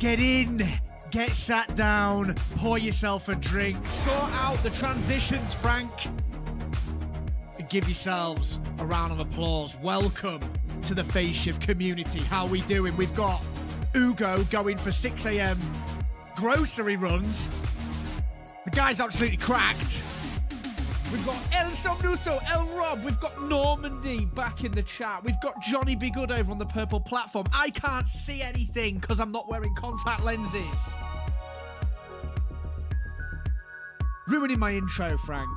Get in, get sat down, pour yourself a drink, sort out the transitions, Frank, and give yourselves a round of applause. Welcome to the PhaseShift community. How we doing? We've got Ugo going for 6 a.m. grocery runs. The guy's absolutely cracked. We've got El Somnuso, El Rob, we've got Normandy back in the chat. We've got Johnny Be Good over on the purple platform. I can't see anything because I'm not wearing contact lenses. Ruining my intro, Frank.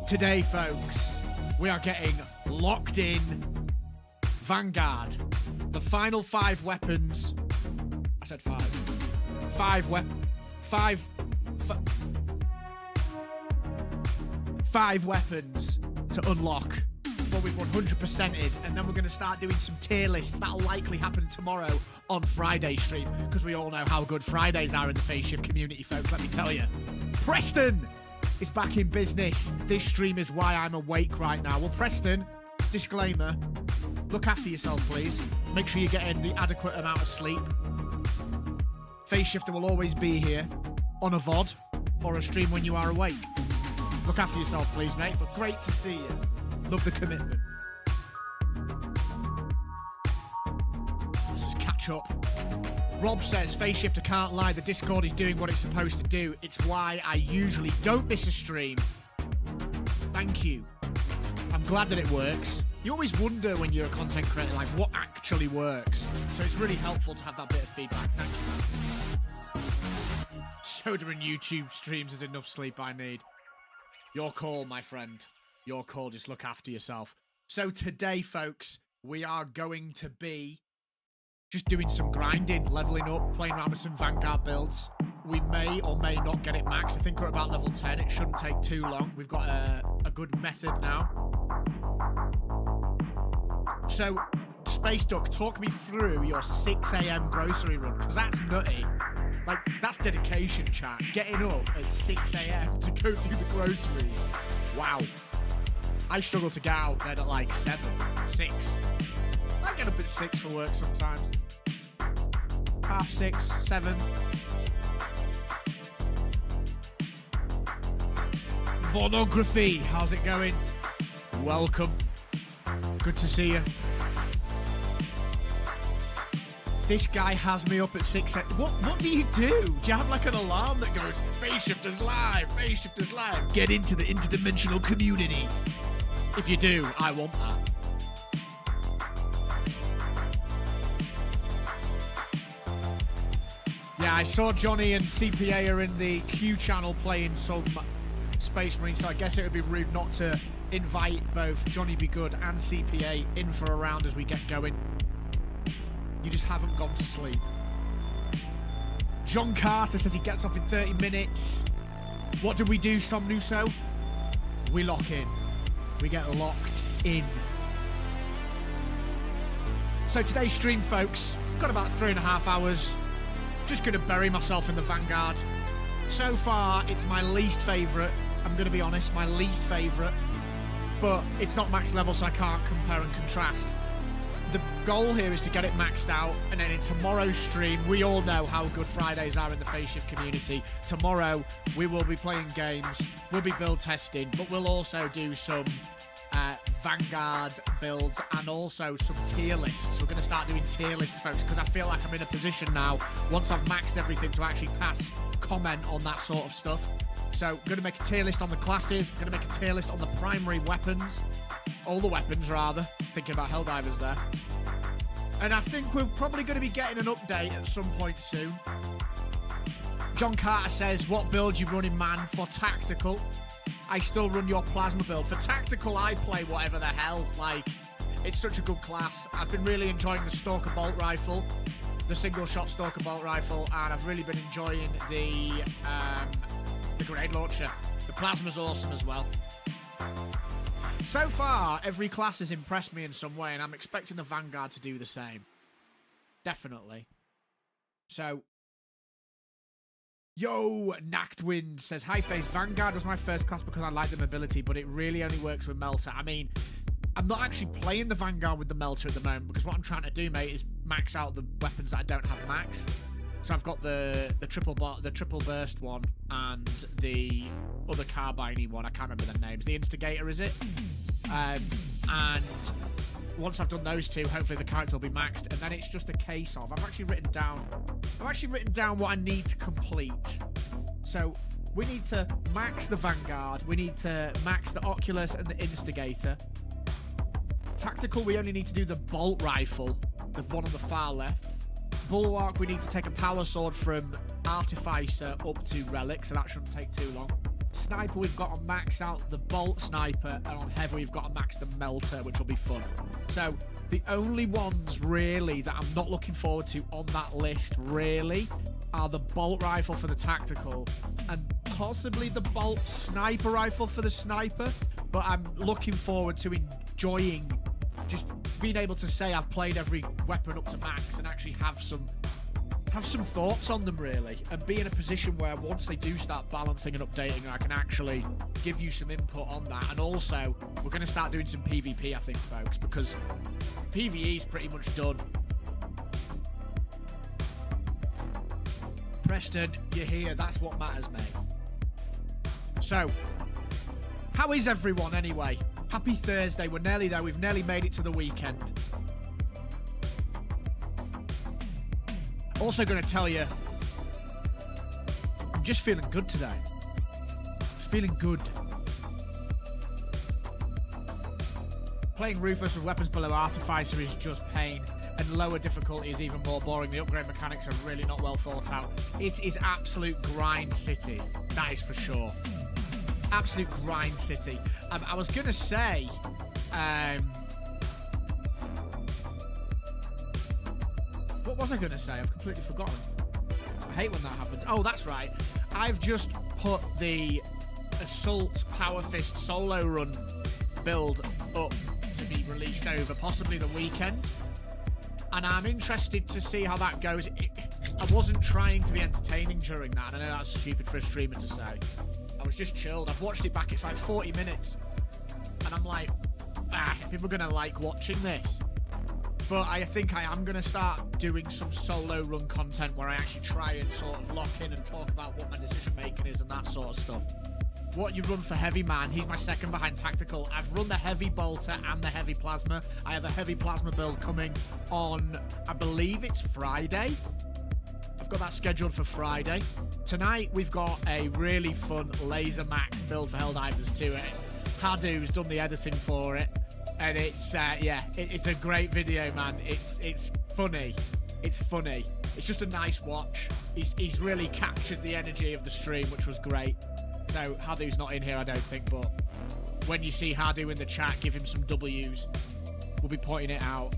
Today, folks, we are getting locked in. Vanguard. The final 5 weapons. I said 5. 5 weapons to unlock before we've 100%ed, and then we're going to start doing some tier lists. That'll likely happen tomorrow on Friday stream, because we all know how good Fridays are in the PhaseShift community, folks, let me tell you. Preston is back in business. This stream is why I'm awake right now. Well, Preston, disclaimer, look after yourself, please. Make sure you're getting the adequate amount of sleep. PhaseShifter will always be here on a VOD or a stream when you are awake. Look after yourself, please, mate. But great to see you. Love the commitment. Let's just catch up. Rob says, PhaseShifter can't lie. The Discord is doing what it's supposed to do. It's why I usually don't miss a stream. Thank you. I'm glad that it works. You always wonder when you're a content creator, like, what actually works. So it's really helpful to have that bit of feedback. Thank you. Soda and YouTube streams is enough sleep I need. Your call, my friend. Your call. Just look after yourself. So today, folks, we are going to be just doing some grinding, leveling up, playing around with some Vanguard builds. We may or may not get it max. I think we're about level 10. It shouldn't take too long. We've got a good method now. So, Space Duck, talk me through your 6 a.m. grocery run, because that's nutty. Like, that's dedication, chat. Getting up at 6 a.m. to go do the groceries. Wow. I struggle to get out of bed at like 7, 6. I get up at 6 for work sometimes. 6:30, 7. Pornography, how's it going? Welcome. Good to see you. This guy has me up at 6 a.m. What do you do? Do you have like an alarm that goes, PhaseShifter's live, PhaseShifter's live? Get into the interdimensional community. If you do, I want that. Yeah, I saw Johnny and CPA are in the Q channel playing some Space Marine, so I guess it would be rude not to invite both Johnny Be Good and CPA in for a round as we get going. You just haven't gone to sleep. John Carter says he gets off in 30 minutes. What do we do, Somnuso? We lock in. We get locked in. So today's stream, folks, got about 3.5 hours. Just going to bury myself in the Vanguard. So far, it's my least favourite. I'm going to be honest, my least favourite. But it's not max level, so I can't compare and contrast. The goal here is to get it maxed out, and then in tomorrow's stream, we all know how good Fridays are in the PhaseShift community. Tomorrow, we will be playing games, we'll be build testing, but we'll also do some Vanguard builds and also some tier lists. We're going to start doing tier lists, folks, because I feel like I'm in a position now, once I've maxed everything, to actually pass comment on that sort of stuff. So, I'm going to make a tier list on the classes, I'm going to make a tier list on the primary weapons. All the weapons, rather. Thinking about Helldivers there. And I think we're probably going to be getting an update at some point soon. John Carter says, what build you running, man? For tactical, I still run your plasma build. For tactical, I play whatever the hell. Like, it's such a good class. I've been really enjoying the Stalker Bolt Rifle, the single-shot Stalker Bolt Rifle, and I've really been enjoying the grenade launcher. The plasma's awesome as well. So far, every class has impressed me in some way, and I'm expecting the Vanguard to do the same. Definitely. So, yo, Nactwind says, hi, Face. Vanguard was my first class because I like the mobility, but it really only works with Melter. I mean, I'm not actually playing the Vanguard with the Melter at the moment because what I'm trying to do, mate, is max out the weapons that I don't have maxed. So I've got the triple burst one and the other carbine one. I can't remember their names. The Instigator, is it? And once I've done those two, hopefully the character will be maxed, and then it's just a case of I've actually written down what I need to complete. So we need to max the Vanguard. We need to max the Oculus and the Instigator. Tactical, we only need to do the bolt rifle, the one on the far left. Bulwark, we need to take a power sword from Artificer up to Relic, so that shouldn't take too long. Sniper, we've got to max out the bolt sniper, and on heavy, we've got to max the melter, which will be fun. So the only ones really that I'm not looking forward to on that list really are the bolt rifle for the tactical and possibly the bolt sniper rifle for the sniper. But I'm looking forward to enjoying just being able to say I've played every weapon up to max and actually have some thoughts on them, really, and be in a position where once they do start balancing and updating, I can actually give you some input on that. And also, we're going to start doing some PvP, I think, folks, because PvE is pretty much done. Preston, you're here. That's what matters, mate. So, how is everyone anyway? Happy Thursday. We're nearly there. We've nearly made it to the weekend. Also going to tell you, I'm just feeling good today. Feeling good. Playing Ruthless with weapons below Artificer is just pain, and lower difficulty is even more boring. The upgrade mechanics are really not well thought out. It is absolute grind city, that is for sure. Absolute grind city. I was going to say, what was I going to say? I've completely forgotten. I hate when that happens. Oh, that's right. I've just put the Assault Power Fist solo run build up to be released over possibly the weekend. And I'm interested to see how that goes. I wasn't trying to be entertaining during that. And I know that's stupid for a streamer to say. I was just chilled. I've watched it back. It's like 40 minutes. And I'm like, people are going to like watching this. But I think I am going to start doing some solo run content where I actually try and sort of lock in and talk about what my decision making is and that sort of stuff. What you run for heavy, man? He's my second behind tactical. I've run the heavy bolter and the heavy plasma. I have a heavy plasma build coming on, I believe it's Friday. I've got that scheduled for Friday. Tonight we've got a really fun laser max build for Helldivers 2. Hadu's done the editing for it. And it's, it's a great video, man. It's funny. It's funny. It's just a nice watch. He's really captured the energy of the stream, which was great. So, Hadu's not in here, I don't think, but when you see Hadu in the chat, give him some W's. We'll be pointing it out.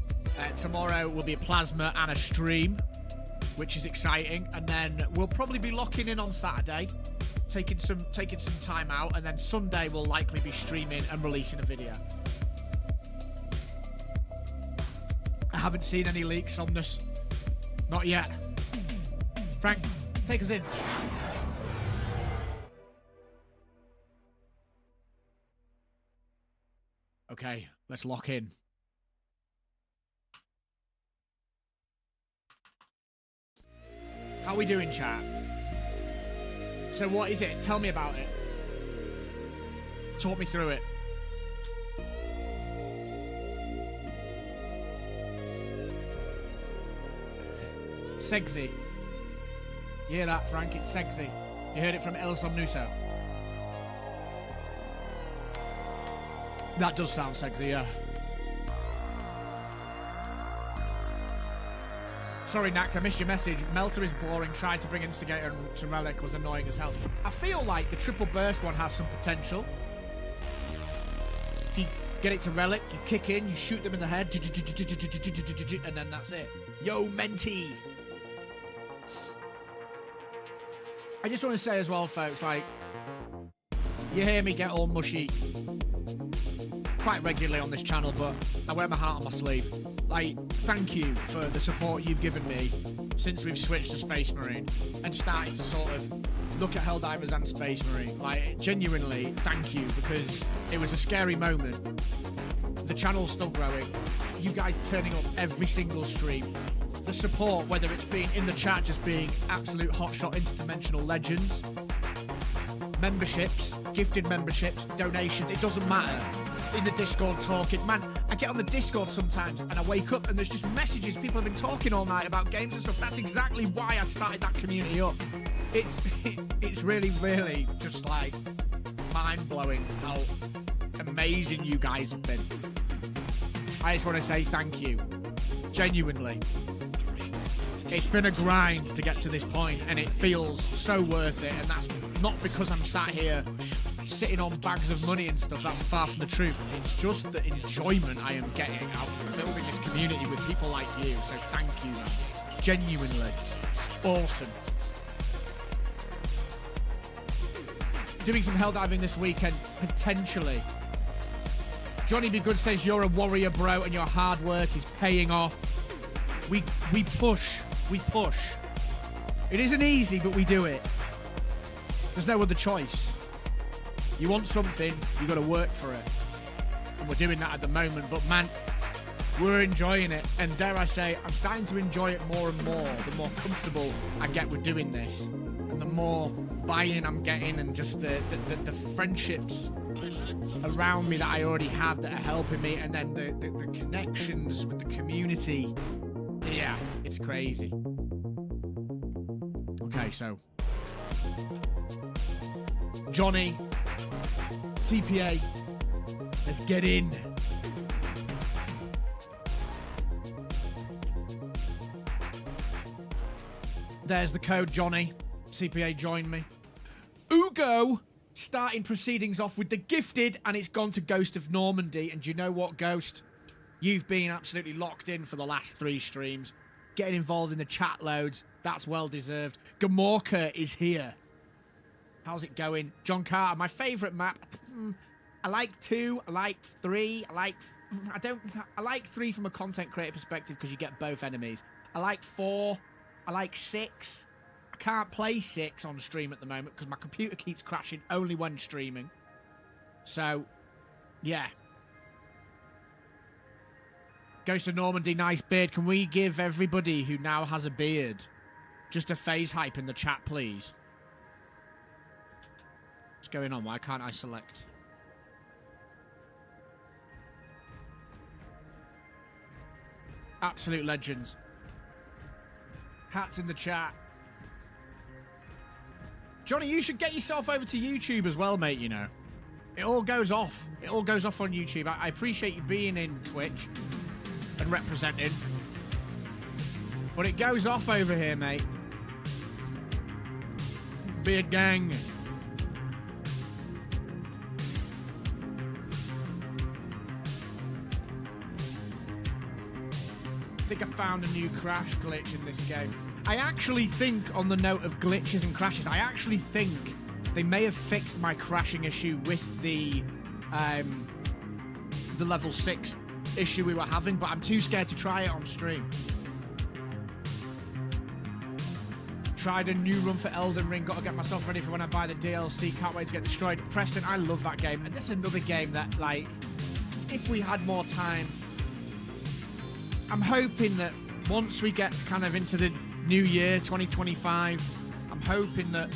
Tomorrow will be a plasma and a stream, which is exciting. And then we'll probably be locking in on Saturday, taking some time out, and then Sunday we'll likely be streaming and releasing a video. I haven't seen any leaks on this. Not yet. Frank, take us in. Okay, let's lock in. How are we doing, chat? So what is it? Tell me about it. Talk me through it. Sexy. You hear that, Frank? It's sexy. You heard it from El Somnuso. That does sound sexy, yeah. Sorry, Nax, I missed your message. Melter is boring. Tried to bring Instigator to Relic, was annoying as hell. I feel like the triple burst one has some potential. If you get it to Relic, you kick in, you shoot them in the head, and then that's it. Yo, Menti! I just want to say as well, folks, like, you hear me get all mushy quite regularly on this channel, but I wear my heart on my sleeve. Like, thank you for the support you've given me since we've switched to Space Marine and started to sort of look at Helldivers and Space Marine. Like, genuinely, thank you, because it was a scary moment. The channel's still growing. You guys turning up every single stream. The support, whether it's being in the chat, just being absolute hotshot interdimensional legends. Memberships, gifted memberships, donations, it doesn't matter. In the Discord talking. Man, I get on the Discord sometimes and I wake up and there's just messages. People have been talking all night about games and stuff. That's exactly why I started that community up. It's really, really just like mind-blowing how amazing you guys have been. I just want to say thank you. Genuinely. It's been a grind to get to this point and it feels so worth it, and that's not because I'm sat here sitting on bags of money and stuff. That's far from the truth. It's just the enjoyment I am getting out of building this community with people like you. So thank you, man. Genuinely. Awesome. Doing some hell diving this weekend, potentially. Johnny Be Good says you're a warrior, bro, and your hard work is paying off. We push. We push. It isn't easy, but we do it. There's no other choice. You want something, you got to work for it. And we're doing that at the moment, but man, we're enjoying it. And dare I say, I'm starting to enjoy it more and more, the more comfortable I get with doing this. And the more buy-in I'm getting, and just the friendships around me that I already have that are helping me, and then the connections with the community. Yeah, it's crazy. Okay, so Johnny, CPA, let's get in. There's the code, Johnny. CPA, join me. Ugo starting proceedings off with the gifted, and it's gone to Ghost of Normandy. And do you know what, Ghost? You've been absolutely locked in for the last 3 streams. Getting involved in the chat loads. That's well deserved. Gamorka is here. How's it going? John Carter, my favourite map. I like 2. I like 3. I like 3 from a content creator perspective because you get both enemies. I like 4. I like 6. I can't play 6 on stream at the moment because my computer keeps crashing only when streaming. So, yeah. Ghost of Normandy, nice beard. Can we give everybody who now has a beard just a phase hype in the chat, please? What's going on? Why can't I select? Absolute legends. Hats in the chat. Johnny, you should get yourself over to YouTube as well, mate, you know. It all goes off. It all goes off on YouTube. I appreciate you being in Twitch and representing. But it goes off over here, mate. Beard gang. I think I found a new crash glitch in this game. I actually think, on the note of glitches and crashes, I actually think they may have fixed my crashing issue with the level 6 issue we were having, but I'm too scared to try it on stream. Tried a new run for Elden Ring, got to get myself ready for when I buy the DLC, can't wait to get destroyed. Preston, I love that game, and that's another game that, like, if we had more time, I'm hoping that once we get kind of into the new year, 2025, I'm hoping that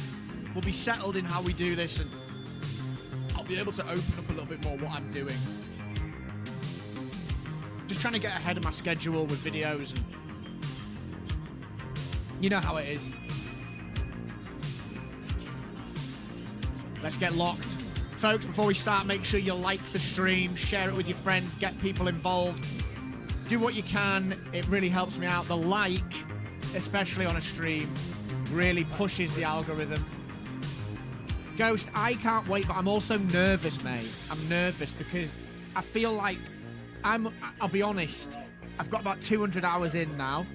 we'll be settled in how we do this, and I'll be able to open up a little bit more what I'm doing. Just trying to get ahead of my schedule with videos, and you know how it is. Let's get locked. Folks, before we start, make sure you like the stream, share it with your friends, get people involved. Do what you can. It really helps me out. The like, especially on a stream, really pushes the algorithm. Ghost, I can't wait, but I'm also nervous, mate. I'm nervous because I feel like I'll be honest, I've got about 200 hours in now,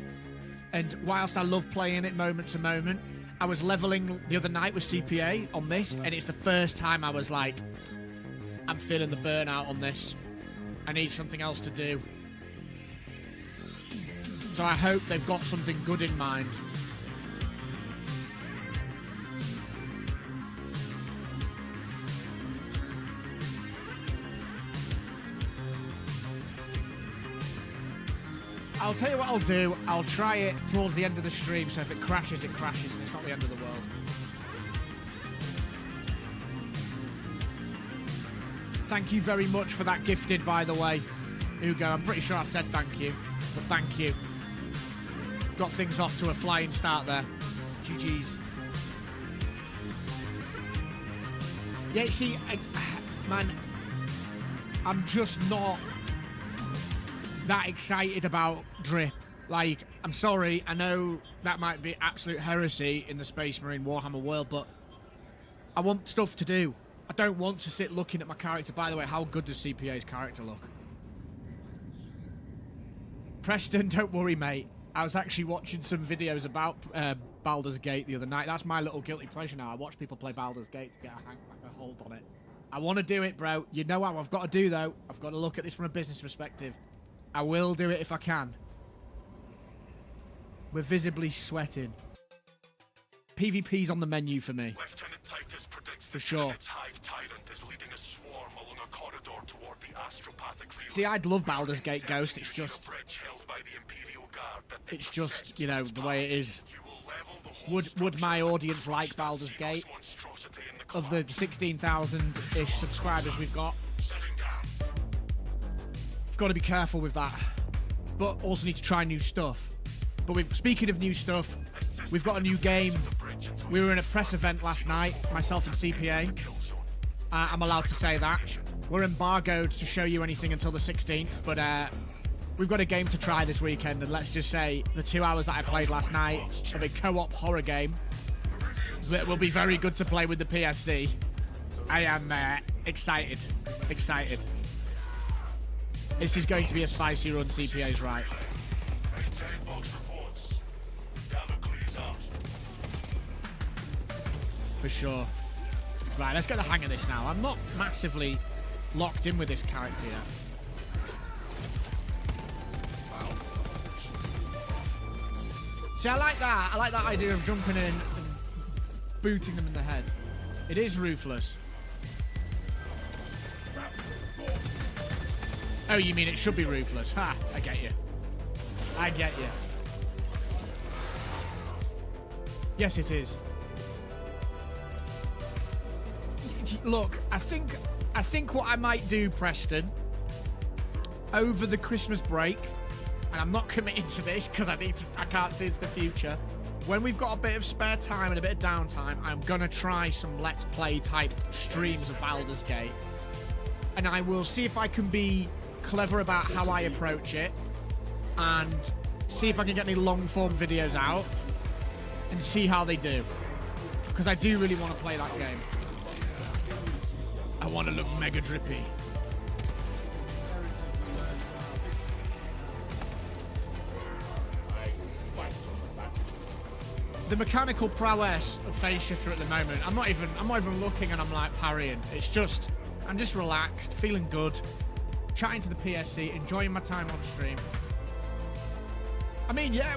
and whilst I love playing it moment to moment, I was leveling the other night with CPA on this, and it's the first time I was like, I'm feeling the burnout on this. I need something else to do. So I hope they've got something good in mind. I'll tell you what I'll do. I'll try it towards the end of the stream, so if it crashes, and it's not the end of the world. Thank you very much for that gifted, by the way, Hugo. I'm pretty sure I said thank you, but thank you. Got things off to a flying start there. GG's. Yeah, see, man, I'm just not that excited about Drip. Like, I'm sorry, I know that might be absolute heresy in the Space Marine Warhammer world, but I want stuff to do. I don't want to sit looking at my character. By the way, how good does CPA's character look? Preston, don't worry, mate. I was actually watching some videos about Baldur's Gate the other night. That's my little guilty pleasure now. I watch people play Baldur's Gate to get a hold on it. I want to do it, bro. You know how I've got to do, though. I've got to look at this from a business perspective. I will do it if I can. We're visibly sweating. PvP's on the menu for me. Lieutenant Titus predicts for sure. Its hive tyrant is leading a swarm along a corridor toward the astropathic relay. See, I'd love Baldur's Gate Ghost. It's just... It's just, you know, the way it is. Would my audience like Baldur's Gate? Of the 16,000-ish subscribers we've got. I've got to be careful with that. But also need to try new stuff. But speaking of new stuff, we've got a new game. We were in a press event last night, myself and CPA. I'm allowed to say that. We're embargoed to show you anything until the 16th, but we've got a game to try this weekend, and let's just say the 2 hours that I played last night of a co-op horror game that will be very good to play with the PSC. I am excited. Excited. This is going to be a spicy run, CPA's right. For sure. Right, let's get the hang of this now. I'm not massively locked in with this character yet. See, I like that. I like that idea of jumping in and booting them in the head. It is ruthless. Oh, you mean it should be ruthless? Ha! I get you. I get you. Yes, it is. Look, I think what I might do, Preston, over the Christmas break, and I'm not committing to this because I can't see into the future. When we've got a bit of spare time and a bit of downtime, I'm gonna try some Let's Play type streams of Baldur's Gate, and I will see if I can be clever about how I approach it, and see if I can get any long form videos out, and see how they do, because I do really want to play that game. I want to look mega drippy. The mechanical prowess of PhaseShifter at the moment, I'm not even looking, and I'm like parrying. It's just, I'm just relaxed, feeling good, chatting to the PSC, enjoying my time on stream. I mean, yeah,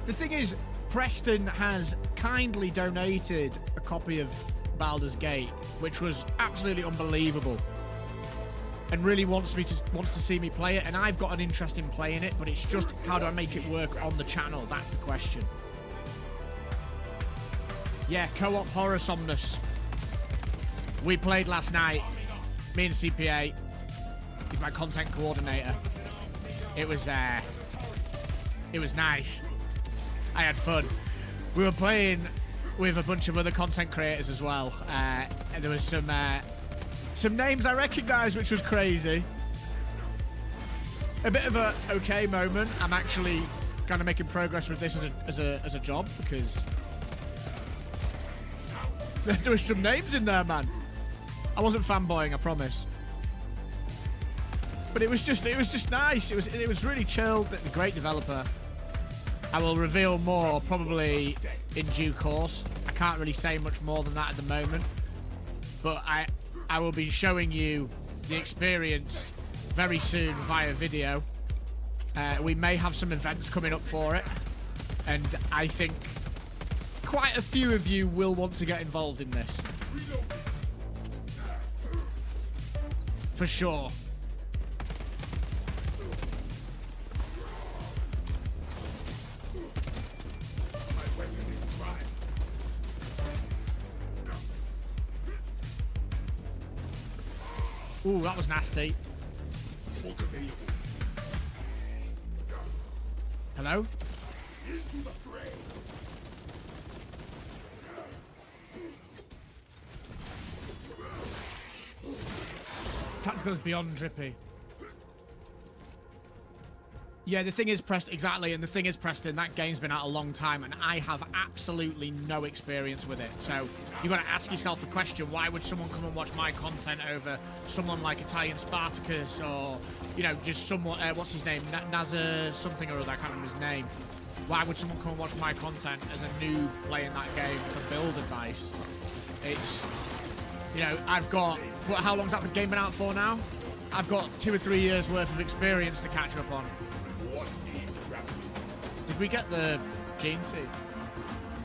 the thing is, Preston has kindly donated a copy of Baldur's Gate, which was absolutely unbelievable, and really wants to see me play it, and I've got an interest in playing it, but it's just how do I make it work on the channel? That's the question. Yeah, co-op horror Somnus. We played last night. Me and CPA. He's my content coordinator. It was nice. I had fun. We were playing with a bunch of other content creators as well. And there was some names I recognised, which was crazy. A bit of a okay moment. I'm actually kind of making progress with this as a job, because there was some names in there, man. I wasn't fanboying, I promise. But it was just nice. It was really chilled. A great developer. I will reveal more probably in due course. I can't really say much more than that at the moment, but I will be showing you the experience very soon via video. We may have some events coming up for it, and I think quite a few of you will want to get involved in this. For sure. Ooh, that was nasty. Hello? Tactical is beyond drippy. Yeah, the thing is, exactly, and the thing is, Preston, that game's been out a long time, and I have absolutely no experience with it. So you've got to ask yourself the question, why would someone come and watch my content over someone like Italian Spartacus, or, you know, just someone, what's his name, Nazar something or other, I can't remember his name. Why would someone come and watch my content as a noob playing that game for build advice? It's, you know, I've got, how long's that game been out for now? I've got 2 or 3 years worth of experience to catch up on. Did we get the gene seed?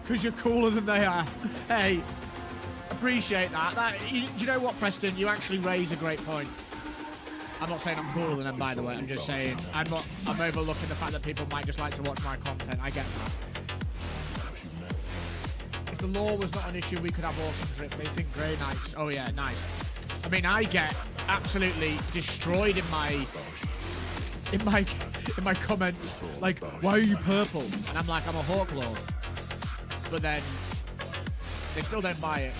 Because you're cooler than they are. Hey, appreciate that. Do you know what, Preston? You actually raise a great point. I'm not saying I'm cooler than them, by the way. I'm just saying I'm overlooking the fact that people might just like to watch my content. I get that. If the law was not an issue, we could have awesome drip. They think Grey Knights. Oh yeah, nice. I mean, I get absolutely destroyed in my comments, like, why are you purple? And I'm like, I'm a Hawk Lord. But then they still don't buy it.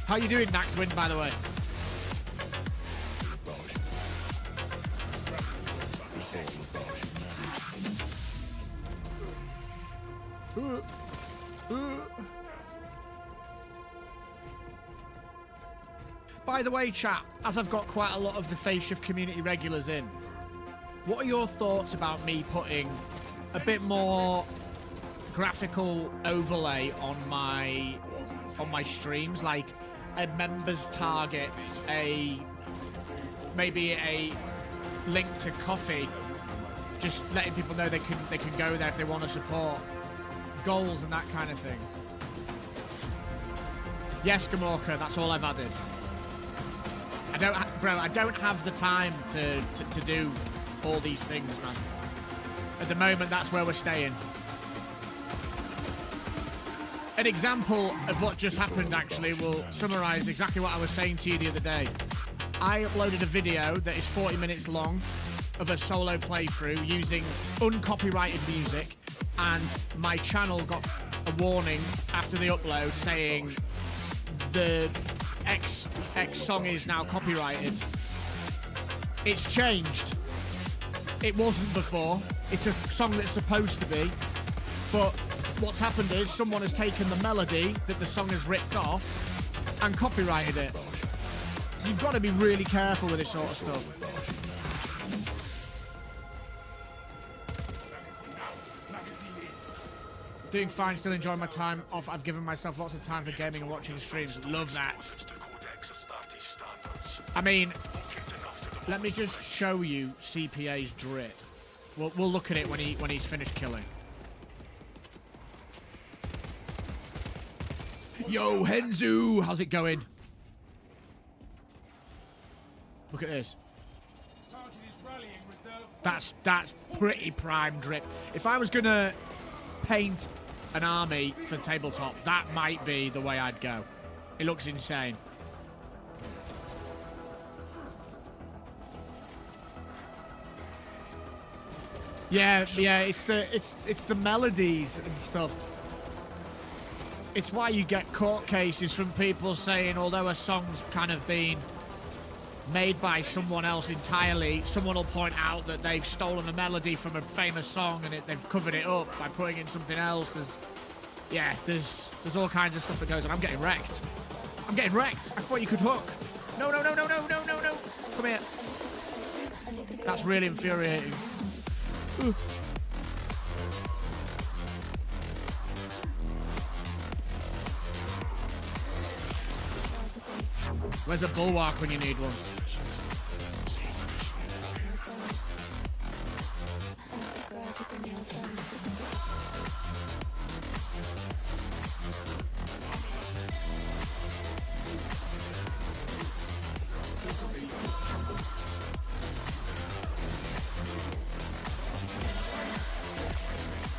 How you doing, Naxwind, by the way? By the way, chat, as I've got quite a lot of the PhaseShift community regulars in, what are your thoughts about me putting a bit more graphical overlay on my streams, like a members target, maybe a link to coffee, just letting people know they can go there if they want to support goals and that kind of thing. Yes, Gamorka, that's all I've added. I don't have the time to do all these things, man. At the moment, that's where we're staying. An example of what just happened, actually, will summarize exactly what I was saying to you the other day. I uploaded a video that is 40 minutes long of a solo playthrough using uncopyrighted music, and my channel got a warning after the upload saying the X song is now copyrighted. It's changed. It wasn't before. It's a song that's supposed to be, but what's happened is someone has taken the melody that the song has ripped off and copyrighted it. So you've got to be really careful with this sort of stuff. Doing fine, still enjoying my time off. I've given myself lots of time for gaming and watching streams. Love that. I mean, let me just show you CPA's drip. We'll look at it when he's finished killing. Yo, Henzu, how's it going? Look at this. That's pretty prime drip. If I was gonna paint an army for tabletop, that might be the way I'd go. It looks insane. Yeah, it's the melodies and stuff. It's why you get court cases from people saying, although a song's kind of been made by someone else entirely, someone will point out that they've stolen a melody from a famous song and they've covered it up by putting in something else. There's all kinds of stuff that goes on. I'm getting wrecked. I'm getting wrecked. I thought you could hook. No. Come here. That's really infuriating. Ooh. Where's a bulwark when you need one?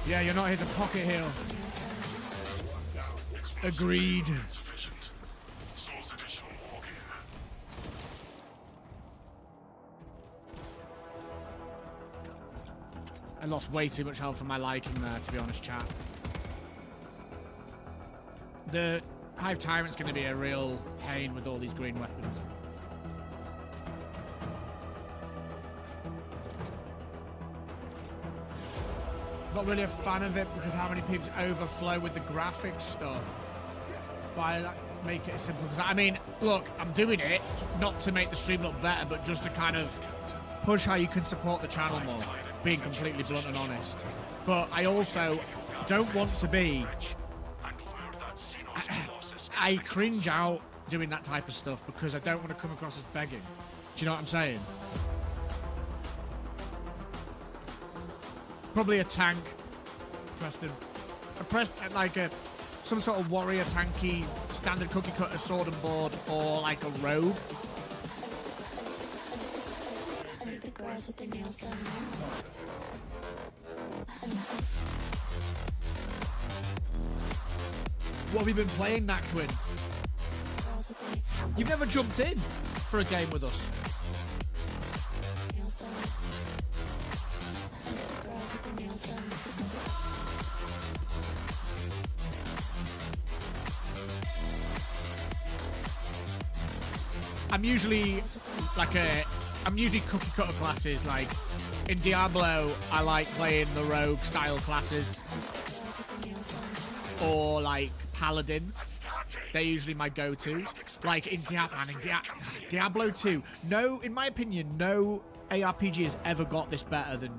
Yeah, you're not here to pocket heal. Agreed. I lost way too much health for my liking there, to be honest, chat. The Hive Tyrant's going to be a real pain with all these green weapons. Not really a fan of it because how many people overflow with the graphics stuff. But I make it as simple as that. I mean, look, I'm doing it not to make the stream look better, but just to kind of push how you can support the channel more, being completely blunt and honest. But I also don't want to be... I cringe out doing that type of stuff because I don't want to come across as begging. Do you know what I'm saying? Probably a tank, Preston. Some sort of warrior tanky, standard cookie cutter sword and board, or like a rogue. I think the girls with their nails done now. What have you been playing, Nactwin? You've never jumped in for a game with us. Nails done. I think the girls with their nails done. I'm usually cookie cutter classes. Like in Diablo, I like playing the rogue style classes, or like Paladin. They're usually my go-tos. Like in Diablo 2. No, in my opinion, no ARPG has ever got this better than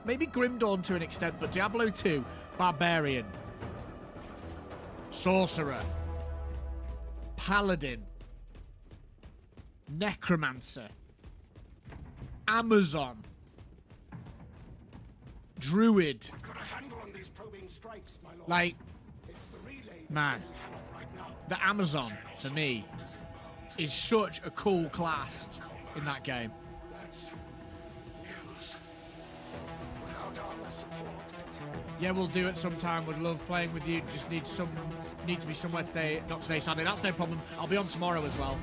maybe Grim Dawn to an extent, but Diablo 2, Barbarian, Sorcerer, Paladin, Necromancer, Amazon, Druid. Like, man, the Amazon, for me, is such a cool class in that game. Yeah, we'll do it sometime. Would love playing with you. Just need to be somewhere today. Not today, Sunday. That's no problem. I'll be on tomorrow as well.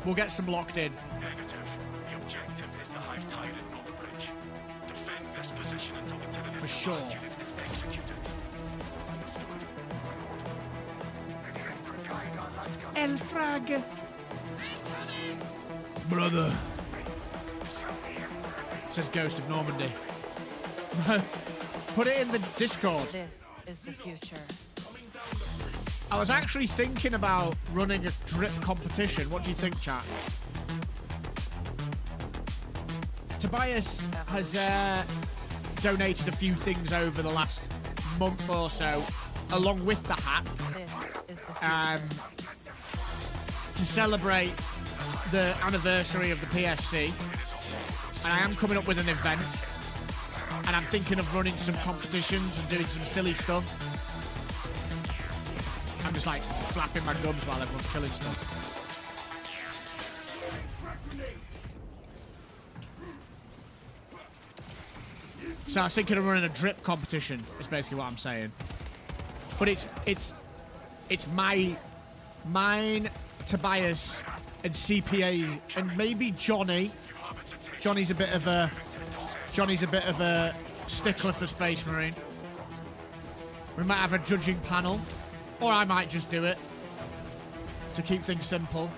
We'll get some locked in. Negative. The objective is the Hive Tyrant on the bridge. Defend this position until the Tyranid For sure. unit is executed. El Frag. Brother. Says Ghost of Normandy. Put it in the Discord. This is the future. I was actually thinking about running a drip competition. What do you think, chat? Tobias has donated a few things over the last month or so, along with the hats, This is the future. to celebrate the anniversary of the PSC. And I am coming up with an event, and I'm thinking of running some competitions and doing some silly stuff. I'm just like flapping my gums while everyone's killing stuff. So I was thinking of running a drip competition, is basically what I'm saying. But it's mine, Tobias, and CPA, and maybe Johnny. Johnny's a bit of a stickler for Space Marine. We might have a judging panel, or I might just do it to keep things simple.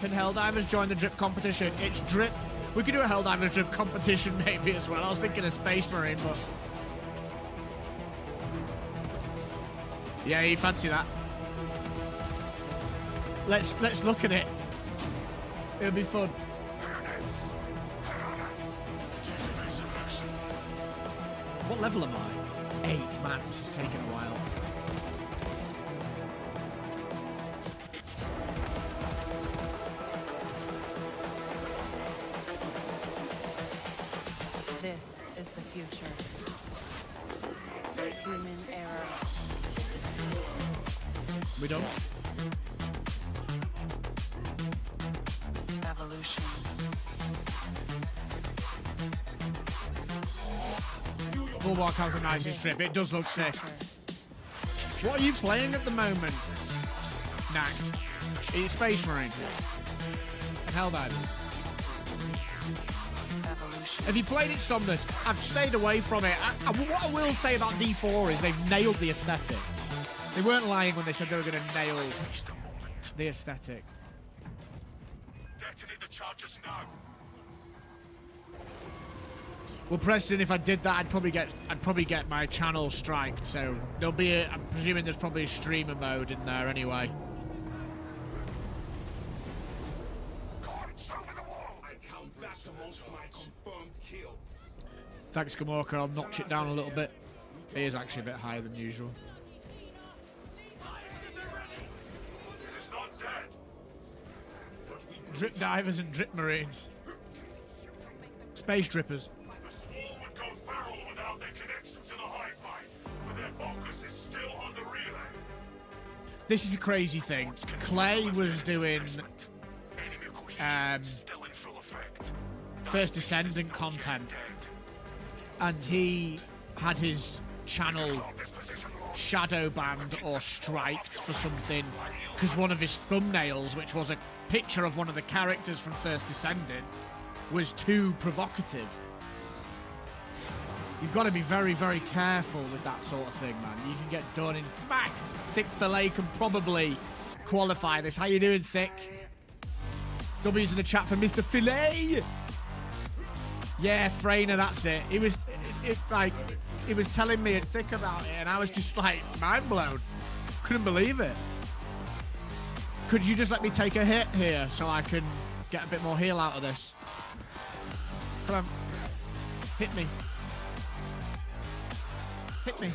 Can Helldivers join the drip competition? It's drip. We could do a Helldivers drip competition maybe as well. I was thinking of Space Marine, but yeah, you fancy that? Let's look at it. It'll be fun. What level am I? 8, man. This is taking a while. This is the future. Human error. We done? Evolution. Bulwark has a nice strip. It does look sick. What are you playing at the moment? Nah. It's Space Marine. Helldivers. Evolution. Have you played it, Somnus? I've stayed away from it. What I will say about D4 is they've nailed the aesthetic. They weren't lying when they said they were going to nail the aesthetic. Detonate the charges now. Well, Preston, if I did that, I'd probably get my channel striked. So there'll be I'm presuming there's probably a streamer mode in there anyway. Guards over the wall. I count that amongst my confirmed kills. Thanks, Gamorka. I'll notch it down a little bit. It is actually a bit higher than usual. It is not dead. Drip divers and drip marines. Space drippers. The swarm would go feral without their connection to the hive mind, but their focus is still on the relay. This is a crazy thing. Clay was doing Still in full effect. First Descendant content, and he had his channel shadow banned or striked for something because one of his thumbnails, which was a picture of one of the characters from First Descendant, was too provocative. You've got to be very, very careful with that sort of thing, man. You can get done. In fact, Thick Fillet can probably qualify this. How you doing, Thick? W's in the chat for Mr. Fillet. Yeah, Frayner, that's it. He was telling me Thick about it, and I was just like mind blown. Couldn't believe it. Could you just let me take a hit here so I can get a bit more heal out of this? Come on. Hit me. Hit me.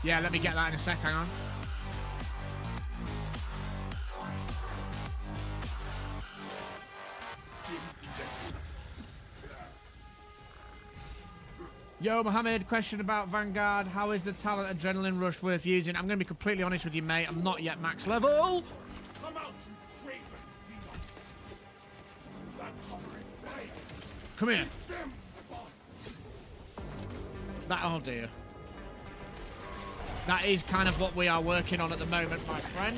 Yeah, let me get that in a sec. Hang on. Yo, Mohammed, question about Vanguard. How is the talent adrenaline rush worth using? I'm going to be completely honest with you, mate. I'm not yet max level. Come out, you craven Xenos. Come here. That, oh dear. That is kind of what we are working on at the moment, my friend.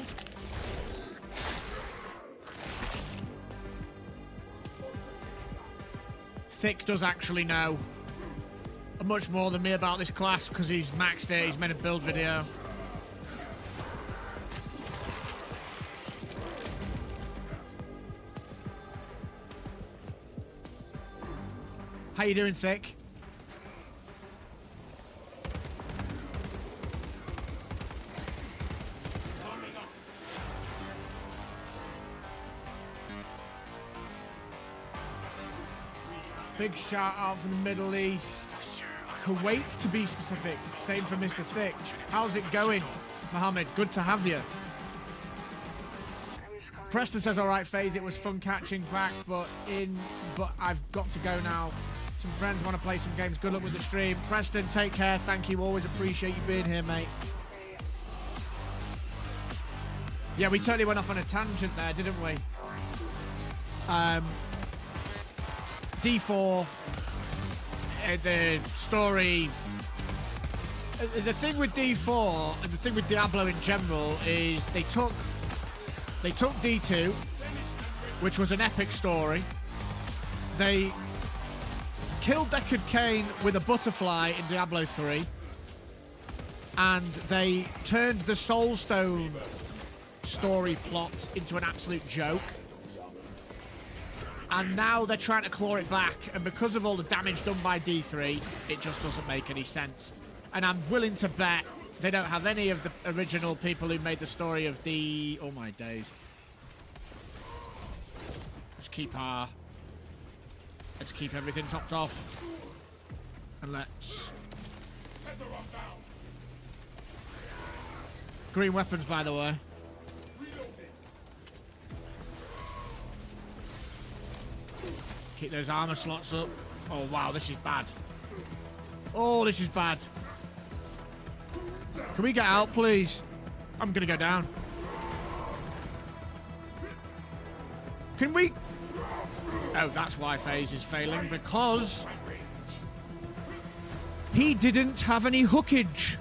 Thick does actually know much more than me about this class because he's maxed it. He's made a build video. How you doing, Thick? Big shout out from the Middle East. Kuwait, to be specific. Same for Mr. Thick. How's it going, Mohammed? Good to have you. Preston says, all right, FaZe, it was fun catching back, but I've got to go now. Some friends want to play some games. Good luck with the stream. Preston, take care. Thank you. Always appreciate you being here, mate. Yeah, we totally went off on a tangent there, didn't we? D4, the story. The thing with D4 and the thing with Diablo in general is they took D2, which was an epic story. They killed Deckard Cain with a butterfly in Diablo 3, and they turned the Soulstone story plot into an absolute joke. And now they're trying to claw it back, and because of all the damage done by D3, it just doesn't make any sense. And I'm willing to bet they don't have any of the original people who made the story of D... Oh my days. Let's keep everything topped off. And let's... Green weapons, by the way. Keep those armor slots up. Oh, wow, this is bad. Oh, this is bad. Can we get out, please? I'm gonna go down. Can we... Oh, that's why FaZe is failing, because he didn't have any hookage.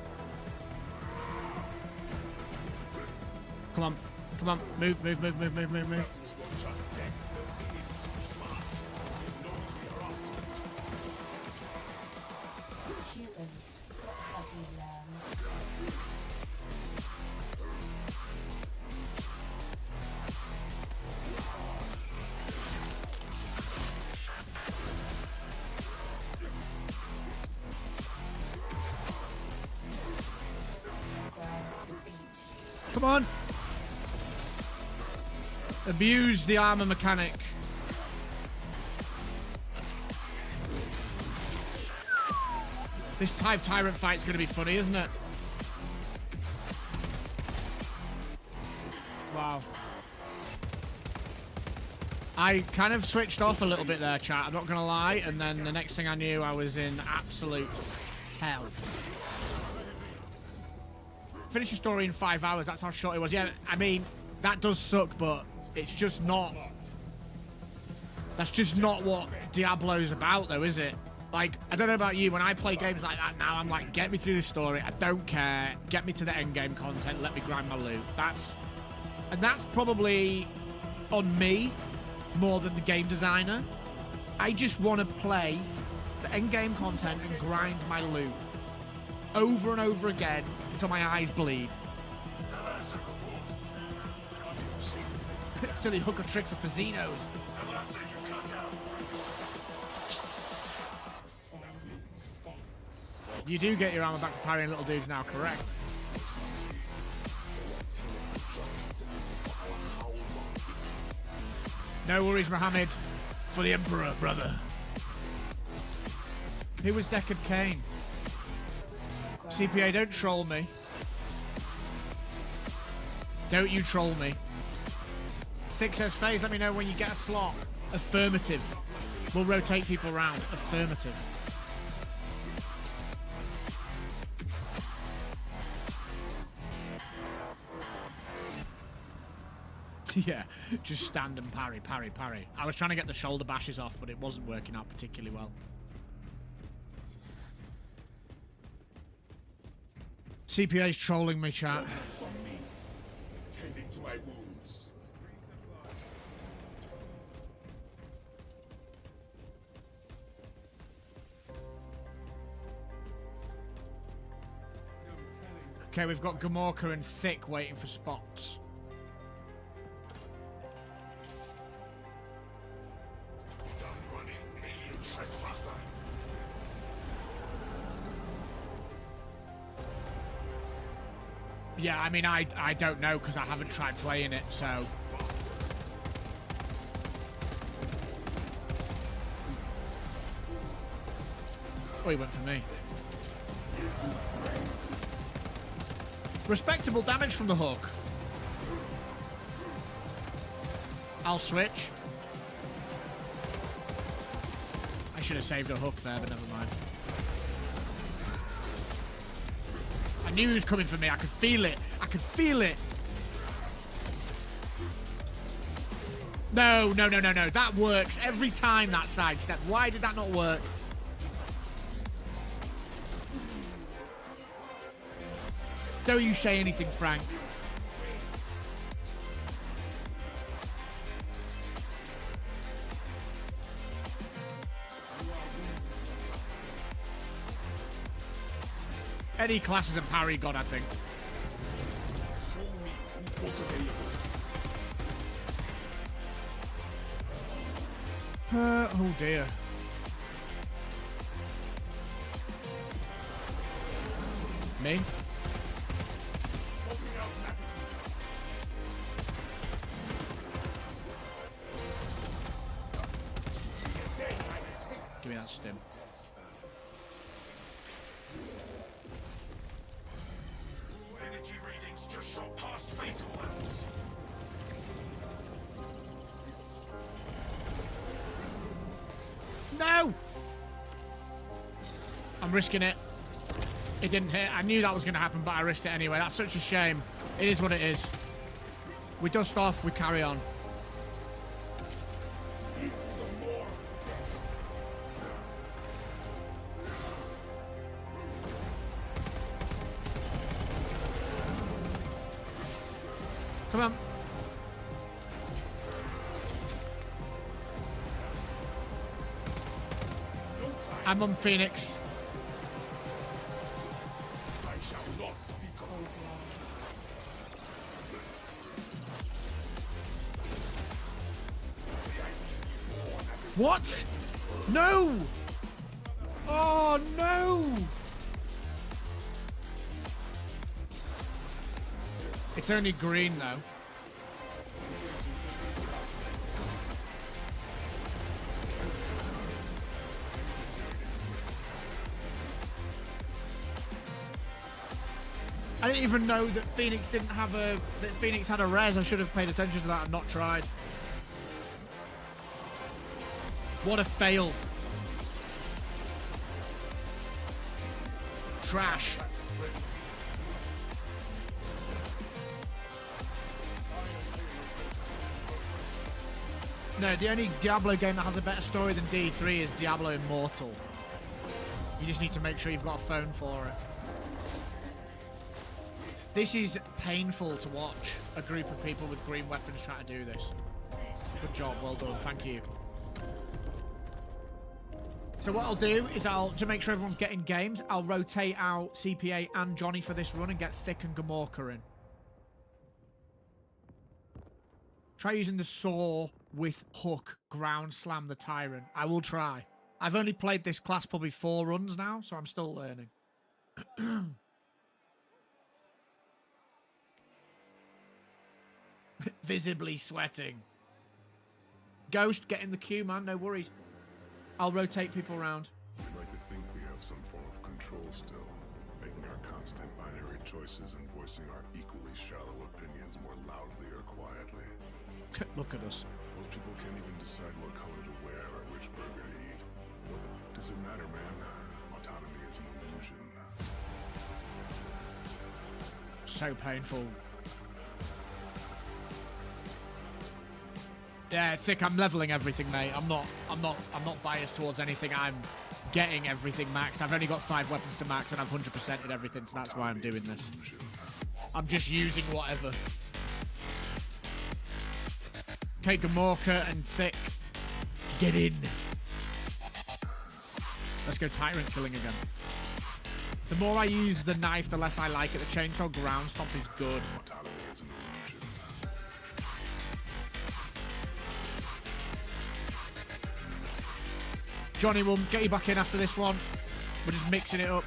Come on. Come on. Move, move, move, move, move, move, move. Humans, have you learned? Programmed to beat you. Come on. Abuse the armor mechanic. This Hive Tyrant fight's going to be funny, isn't it? Wow. I kind of switched off a little bit there, chat. I'm not going to lie. And then the next thing I knew, I was in absolute hell. Finish your story in 5 hours. That's how short it was. Yeah, I mean, that does suck, but it's just not... That's just not what Diablo's about, though, is it? Like, I don't know about you, when I play games like that now, I'm like, get me through the story. I don't care. Get me to the end game content. Let me grind my loot. And that's probably on me more than the game designer. I just want to play the end game content and grind my loot over and over again until my eyes bleed. Silly hooker tricks of Fazinos. Same mistakes. You do get your armor back for parrying little dudes now, correct? No worries, Mohammed. For the Emperor, brother. Who was Deckard Cain? CPA, don't troll me. Don't you troll me. Thick says, Phase, let me know when you get a slot. Affirmative. We'll rotate people around. Affirmative. Yeah, just stand and parry, parry, parry. I was trying to get the shoulder bashes off, but it wasn't working out particularly well. CPA's trolling me, chat. From me, tending to my wounds. Okay, we've got Gamorka and Thick waiting for spots. Done running, alien trespasser. Yeah, I mean, I don't know because I haven't tried playing it, so... Oh, he went for me. Respectable damage from the hook. I'll switch. I should have saved a hook there, but never mind. I knew he was coming for me. I could feel it. I could feel it. No, no, no, no, no. That works every time, that sidestep. Why did that not work? Don't you say anything, Frank. Any class is a parry god, I think. Show me what's available. Oh dear. Me? Give me that stim. Energy readings just shot past fatal levels. No! I'm risking it. It didn't hit. I knew that was going to happen, but I risked it anyway. That's such a shame. It is what it is. We dust off, we carry on. Come on. I'm on Phoenix. I shall not speak of What? No! Oh, no! It's only green, though. I didn't even know that Phoenix didn't have a... that Phoenix had a res. I should have paid attention to that and not tried. What a fail. Trash. No, the only Diablo game that has a better story than D3 is Diablo Immortal. You just need to make sure you've got a phone for it. This is painful to watch, a group of people with green weapons try to do this. Good job, well done, thank you. So what I'll do is to make sure everyone's getting games, I'll rotate out CPA and Johnny for this run and get Thick and Gamorka in. Try using the saw with hook, ground slam the tyrant. I will try. I've only played this class probably 4 runs now, so I'm still learning. Visibly sweating. Ghost, get in the queue, man. No worries. I'll rotate people around. We like to think we have some form of control still, making our constant binary choices and voicing our equally shallow opinions more loudly or quietly. Look at us. Most people can't even decide what color to wear or which burger to eat. What does it matter, man? Autonomy is an illusion. So painful. Yeah, Thick, I'm leveling everything, mate. I'm not biased towards anything. I'm getting everything maxed. I've only got 5 weapons to max and I've 100%ed everything, so that's why I'm doing this. I'm just using whatever. Okay, Gamorka and Thick. Get in. Let's go Tyrant killing again. The more I use the knife, the less I like it. The chainsaw ground stomp is good. Autonomy is an illusion. Johnny will get you back in after this one. We're just mixing it up.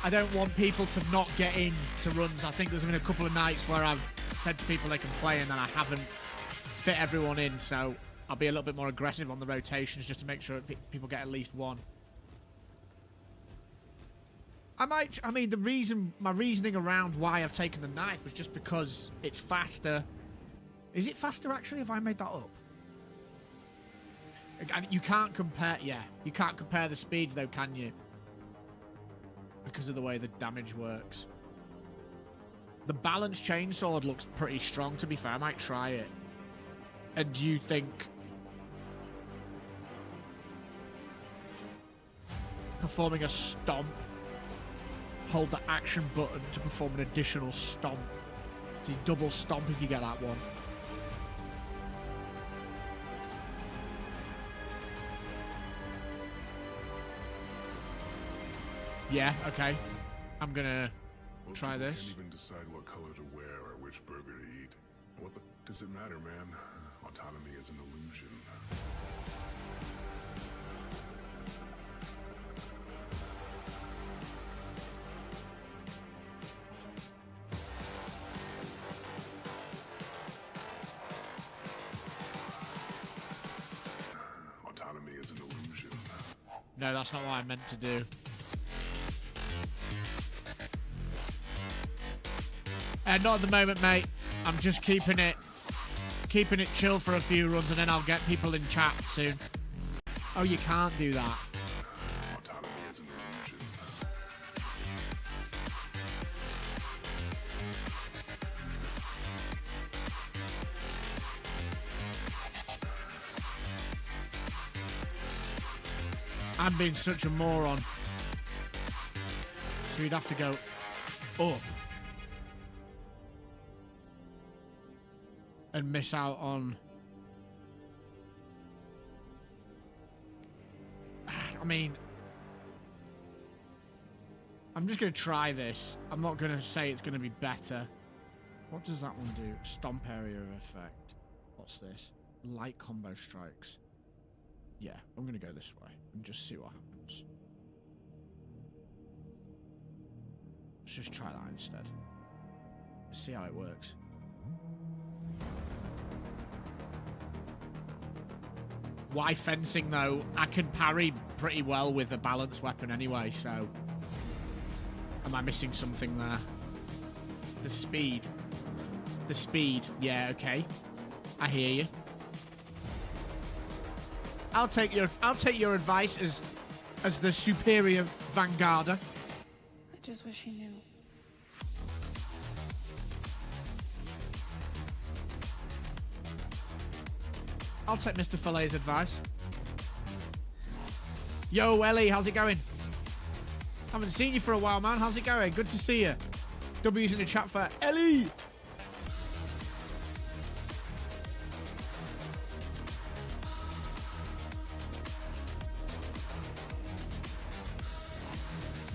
I don't want people to not get in to runs. I think there's been a couple of nights where I've said to people they can play and then I haven't fit everyone in, so I'll be a little bit more aggressive on the rotations just to make sure people get at least one. I mean, my reasoning around why I've taken the knife was just because it's faster. Is it faster actually? Have I made that up? You can't compare, yeah. You can't compare the speeds though, can you? Because of the way the damage works. The balanced chainsword looks pretty strong, to be fair. I might try it. And do you think performing a stomp, hold the action button to perform an additional stomp. So you double stomp if you get that one. Yeah, okay. I'm gonna try this. Can't even decide what color to wear or which burger to eat. What does it matter, man? Autonomy is an illusion. Autonomy is an illusion. No, that's not what I meant to do. Not at the moment, mate. I'm just keeping it chill for a few runs, and then I'll get people in chat soon. Oh, you can't do that. Autonomy is an illusion. I'm being such a moron. So you'd have to go up. and miss out on... I mean... I'm just going to try this. I'm not going to say it's going to be better. What does that one do? Stomp area effect. What's this? Light combo strikes. Yeah, I'm going to go this way and just see what happens. Let's just try that instead. See how it works. Why fencing though? I can parry pretty well with a balanced weapon anyway, so... Am I missing something there? The speed. The speed. Yeah, okay. I hear you. I'll take your advice as the superior Vanguarder. I just wish he knew. I'll take Mr. Fillet's advice. Yo, Ellie, how's it going? Haven't seen you for a while, man. How's it going? Good to see you. W's in the chat for Ellie.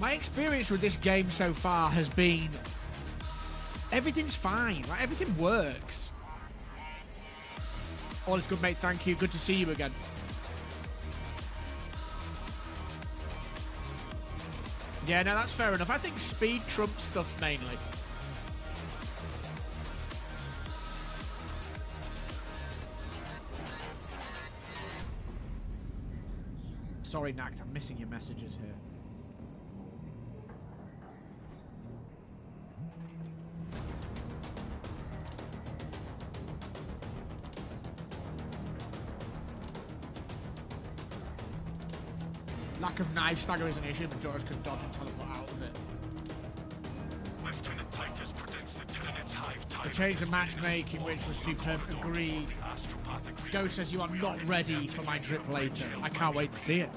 My experience with this game so far has been... Everything's fine. Like, everything works. All is good, mate. Thank you. Good to see you again. Yeah, no, that's fair enough. I think speed trumps stuff mainly. Sorry, Nact, I'm missing your messages here. Lack of knife stagger is an issue, but George can dodge and teleport out of it. Lieutenant Titus predicts the Tyranids hive The change of matchmaking, which was superb, agreed. Ghost says you are not ready for my drip later. I can't wait to see it.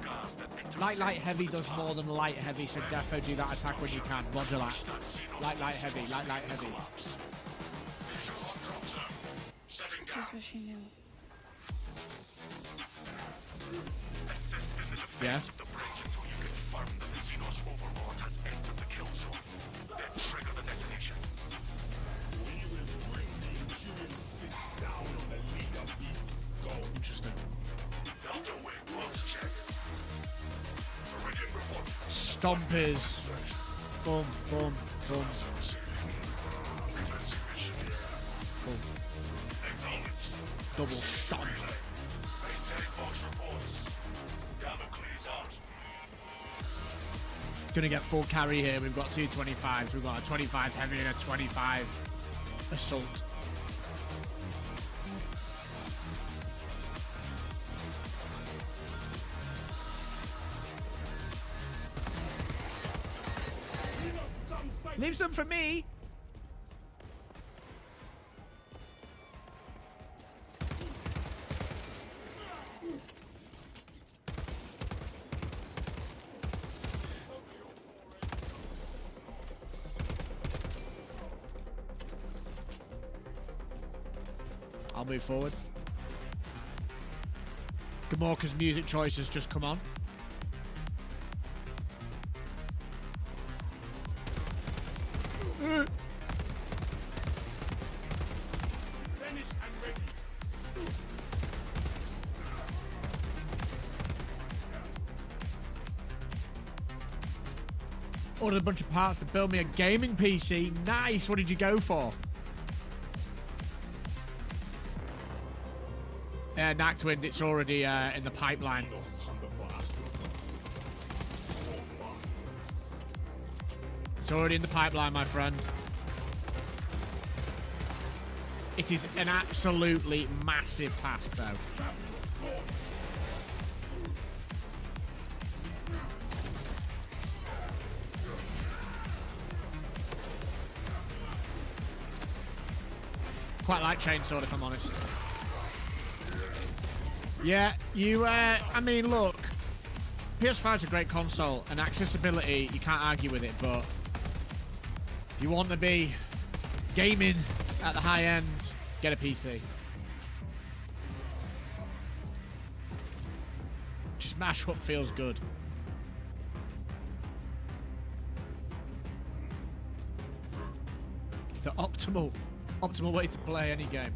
Light heavy does more than light heavy, so defo do that attack when you can. Roger that. Light heavy, light heavy. Just wish he knew. Assist in the defense of the bridge until you confirm that the Xenos overlord has entered the kill zone. Then trigger the detonation. Interesting. Stompers. Boom, boom, boom. Boom. Double stomp. Gonna get full carry here. We've got two 25s. We've got a 25 heavy and a 25 assault. Leave some for me. I'll move forward. Gamorka's music choice has just come on. Ordered a bunch of parts to build me a gaming PC. Nice. What did you go for? Nactwind, it's already in the pipeline. It's already in the pipeline, my friend. It is an absolutely massive task, though. Quite like Chainsword, if I'm honest. Yeah, I mean, look, PS5's a great console, and accessibility, you can't argue with it, but if you want to be gaming at the high end, Get a PC. Just mash what feels good. The optimal way to play any game.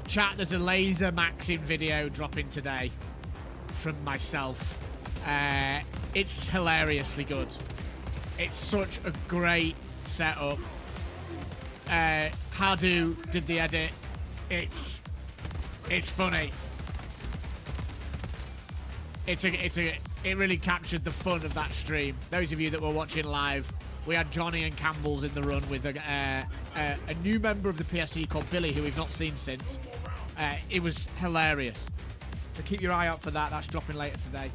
Chat, there's a laser maxing video dropping today from myself. It's hilariously good. It's such a great setup. Hardu did the edit. It's funny. It really captured the fun of that stream. Those of you that were watching live, we had Johnny and Campbell's in the run with a new member of the PSE called Billy, who we've not seen since. It was hilarious. So keep your eye out for that. That's dropping later today.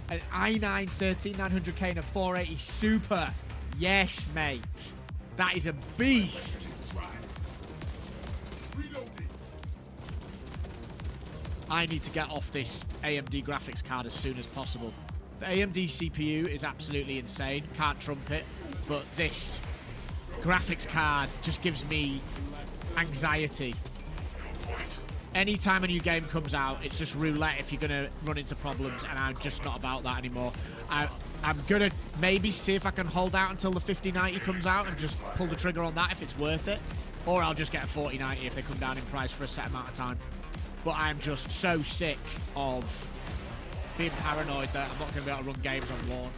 An i9 13900K and a 480 Super. Yes, mate. That is a beast. I need to get off this AMD graphics card as soon as possible. The AMD CPU is absolutely insane. Can't trump it. But this graphics card just gives me anxiety. Anytime a new game comes out, it's just roulette if you're going to run into problems, and I'm just not about that anymore. I'm going to maybe see if I can hold out until the 5090 comes out and just pull the trigger on that if it's worth it. Or I'll just get a 4090 if they come down in price for a set amount of time. But I'm just so sick of being paranoid that I'm not going to be able to run games on launch.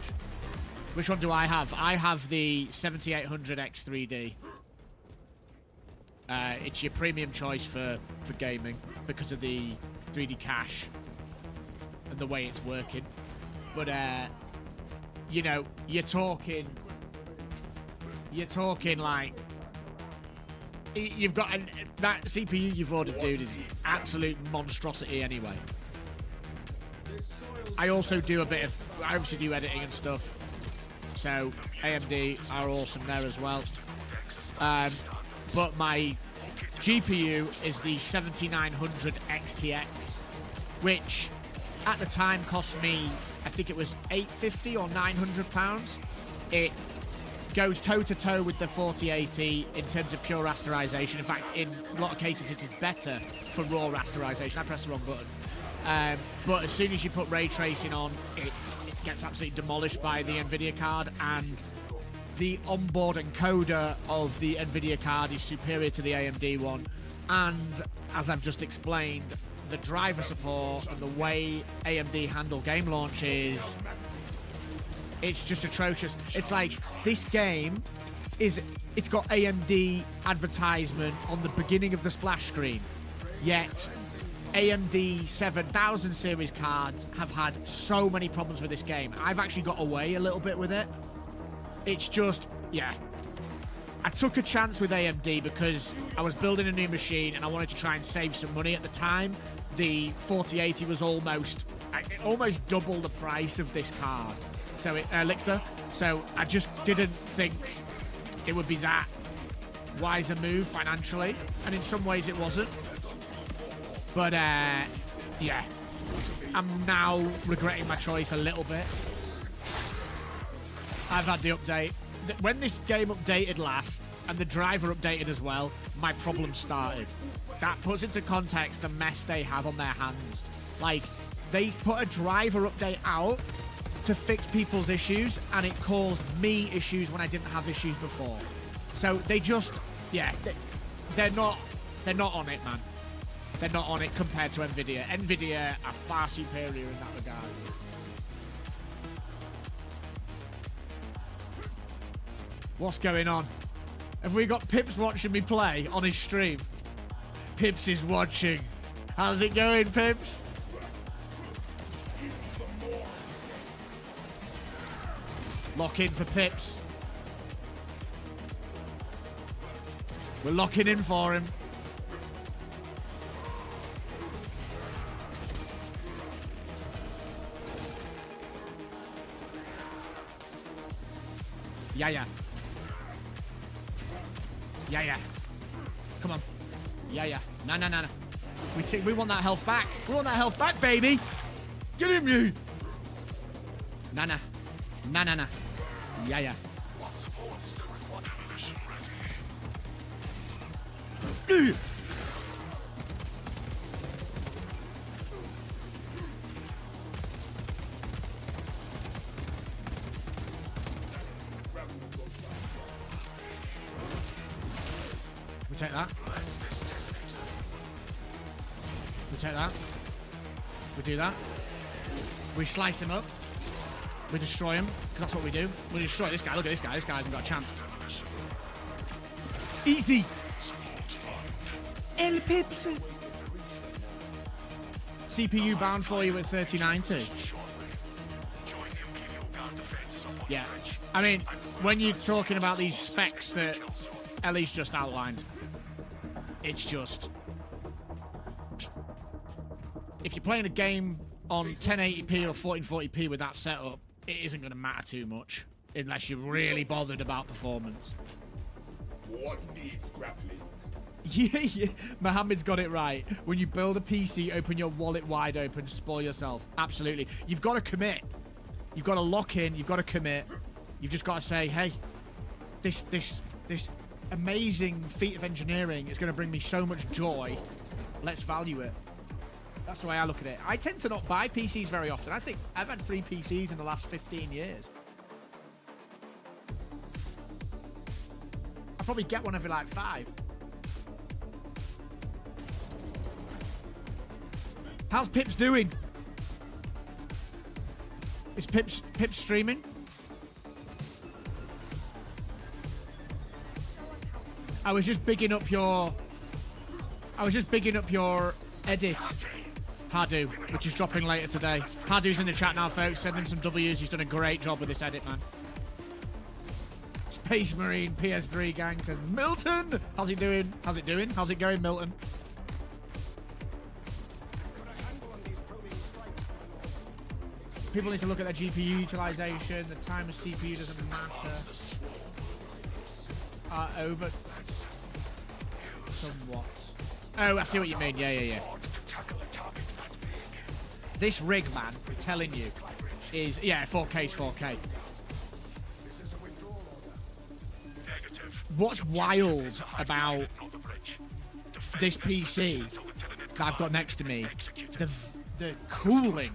Which one do I have? I have the 7800X 3D. It's your premium choice for gaming because of the 3D cache and the way it's working. But, you know, you're talking like... You've got that CPU you've ordered, dude, is absolute monstrosity anyway. I also do I obviously do editing and stuff. So AMD are awesome there as well. But my GPU is the 7900 XTX, which at the time cost me, I think it was £850 or £900. It goes toe-to-toe with the 4080 in terms of pure rasterization. In fact, in a lot of cases, it is better for raw rasterization. I pressed the wrong button. But as soon as you put ray tracing on, it gets absolutely demolished by the NVIDIA card, and the onboard encoder of the NVIDIA card is superior to the AMD one. And as I've just explained, the driver support and the way AMD handle game launches, it's just atrocious. It's like this game it's got AMD advertisement on the beginning of the splash screen, yet AMD 7000 series cards have had so many problems with this game. I've actually got away a little bit with it. It's just, yeah. I took a chance with AMD because I was building a new machine and I wanted to try and save some money at the time. The 4080 was almost double the price of this card. So Lictor. So I just didn't think it would be that wise a move financially, and in some ways it wasn't. But yeah, I'm now regretting my choice a little bit. I've had the update. When this game updated last, and the driver updated as well, my problem started. That puts into context the mess they have on their hands. Like, they put a driver update out to fix people's issues, and it caused me issues when I didn't have issues before. So they just, yeah, they're not on it, man. They're not on it compared to NVIDIA. NVIDIA are far superior in that regard. What's going on? Have we got Pips watching me play on his stream? Pips is watching. How's it going, Pips? Lock in for Pips. We're locking in for him. Yeah. Yeah. Come on. Yeah. No. We want that health back. We want that health back, baby. Get him, you. Nah. Yeah. We take that. We take that. We do that. We slice him up. We destroy him, because that's what we do. We destroy this guy. Look at this guy. This guy hasn't got a chance. Easy. El Pips. CPU bound for you at 3090. Yeah. I mean, when you're talking about these specs that Ellie's just outlined, it's just... If you're playing a game on 1080p or 1440p with that setup, it isn't going to matter too much unless you're really bothered about performance. What needs grappling? Yeah. Mohammed's got it right. When you build a PC, open your wallet wide open, spoil yourself. Absolutely. You've got to commit. You've got to lock in. You've got to commit. You've just got to say, hey, this amazing feat of engineering is going to bring me so much joy. Let's value it. That's the way I look at it. I tend to not buy PCs very often. I think I've had 3 PCs in the last 15 years. I'll probably get one every like 5. How's Pips doing? Is Pips streaming? I was just bigging up your edit, Hadu, which is dropping later today. Hadu's in the chat now, folks. Send him some W's. He's done a great job with this edit, man. Space Marine PS3 gang says, Milton! How's he doing? How's it doing? How's it going, Milton? People need to look at their GPU utilization. The time of CPU doesn't matter. Over somewhat. Oh, I see what you mean. Yeah. This rig, man, I'm telling you, is... Yeah, 4K's 4K. What's wild about this PC that I've got next to me, the cooling.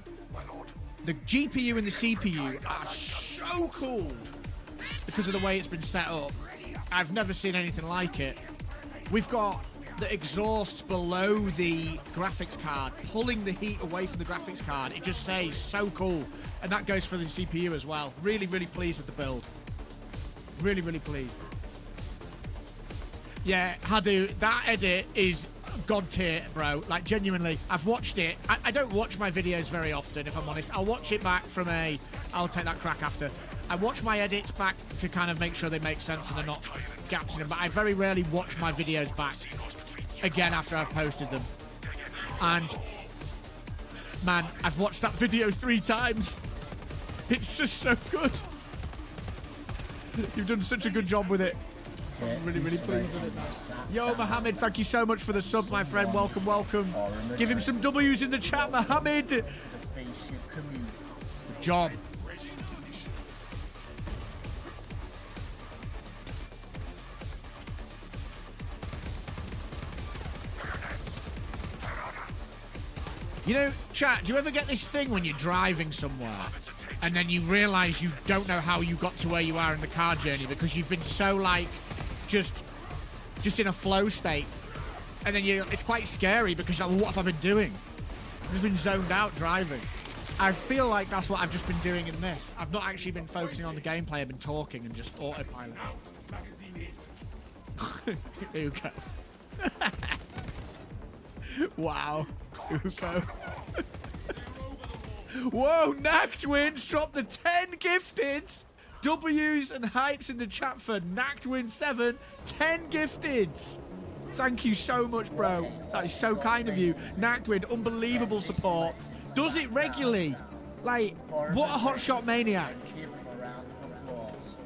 The GPU and the CPU are so cool because of the way it's been set up. I've never seen anything like it. We've got the exhausts below the graphics card, pulling the heat away from the graphics card. It just stays so cool. And that goes for the CPU as well. Really, really pleased with the build. Really, really pleased. Yeah, Hadu, that edit is god tier, bro. Like, genuinely, I've watched it. I don't watch my videos very often, if I'm honest. I'll watch it back from I'll take that crack after. I watch my edits back to kind of make sure they make sense and they're not gaps in them, but I very rarely watch my videos back again after I've posted them. And, man, I've watched that video 3 times. It's just so good. You've done such a good job with it. I'm really, really pleased with it, man. Yo, Mohammed, thank you so much for the sub, my friend. Welcome, welcome. Give him some W's in the chat, Mohammed. Good job. You know, chat, do you ever get this thing when you're driving somewhere and then you realise you don't know how you got to where you are in the car journey because you've been so, like, just in a flow state, and then it's quite scary because you're like, well, what have I been doing? I've just been zoned out driving. I feel like that's what I've just been doing in this. I've not actually been focusing on the gameplay. I've been talking and just autopilot. Uko. Wow. Uko. Whoa, Knack Twins dropped the 10 gifted. W's and hypes in the chat for Knacked 7, 10 gifted. Thank you so much, bro. That is so kind of you. Knacked, unbelievable support. Does it regularly. Like, what a hotshot maniac.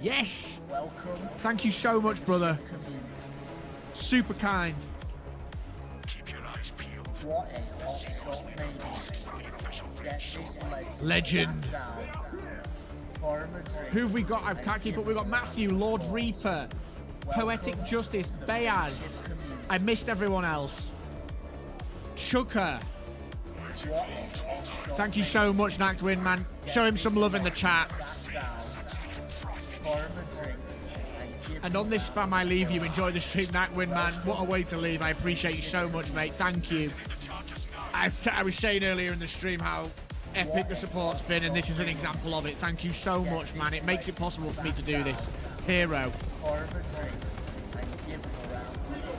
Yes. Welcome. Thank you so much, brother. Super kind. Keep your eyes peeled. What a hotshot maniac. Get this Legend. Who have we got? I can't keep up. We've got Matthew, Lord Reaper, Poetic Justice, Bayaz, I missed everyone else. Chucker. Thank you so much, Nactwin, man. Show him some love in the chat. And on this spam I leave you. Enjoy the stream, Nactwin, man. What a way to leave. I appreciate you so much, mate. Thank you. I was saying earlier in the stream how epic the support's been, and this is an example of it. Thank you so much, man. It makes it possible for me to do this. Hero.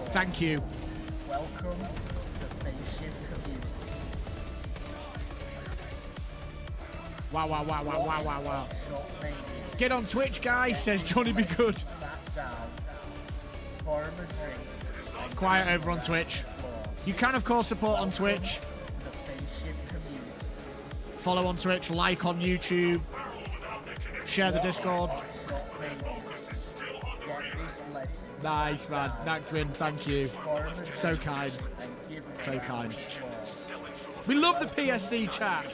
Thank you. Welcome to the PhaseShifter community. Wow, wow, wow, wow, wow, wow, wow. Get on Twitch, guys, says Johnny Be Good. It's quiet over on Twitch. You can, of course, support on Twitch. Follow on Twitch, like on YouTube, share the Discord. Nice, man. Nactwin, thank you. So kind. So kind. We love the PSC chat.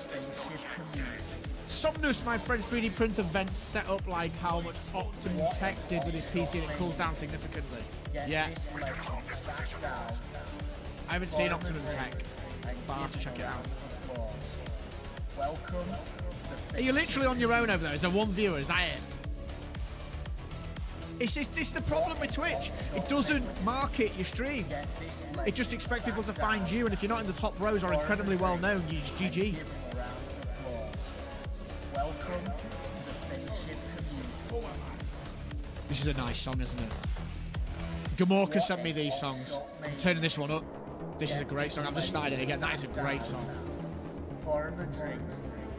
Somnus, my friend's 3D printer vents set up like how much Optimum Tech did with his PC and it cools down significantly. Yeah. I haven't seen Optimum Tech, but I'll have to check it out. Are you literally on your own over there? Is there one viewer? Is that it? It's just, this is the problem with Twitch. It doesn't market your stream. It just expects people to find you, and if you're not in the top rows or incredibly well known, you just GG. Welcome to the PhaseShifter community. This is a nice song, isn't it? Gamorka sent me these songs. I'm turning this one up. This is a great song. I've just started it again. That is a great song. Pour him a drink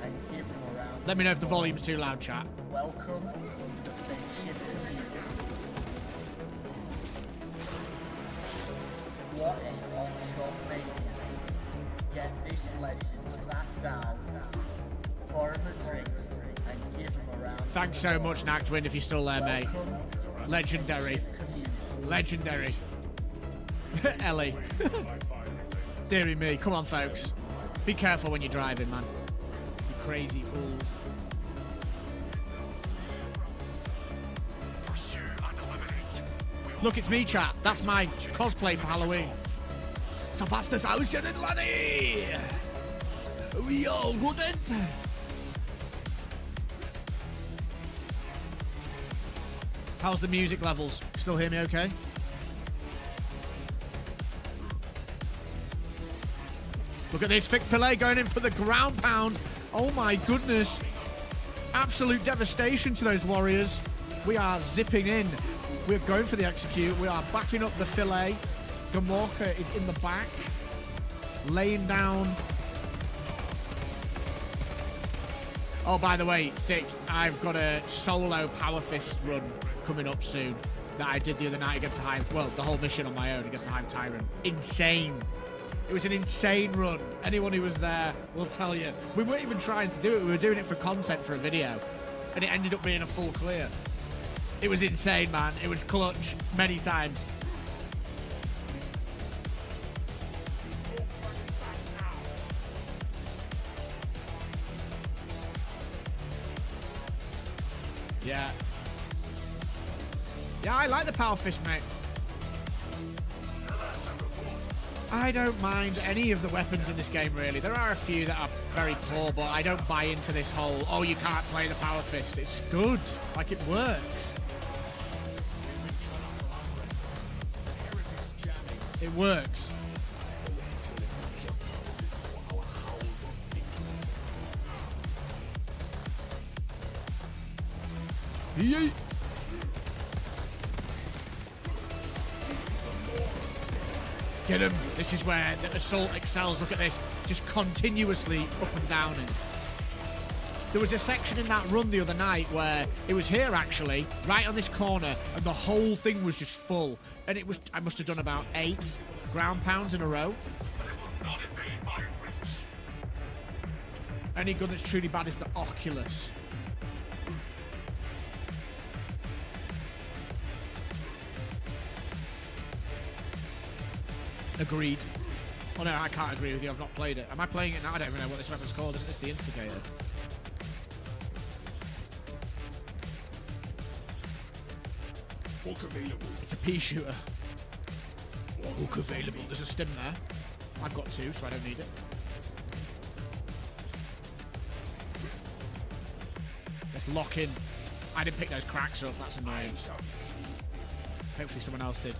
and give him a round. Let me know if the volume's too loud, chat. Welcome to the PhaseShifter community. What a long-shot mania. Get this legend sat down, pour him a drink, and give him a round. Thanks so much, Nactwin, if you're still there, mate. Legendary. Legendary. Ellie. Deary me. Come on, folks. Be careful when you're driving, man. You crazy fools. Look, it's me, chat. That's my cosplay for Halloween. So fast as ocean and laddie. We all wouldn't. How's the music levels? Still hear me okay? Look at this, Fick Filet going in for the ground pound. Oh my goodness. Absolute devastation to those Warriors. We are zipping in. We're going for the execute. We are backing up the Filet. Gamorka is in the back. Laying down. Oh, by the way, Thick, I've got a solo Power Fist run coming up soon that I did the other night against the Hive. Well, the whole mission on my own against the Hive Tyrant. Insane. It was an insane run. Anyone who was there will tell you. We weren't even trying to do it. We were doing it for content for a video. And it ended up being a full clear. It was insane, man. It was clutch many times. Yeah. Yeah, I like the Power Fist, mate. I don't mind any of the weapons in this game, really. There are a few that are very poor, but I don't buy into this whole, oh, you can't play the Power Fist. It's good. Like, it works. It works. Yeet. Get him. This is where the assault excels. Look at this. Just continuously up and down. And there was a section in that run the other night where it was here, actually, right on this corner, and the whole thing was just full. And it was, I must have done about 8 ground pounds in a row. Any gun that's truly bad is the Oculus. Agreed. Oh no, I can't agree with you. I've not played it. Am I playing it now? I don't even know what this weapon's called. Isn't this the Instigator? It's a pea shooter. Hook available. There's a stim there. I've got 2, so I don't need it. Let's lock in. I didn't pick those cracks up. That's annoying. Hopefully someone else did.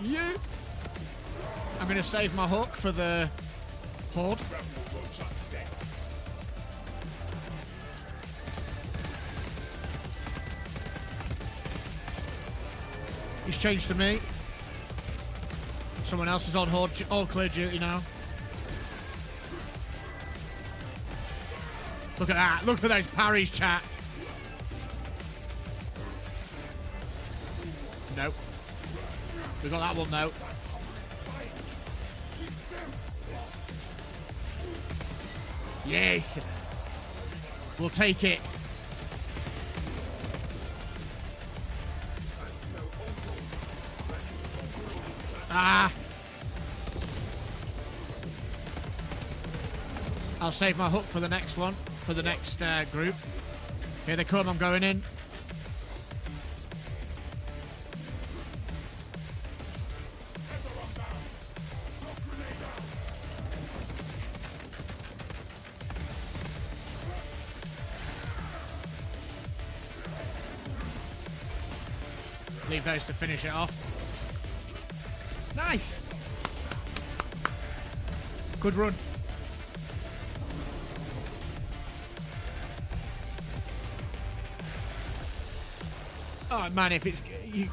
You. I'm going to save my hook for the horde. He's changed to me. Someone else is on horde. All clear duty now. Look at that. Look at those parries, chat. Nope. We got that one though. Yes. We'll take it. Ah. I'll save my hook for the next one, for the next group. Here they come, I'm going in. Leave those to finish it off. Nice. Good run. Oh man, if it's you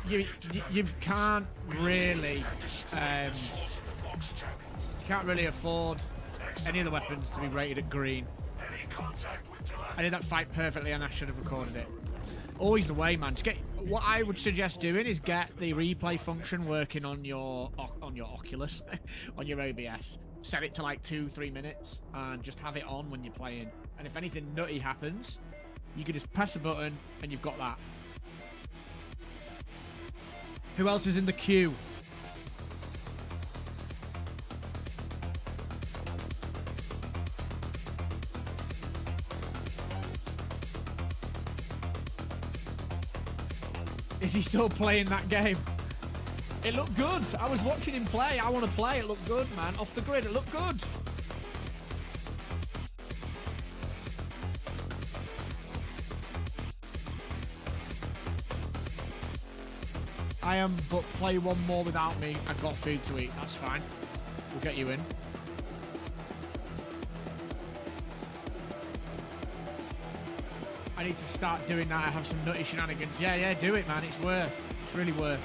can't really afford any of the weapons to be rated at green. I did that fight perfectly and I should have recorded it. Always the way, man. Just get, what I would suggest doing is get the replay function working on your Oculus, on your OBS. Set it to like 2-3 minutes and just have it on when you're playing. And if anything nutty happens, you can just press a button and you've got that. Who else is in the queue? Is he still playing that game? It looked good. I was watching him play. I want to play. It looked good, man. Off the grid, it looked good. I am, but play one more without me. I've got food to eat. That's fine. We'll get you in. I need to start doing that. I have some nutty shenanigans. Yeah, do it, man. It's worth. It's really worth.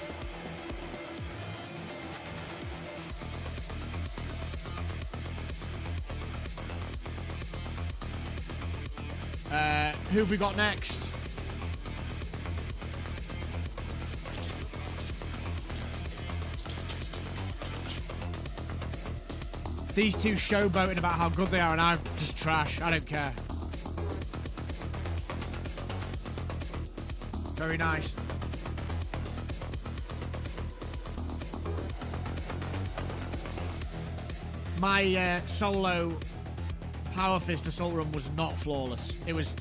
Who have we got next? These two showboating about how good they are and I'm just trash. I don't care. Very nice. My solo Power Fist assault run was not flawless. It was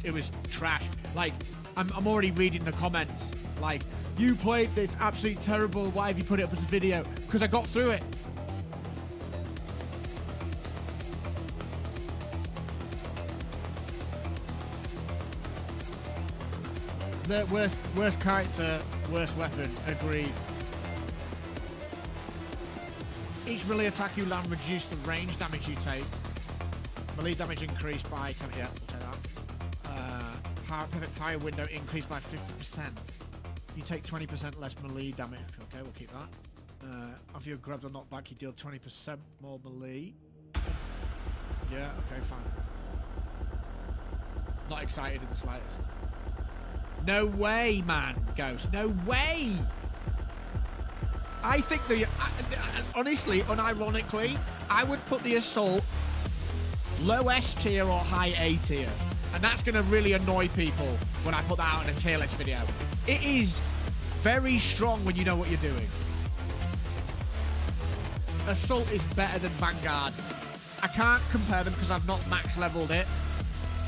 trash. Like, I'm already reading the comments. Like, you played this absolutely terrible. Why have you put it up as a video? Because I got through it. The worst character, worst weapon. Agreed. Each melee attack you land reduce the range damage you take. Melee damage increased by 10. Yeah, we'll take that. Perfect fire window increased by 50%. You take 20% less melee damage. Okay, we'll keep that. After you're grabbed or knocked back, you deal 20% more melee. Yeah, okay, fine. Not excited in the slightest. No way, man, Ghost. No way! I think honestly, unironically, I would put the assault low S tier or high A tier. And that's going to really annoy people when I put that out in a tier list video. It is very strong when you know what you're doing. Assault is better than Vanguard. I can't compare them because I've not max leveled it.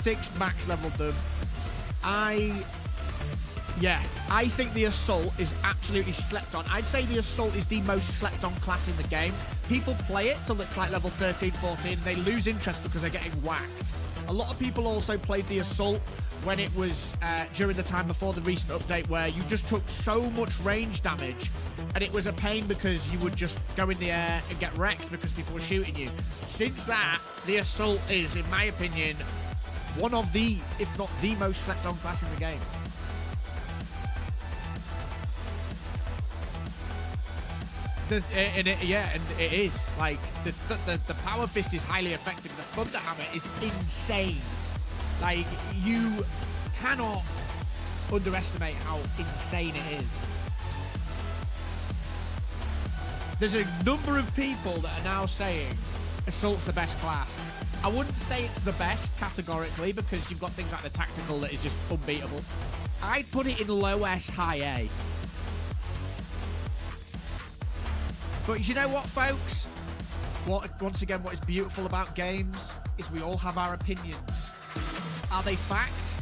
Thick's max leveled them. I think the Assault is absolutely slept on. I'd say the Assault is the most slept on class in the game. People play it till it's like level 13, 14, and they lose interest because they're getting whacked. A lot of people also played the Assault when it was during the time before the recent update where you just took so much range damage and it was a pain because you would just go in the air and get wrecked because people were shooting you. Since that, the Assault is, in my opinion, one of the, if not the most slept on class in the game. And it is. Like, the Power Fist is highly effective. The Thunder Hammer is insane. Like, you cannot underestimate how insane it is. There's a number of people that are now saying Assault's the best class. I wouldn't say it's the best categorically because you've got things like the Tactical that is just unbeatable. I'd put it in low S, high A. But you know what, folks? Once again, what is beautiful about games is we all have our opinions. Are they fact?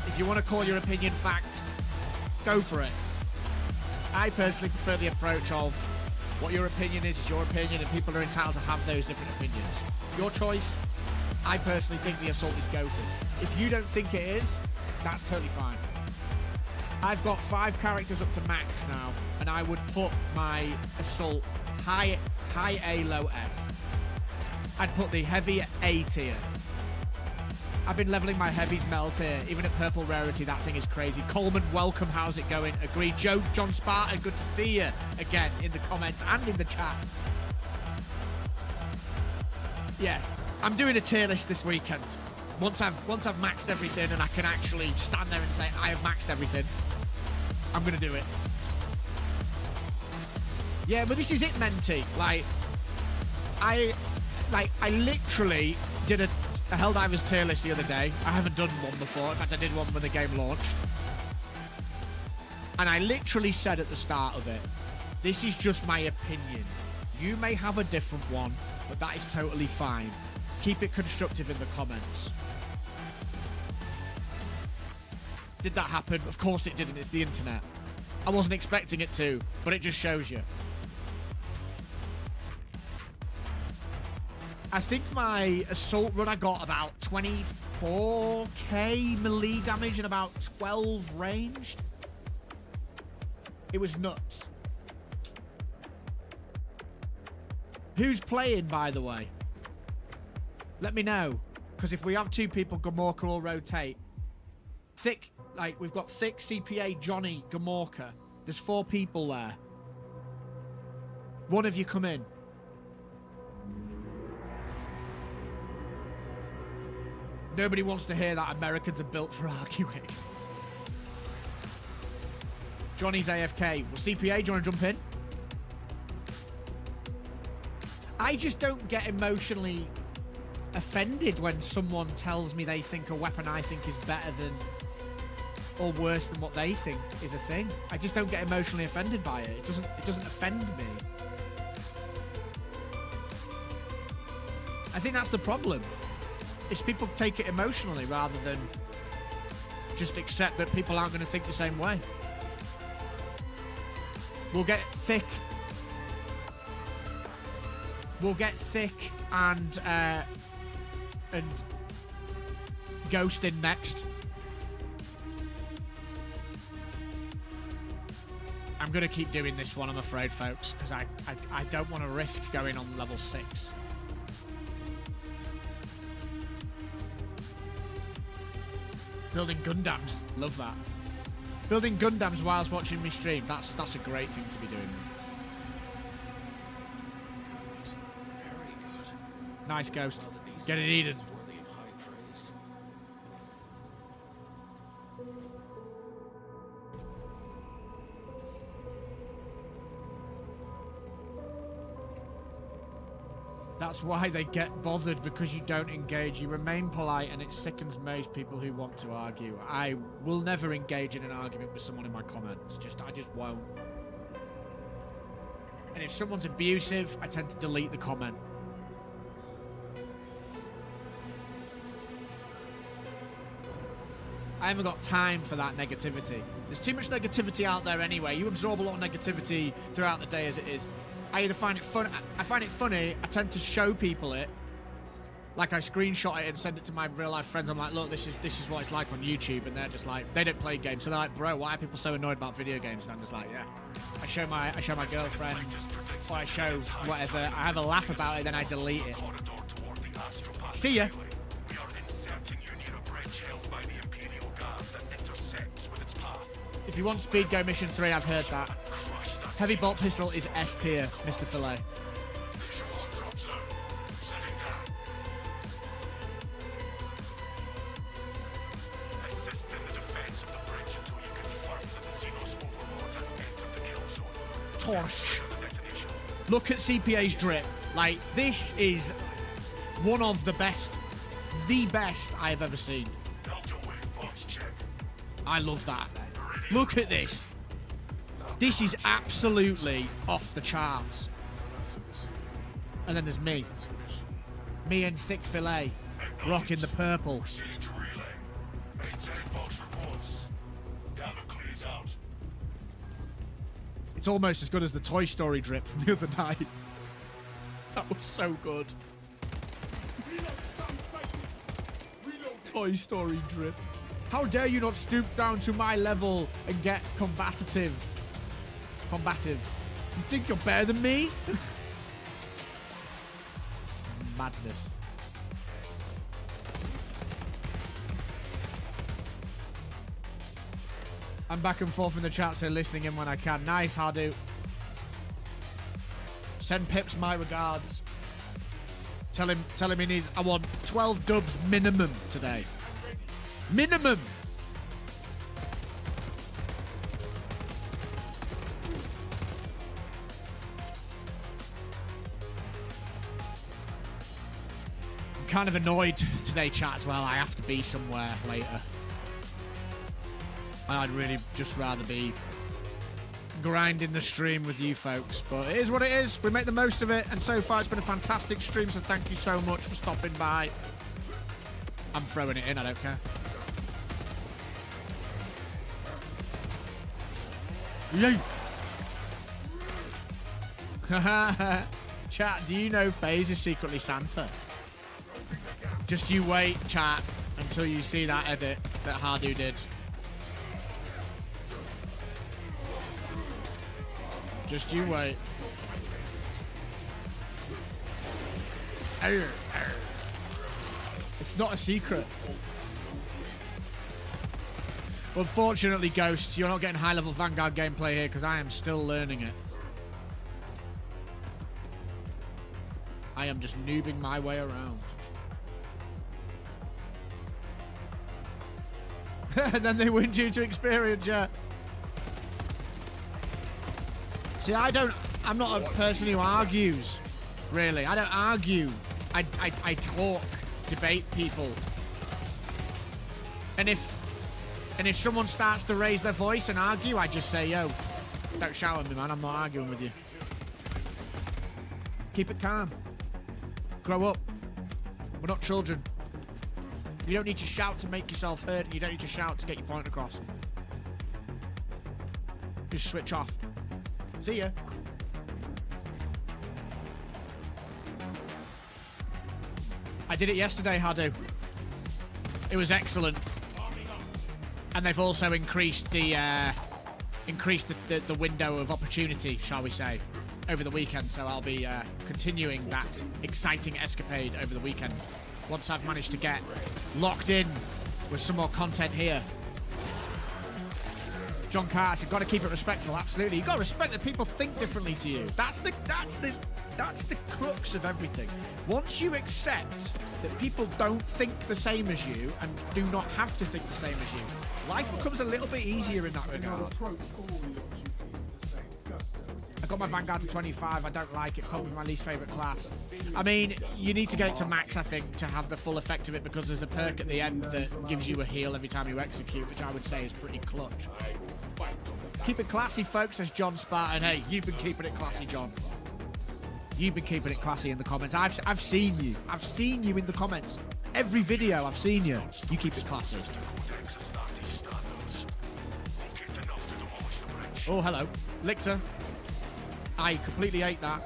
If you want to call your opinion fact, go for it. I personally prefer the approach of what your opinion is your opinion, and people are entitled to have those different opinions. Your choice. I personally think the Assault is goated. If you don't think it is, that's totally fine. I've got 5 characters up to max now, and I would put my Assault high A, low S. I'd put the heavy A tier. I've been leveling my heavies mel tier. Even at purple rarity, that thing is crazy. Coleman, welcome. How's it going? Agreed. John Spartan, good to see you again in the comments and in the chat. Yeah, I'm doing a tier list this weekend. Once I've maxed everything and I can actually stand there and say I have maxed everything, I'm gonna do it. Yeah, but this is it, Menti. I literally did a Helldivers tier list the other day. I haven't done one before. In fact, I did one when the game launched. And I literally said at the start of it, this is just my opinion. You may have a different one, but that is totally fine. Keep it constructive in the comments. Did that happen? Of course it didn't. It's the internet. I wasn't expecting it to, but it just shows you. I think my Assault run, I got about 24k melee damage and about 12 ranged. It was nuts. Who's playing, by the way? Let me know. Because if we have 2 people, Gamorka will rotate. Thick, we've got Thick, CPA, Johnny, Gamorka. There's 4 people there. One of you come in. Nobody wants to hear that Americans are built for arguing. Johnny's AFK. Well, CPA, do you want to jump in? I just don't get emotionally offended when someone tells me they think a weapon I think is better than or worse than what they think is a thing. I just don't get emotionally offended by it. It doesn't offend me. I think that's the problem. Is people take it emotionally rather than just accept that people aren't going to think the same way. We'll get Thick. We'll get Thick and Ghost in next. I'm going to keep doing this one, I'm afraid, folks, because I don't want to risk going on level 6. Building Gundams. Love that. Building Gundams whilst watching me stream. That's a great thing to be doing. Good. Very good. Nice, Ghost. Get it, Eden. Worthy of high praise. That's why they get bothered, because you don't engage. You remain polite, and it sickens most people who want to argue. I will never engage in an argument with someone in my comments. I just won't. And if someone's abusive, I tend to delete the comment. I haven't got time for that negativity. There's too much negativity out there anyway. You absorb a lot of negativity throughout the day as it is. I either find it fun. I find it funny. I tend to show people it. Like I screenshot it and send it to my real life friends. I'm like, look, this is what it's like on YouTube, and they're just like, they don't play games, so they're like, bro, why are people so annoyed about video games? And I'm just like, yeah. I show my girlfriend, or I show whatever. I have a laugh about it, then I delete it. See ya. If you want Speed Go Mission 3, I've heard that. Heavy bolt pistol is S tier, Mr. Filet. Assist in the defense of the bridge until you confirm that the Xenos overlord has entered the kill zone. Torch. Look at CPA's drip. Like, this is one of the best I've ever seen. I love that. Look at this. This is absolutely off the charts. And then there's me. Me and Thick Filet, rocking the purple. It's almost as good as the Toy Story drip from the other night. That was so good. Toy Story drip. How dare you not stoop down to my level and get combative? Combative. You think you're better than me? It's madness. I'm back and forth in the chat, so listening in when I can. Nice, Hardu. Send Pips my regards. Tell him he needs. I want 12 dubs minimum today. Minimum. I'm kind of annoyed today, chat, as well. I have to be somewhere later. I'd really just rather be grinding the stream with you folks, but it is what it is. We make the most of it, and so far it's been a fantastic stream, so thank you so much for stopping by. I'm throwing it in, I don't care. Yay! Chat, do you know FaZe is secretly Santa? Just you wait, chat, until you see that edit that Hardu did. Just you wait. It's not a secret. Unfortunately, Ghost, you're not getting high-level Vanguard gameplay here because I am still learning it. I am just noobing my way around. And then they win due to experience, yeah. See, I'm not a person who argues, really. I don't argue. I talk, debate people. And if someone starts to raise their voice and argue, I just say, yo, don't shout at me, man. I'm not arguing with you. Keep it calm. Grow up. We're not children. You don't need to shout to make yourself heard, and you don't need to shout to get your point across. Just switch off. See ya. I did it yesterday, Hadu. It was excellent. And they've also increased the window of opportunity, shall we say, over the weekend. So I'll be continuing that exciting escapade over the weekend once I've managed to get locked in with some more content here. John Carter, you've got to keep it respectful. Absolutely, you've got to respect that people think differently to you. That's the crux of everything. Once you accept that people don't think the same as you and do not have to think the same as you, life becomes a little bit easier in that regard. I got my Vanguard to 25. I don't like it. Probably my least favourite class. I mean, you need to get it to max, I think, to have the full effect of it, because there's a perk at the end that gives you a heal every time you execute, which I would say is pretty clutch. Keep it classy, folks, says John Spartan. Hey, you've been keeping it classy, John. You've been keeping it classy in the comments. I've seen you. I've seen you in the comments. Every video I've seen you. You keep it classy. Oh, hello. Lictor. I completely ate that.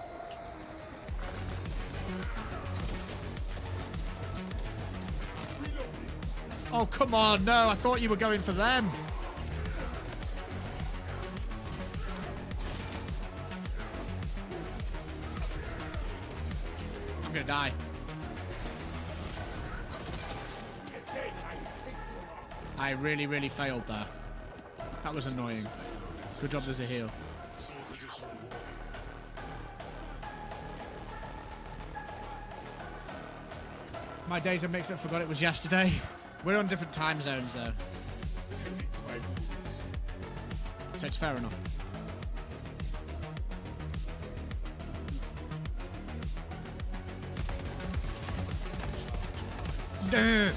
Oh, come on. No, I thought you were going for them. I'm going to die. I really, really failed there. That was annoying. Good job there's a heal. My days are mixed up, forgot it was yesterday. We're on different time zones though. So it's fair enough. Duh.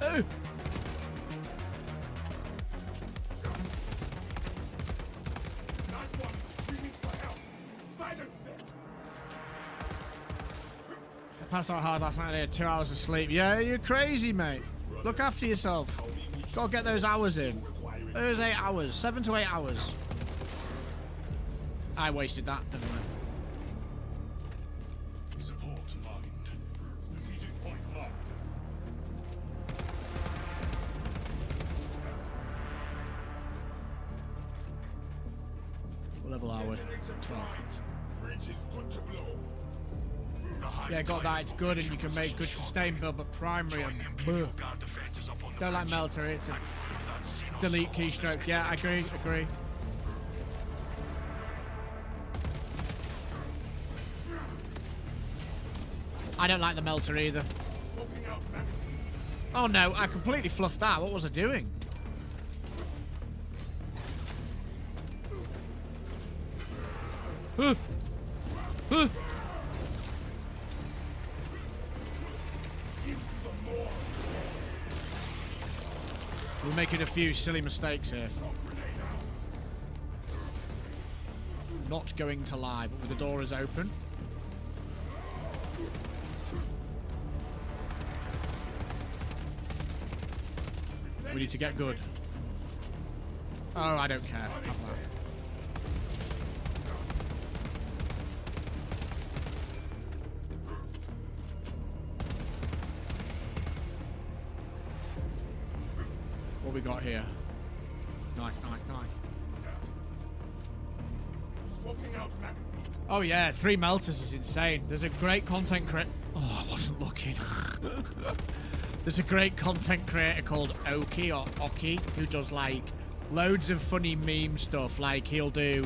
Oh. I passed out hard last night. I had 2 hours of sleep. Yeah, you're crazy, mate. Look after yourself. Gotta get those hours in. There's 8 hours. 7 to 8 hours. I wasted that, didn't I? Support lined. Strategic point locked. What level are we? 12. Bridge is good to blow. Yeah, got that. It's good, and you can make good sustain build, but primary and don't like Melter. It's a delete keystroke. Yeah, I agree. I don't like the Melter either. Oh no, I completely fluffed that. What was I doing? We're making a few silly mistakes here. Not going to lie, but the door is open. We need to get good. Oh, I don't care. Have that. What we got here? Nice. Oh yeah, 3 melters is insane. There's a great content creator. Oh, I wasn't looking. There's a great content creator called Oki or Oki who does like loads of funny meme stuff. Like he'll do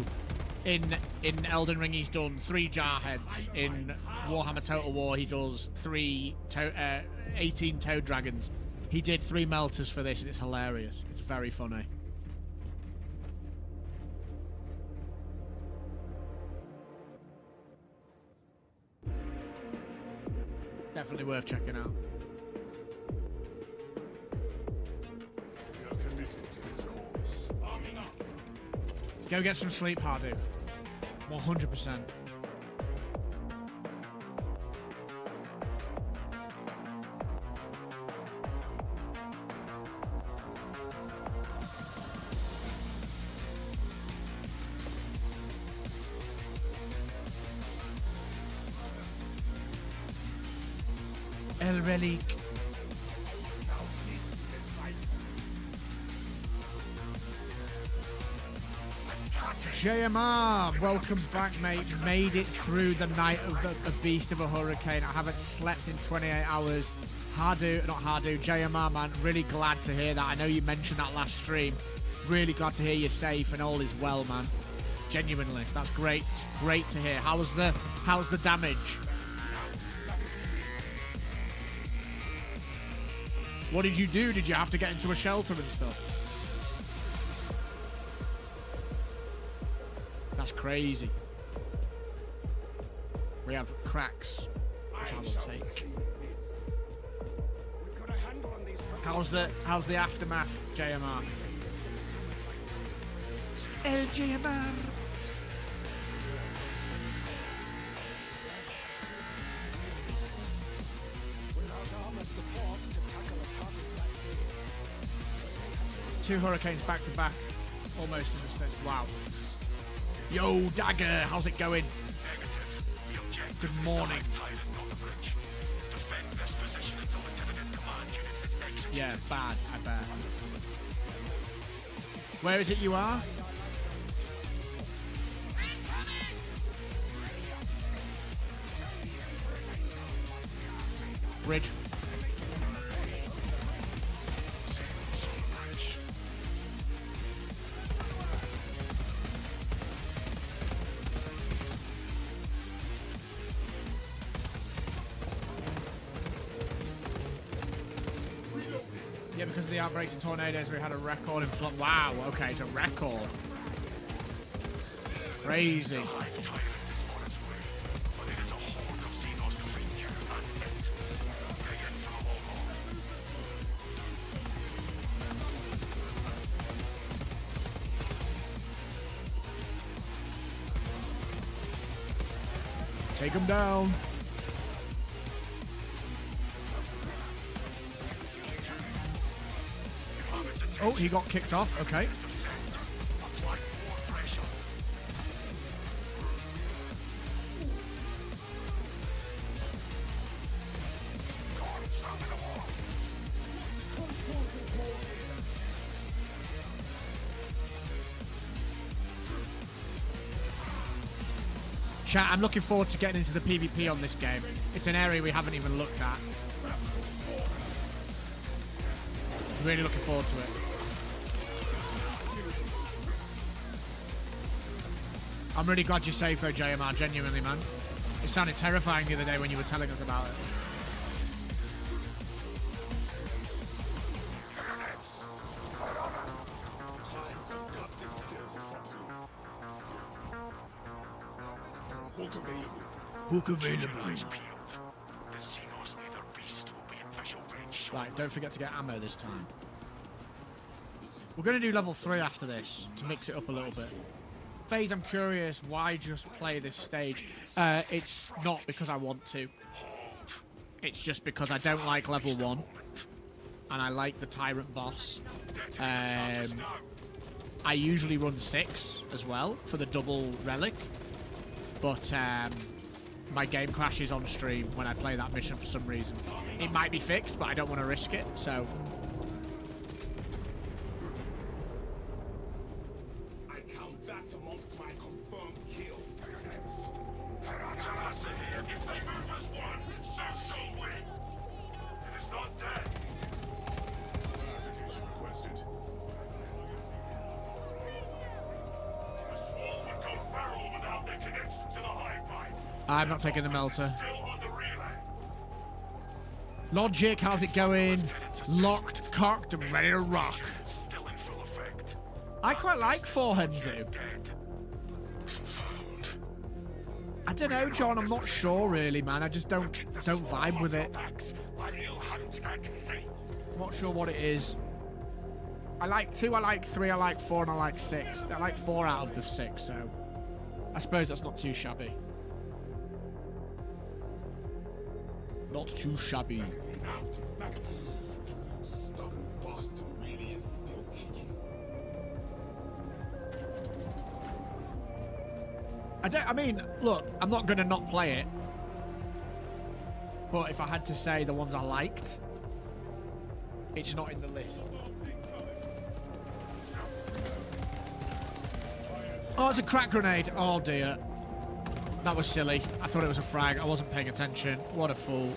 in Elden Ring, he's done 3 jar heads. In Warhammer Total War, he does 18 toad dragons. He did 3 melters for this, and it's hilarious. It's very funny. Definitely worth checking out. We are committed to this course. Arming up. Go get some sleep, Hardu. 100%. El Relic. JMR, welcome back, mate. Made it through the night of the beast of a hurricane. I haven't slept in 28 hours. JMR, man, really glad to hear that. I know you mentioned that last stream. Really glad to hear you're safe and all is well, man. Genuinely, that's great. Great to hear. How's the damage? What did you do? Did you have to get into a shelter and stuff? That's crazy. We have cracks, which I will take. How's the aftermath, JMR? El JMR. Two hurricanes back to back, almost in a sense. Wow. Yo, Dagger, how's it going? Negative. The objective Good is morning. the high tide and not the bridge. Defend this position until the Lieutenant Command Unit is executed. Yeah, bad, I bet. Where is it you are? Bridge. Yeah, because of the outbreaks and tornadoes, we had a record in flood. Wow, okay, it's a record. Crazy. Hive tyrant is on its way, but it is a horde of Xenos between you and it. Dig in for the long haul. Take him down. Oh, he got kicked off. Okay. Descent. Apply more pressure. Chat, I'm looking forward to getting into the PvP on this game. It's an area we haven't even looked at. Really looking forward to it. I'm really glad you're safe though, JMR, genuinely, man. It sounded terrifying the other day when you were telling us about it. Hook available. Eyes peeled. The Xenos neither beast will be in visual range. Right, don't forget to get ammo this time. We're going to do level 3 after this to mix it up a little bit. Phase, I'm curious, why just play this stage? It's not because I want to. It's just because I don't like level 1. And I like the Tyrant boss. I usually run 6 as well for the double relic. But my game crashes on stream when I play that mission for some reason. It might be fixed, but I don't want to risk it, so... I count that amongst my confirmed kills. Tarasa here. If they move as one, so shall we. It is not dead. Clarification requested. The swarm would go feral without their connection to the hive mind. I'm not taking the melter. Still on the relay. Logic, how's it going? Locked, cocked, and ready to rock. Still in full effect. I quite like Forhendu. Dead. Confirmed. I don't know, John. I'm not sure, really, man. I just don't vibe with it. I'm not sure what it is. I like 2, I like 3, I like 4, and I like 6. I like 4 out of the 6, so I suppose that's not too shabby. Not too shabby. Stubborn bastard really is still kicking. I mean, look, I'm not going to not play it. But if I had to say the ones I liked, it's not in the list. Oh, it's a crack grenade. Oh, dear. That was silly. I thought it was a frag. I wasn't paying attention. What a fool.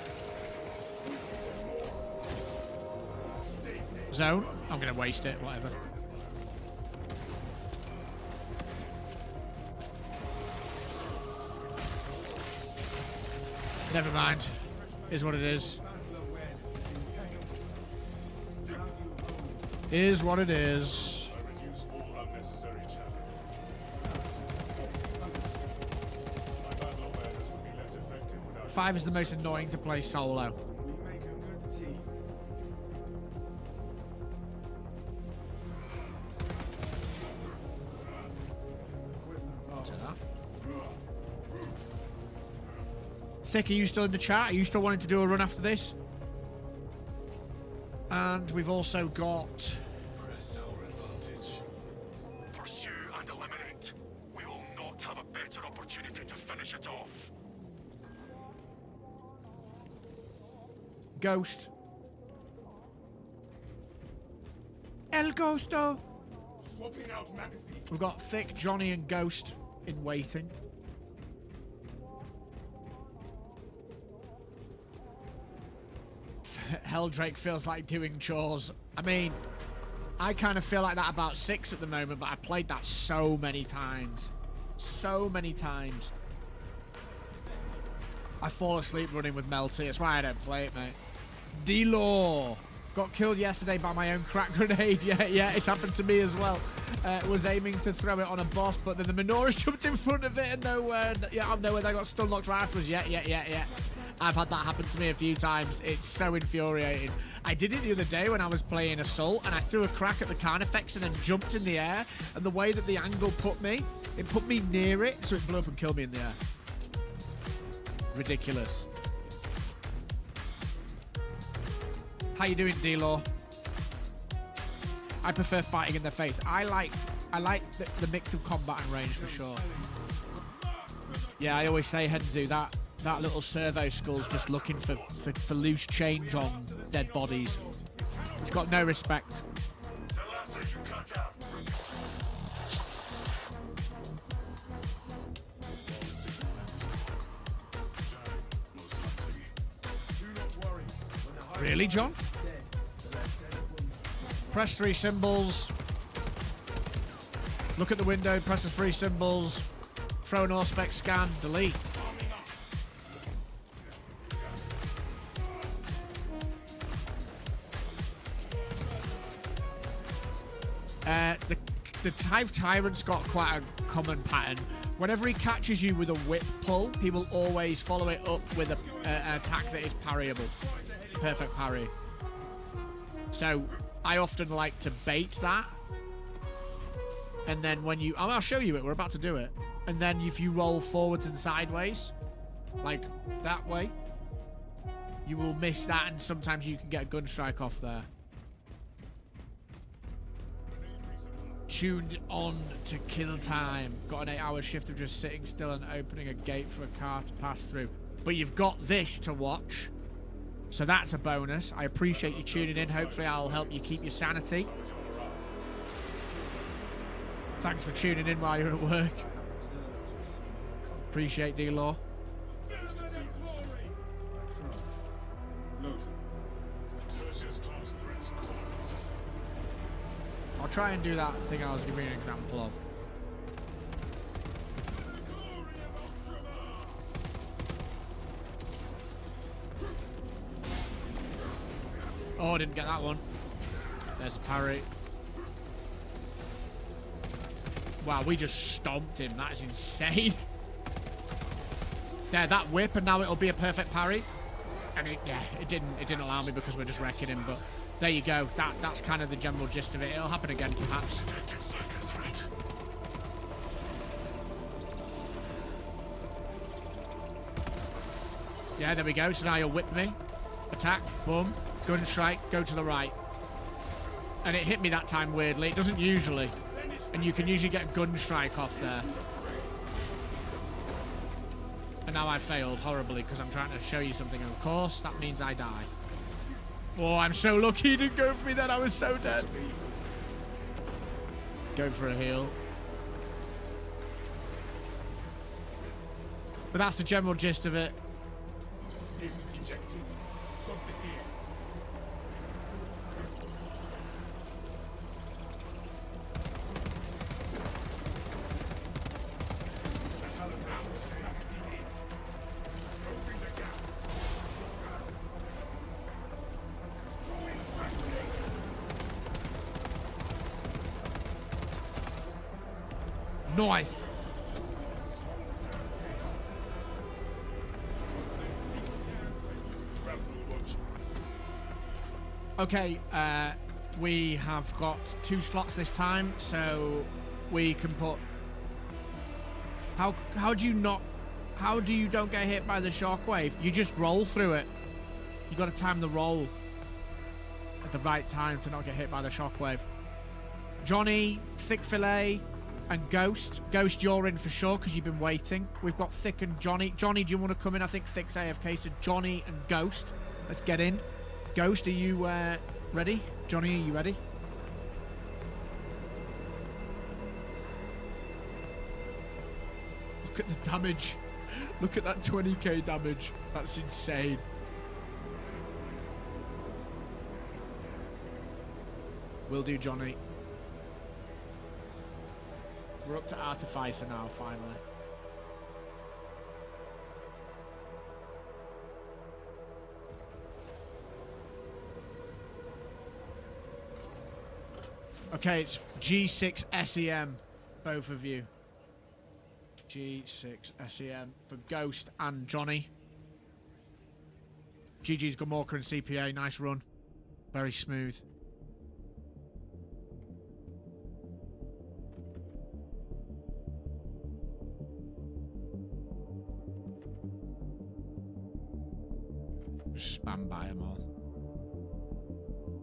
Zone. I'm going to waste it. Whatever. Never mind. Is what it is. Is what it is. I reduce all unnecessary chatter. 5 is the most annoying to play solo. We make a good team. Thick, are you still in the chat? Are you still wanting to do a run after this? And we've also got... Press our advantage. Pursue and eliminate. We will not have a better opportunity to finish it off. Ghost. El Ghosto. Swapping out magazine. We've got Thick, Johnny, and Ghost in waiting. Helldrake feels like doing chores. I mean, I kind of feel like that about 6 at the moment, but I played that so many times. So many times. I fall asleep running with Melty. That's why I don't play it, mate. D-Law. Got killed yesterday by my own crack grenade. Yeah, it's happened to me as well. Was aiming to throw it on a boss, but then the menorah jumped in front of it and nowhere. Yeah, I'm nowhere. I got stun locked right afterwards. Yeah. I've had that happen to me a few times. It's so infuriating. I did it the other day when I was playing Assault, and I threw a crack at the Carnifex and then jumped in the air. And the way that the angle put me, it put me near it, so it blew up and killed me in the air. Ridiculous. How you doing, D-Law? I prefer fighting in the face. I like the mix of combat and range for sure. Yeah, I always say, Henzu, that little servo skull's just looking for loose change on dead bodies. It's got no respect. Really, John? Press 3 symbols. Look at the window, press the 3 symbols. Throw an Auspex scan, delete. The Hive Tyrant's got quite a common pattern. Whenever he catches you with a whip pull, he will always follow it up with an attack that is parryable. Perfect parry. So I often like to bait that. And then when you... I'll show you it. We're about to do it. And then if you roll forwards and sideways, like that way, you will miss that, and sometimes you can get a gun strike off there. Tuned on to kill time. Got an 8-hour shift of just sitting still and opening a gate for a car to pass through. But you've got this to watch. So that's a bonus. I appreciate you tuning in. Hopefully I'll help you keep your sanity. Thanks for tuning in while you're at work. Appreciate D-Law. I'll try and do that thing I was giving you an example of. Oh, I didn't get that one. There's a parry. Wow, we just stomped him. That is insane. There, that whip, and now it'll be a perfect parry. And it didn't allow me because we're just wrecking him, but there you go. That's kind of the general gist of it. It'll happen again, perhaps. Yeah, there we go. So now you'll whip me. Attack, boom, gun strike, go to the right. And it hit me that time weirdly. It doesn't usually. And you can usually get a gun strike off there. And now I failed horribly because I'm trying to show you something. And of course, that means I die. Oh, I'm so lucky he didn't go for me then. I was so dead. Go for a heal. But that's the general gist of it. Nice. Okay, we have got 2 slots this time, so we can put... How do you not... How do you don't get hit by the shockwave? You just roll through it. You got to time the roll at the right time to not get hit by the shockwave. Johnny, Thick Fillet, and Ghost. Ghost, you're in for sure because you've been waiting. We've got Thick and Johnny. Johnny, do you want to come in? I think Thick's AFK, so Johnny and Ghost. Let's get in. Ghost, are you ready? Johnny, are you ready? Look at the damage. Look at that 20k damage. That's insane. Will do, Johnny. We're up to Artificer now, finally. Okay, it's G6 SEM, both of you. G6 SEM for Ghost and Johnny. GG's Gomorka and CPA, nice run. Very smooth. Just spam by them all.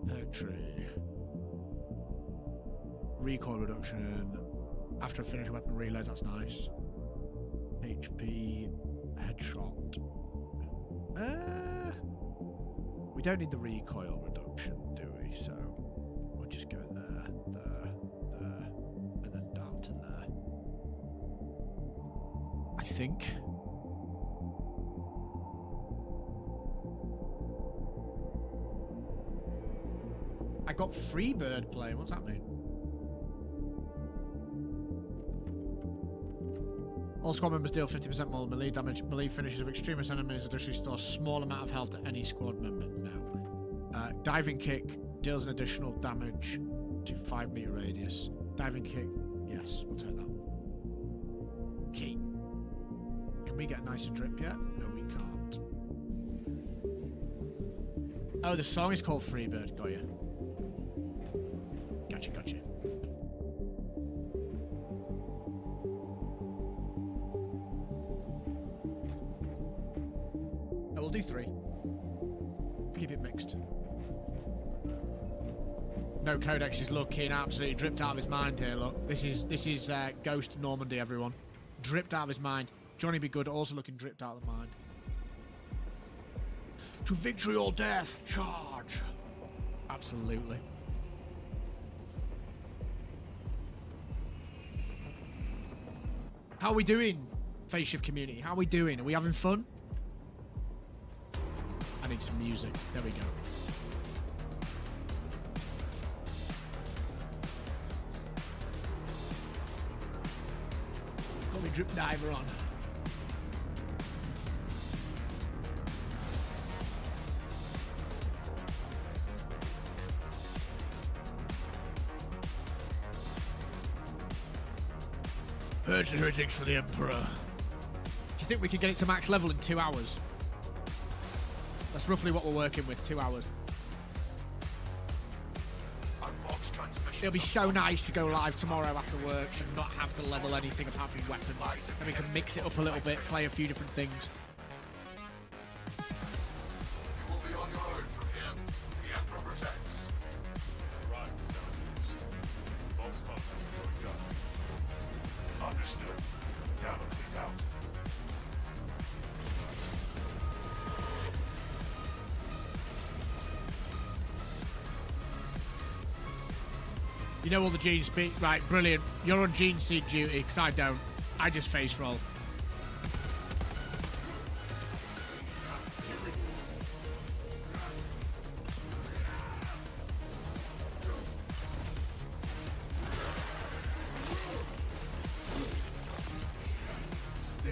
Pertry. Recoil reduction. After a finished weapon reload, that's nice. HP headshot. We don't need the recoil reduction, do we? So we'll just go there, there, there, and then down to there. I think. I got Freebird playing. What's that mean? All squad members deal 50% more melee damage. Melee finishes of extremist enemies additionally store a small amount of health to any squad member. No. Diving kick deals an additional damage to 5-meter radius. Diving kick, yes, we'll take that. Key. Can we get a nicer drip yet? No, we can't. Oh, the song is called Freebird. Got you. Gotcha, gotcha. We'll do 3. Keep it mixed. No Codex is looking absolutely dripped out of his mind here. Look, this is Ghost Normandy, everyone. Dripped out of his mind. Johnny Be Good also looking dripped out of the mind. To victory or death, charge! Absolutely. How are we doing, PhaseShift community? How are we doing? Are we having fun? I need some music. There we go. Got my drip diver on. Purge the heretics for the Emperor. Do you think we could get it to max level in 2 hours? That's roughly what we're working with, 2 hours. It'll be so nice to go live tomorrow after work and not have to level anything apart from weapons. And we can mix it up a little bit, play a few different things. You will be on your own from here. The Emperor protects. Right. Box contact. Go. Understood. Gallantly out. You know all the gene speak. Right, brilliant. You're on gene seed duty, because I don't. I just face roll.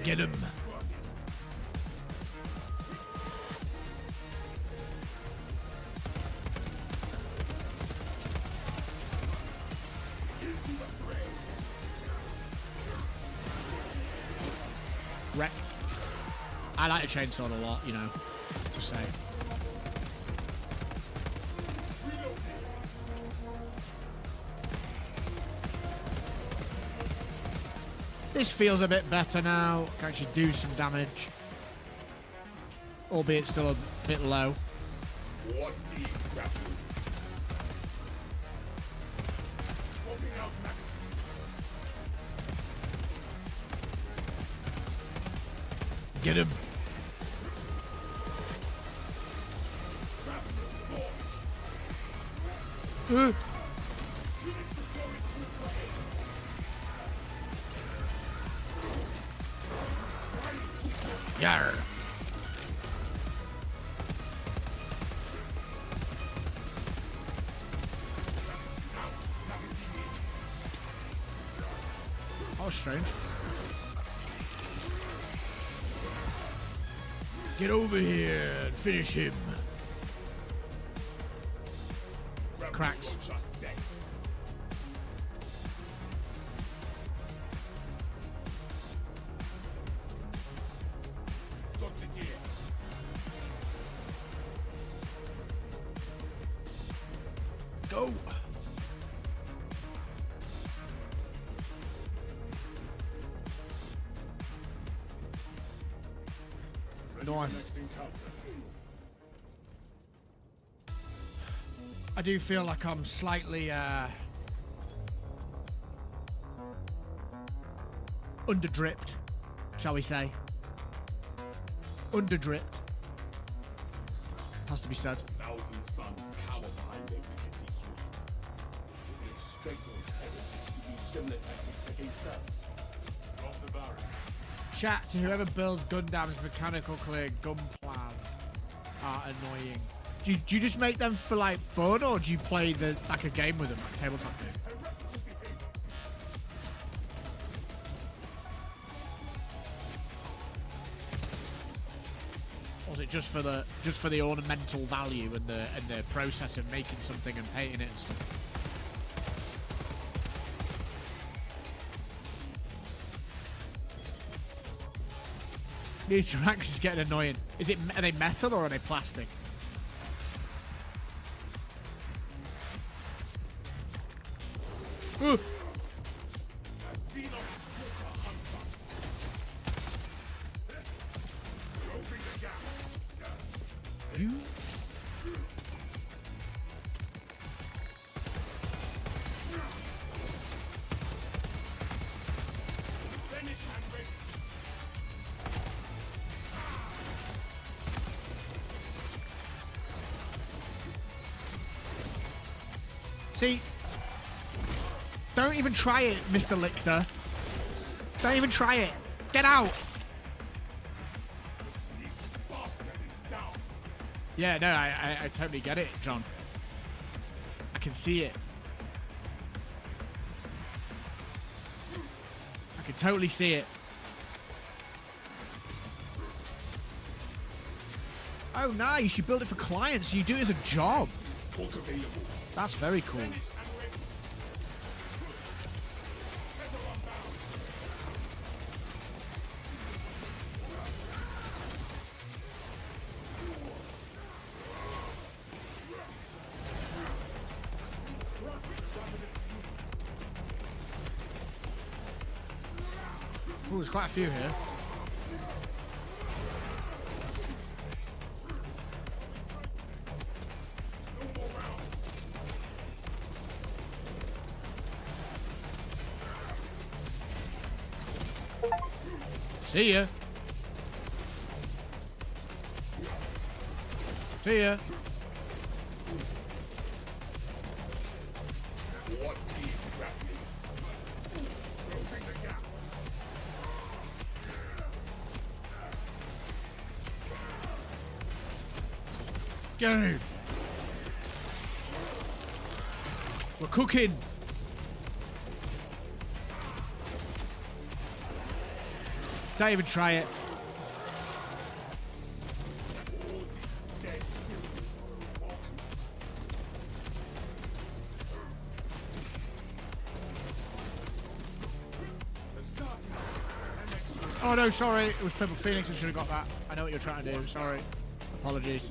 Get him. Wreck. I like a chainsaw a lot, you know, to say. This feels a bit better now. Can actually do some damage. Albeit still a bit low. What is grappling? Swapping out magazine. Get him. Yarr. Oh, strange. Get over here and finish him. Cracks. Just set. Got the gear. Go. Nice. I do feel like I'm slightly underdripped, shall we say. Underdripped. Has to be said. Thousand suns cower behind their petty sorcery. It strengthens heritage to use similar tactics against us. Drop the barrier. Chat to whoever builds Gundam's mechanical clear gunplas are annoying. Do you just make them for like fun, or do you play like a game with them, like a tabletop game? Or is it just for the ornamental value and the process of making something and painting it and stuff? New Tyrax is getting annoying. Are they metal or are they plastic? Ooh. You? See? Don't even try it, Mr. Lichter. Don't even try it. Get out! Yeah, no, I totally get it, John. I can see it. I can totally see it. Oh, nice. You build it for clients, so you do it as a job. That's very cool. Ooh, there's quite a few here. See ya. See ya. What is grappling? Closing the gap. Go. We're cooking. Don't even try it. Oh no, sorry. It was Purple Phoenix. I should have got that. I know what you're trying to do. Sorry. Apologies.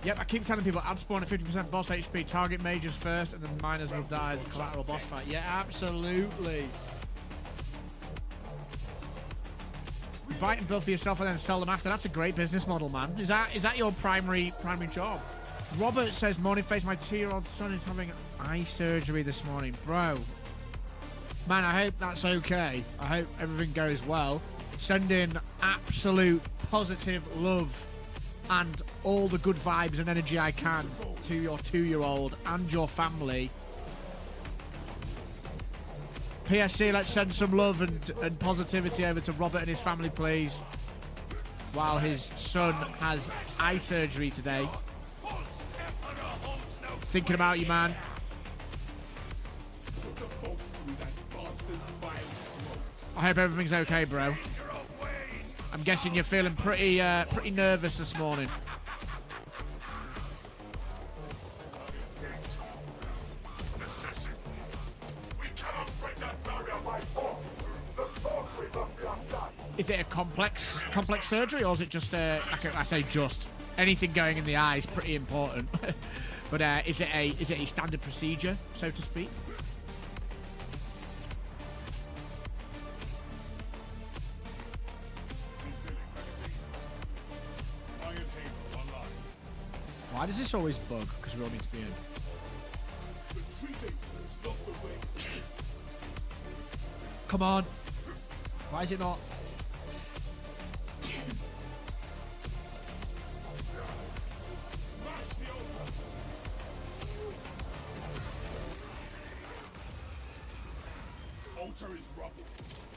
Yep, I keep telling people add spawn at 50% boss HP, target mages first, and then miners will die as a collateral boss fight. Yeah, absolutely. Buy and build for yourself and then sell them after. That's a great business model, man. Is that your primary job? Robert says, morning face, my 2-year-old son is having eye surgery this morning. Bro. Man, I hope that's okay. I hope everything goes well. Send in absolute positive love and all the good vibes and energy I can to your 2-year-old and your family. PSC, let's send some love and positivity over to Robert and his family, please. While his son has eye surgery today. Thinking about you, man. I hope everything's okay, bro. I'm guessing you're feeling pretty nervous this morning. Is it a complex surgery, or is it just I say just anything going in the eye is pretty important? But is it a standard procedure, so to speak? Why does this always bug? Because we all need to be in. Come on. Why is it not?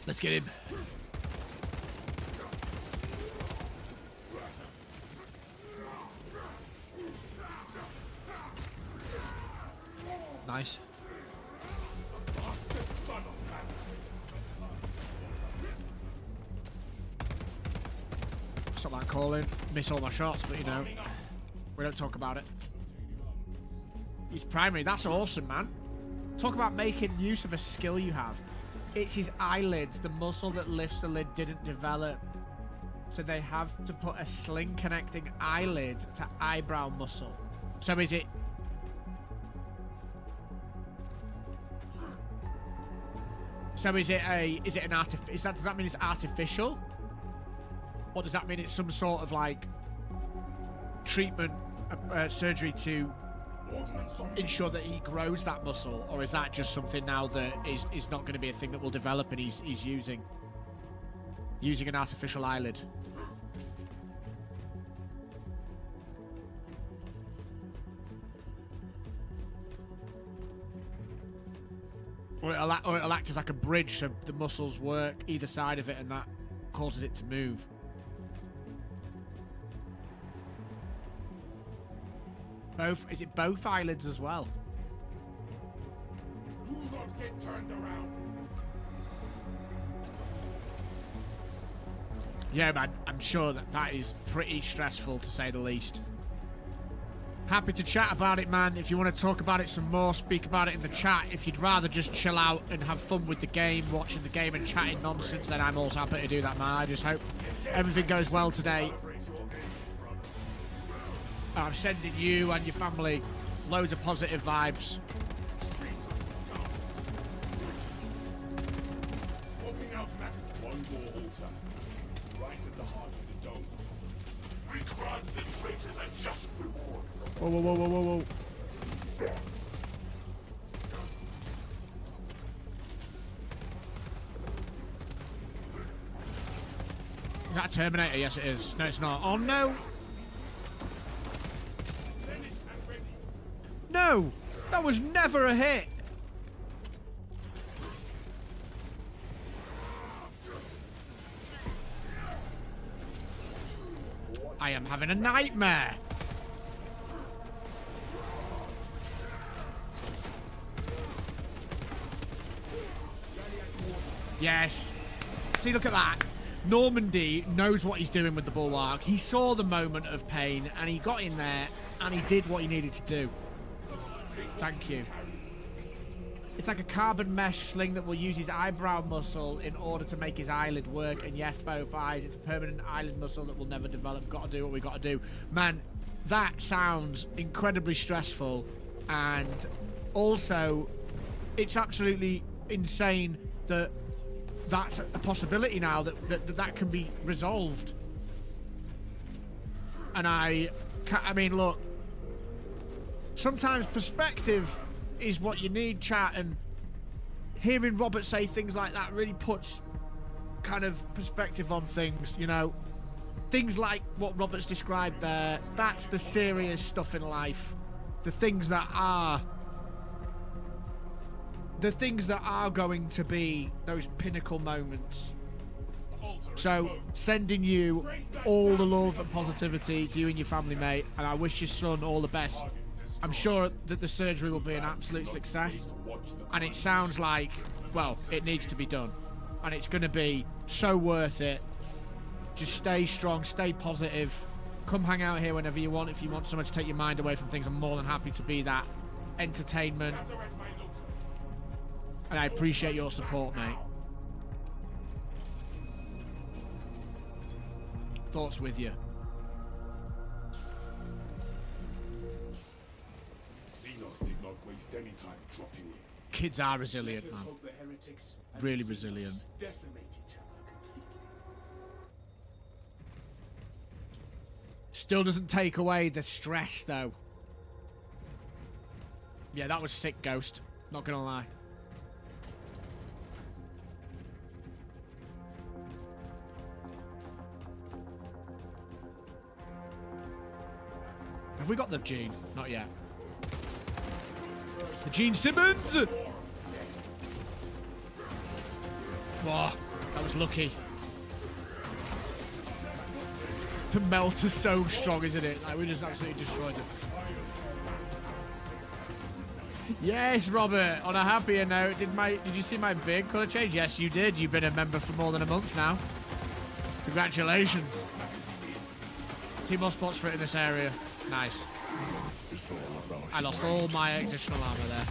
Let's get him. Nice. Stop that calling. Miss all my shots, but you know, we don't talk about it. He's primary. That's awesome, man. Talk about making use of a skill you have. It's his eyelids. The muscle that lifts the lid didn't develop. So they have to put a sling connecting eyelid to eyebrow muscle. So is it... So is it an does that mean it's artificial? Or does that mean it's some sort of like treatment, surgery to ensure that he grows that muscle? Or is that just something now that is not going to be a thing that will develop and he's using an artificial eyelid? Or it'll act as like a bridge so the muscles work either side of it and that causes it to move. Is it both eyelids as well? Do not get turned around. Yeah, man, I'm sure that is pretty stressful to say the least. Happy to chat about it, man. If you want to talk about it some more, speak about it in the chat. If you'd rather just chill out and have fun with the game, watching the game and chatting nonsense, then I'm also happy to do that, man. I just hope everything goes well today. I'm sending you and your family loads of positive vibes. Swapping out matters one more altar, right at the heart of the dome. We grant the traitors a just reward. Whoa, whoa, whoa, whoa, whoa, whoa. Is that a Terminator? Yes, it is. No, it's not. Oh, no. No! That was never a hit! I am having a nightmare! Yes. See, look at that. Normandy knows what he's doing with the bulwark. He saw the moment of pain and he got in there and he did what he needed to do. Thank you. It's like a carbon mesh sling that will use his eyebrow muscle in order to make his eyelid work. And yes, both eyes. It's a permanent eyelid muscle that will never develop. Got to do what we got to do. Man, that sounds incredibly stressful. And also, it's absolutely insane that that's a possibility now, that can be resolved. And I mean, look, sometimes perspective is what you need, chat, and hearing Robert say things like that really puts kind of perspective on things, you know. Things like what Robert's described there, that's the serious stuff in life. The things that are going to be those pinnacle moments. So, sending you all the love and positivity to you and your family, mate, and I wish your son all the best. I'm sure that the surgery will be an absolute success, and it sounds like, well, it needs to be done, and it's going to be so worth it. Just stay strong, stay positive. Come hang out here whenever you want. If you want someone to take your mind away from things, I'm more than happy to be that entertainment. And I appreciate your support, mate. Thoughts with you. Did not waste any time dropping in. Kids are resilient, man. Really resilient. Still doesn't take away the stress, though. Yeah, that was sick, Ghost. Not gonna lie. Have we got the Gene? Not yet. The Gene Simmons! Whoa, that was lucky. The melt is so strong, isn't it? Like, we just absolutely destroyed it. Yes, Robert. On a happier note, did you see my beard colour change? Yes, you did. You've been a member for more than a month now. Congratulations. Team more spots for it in this area. Nice. I lost all my additional armor there.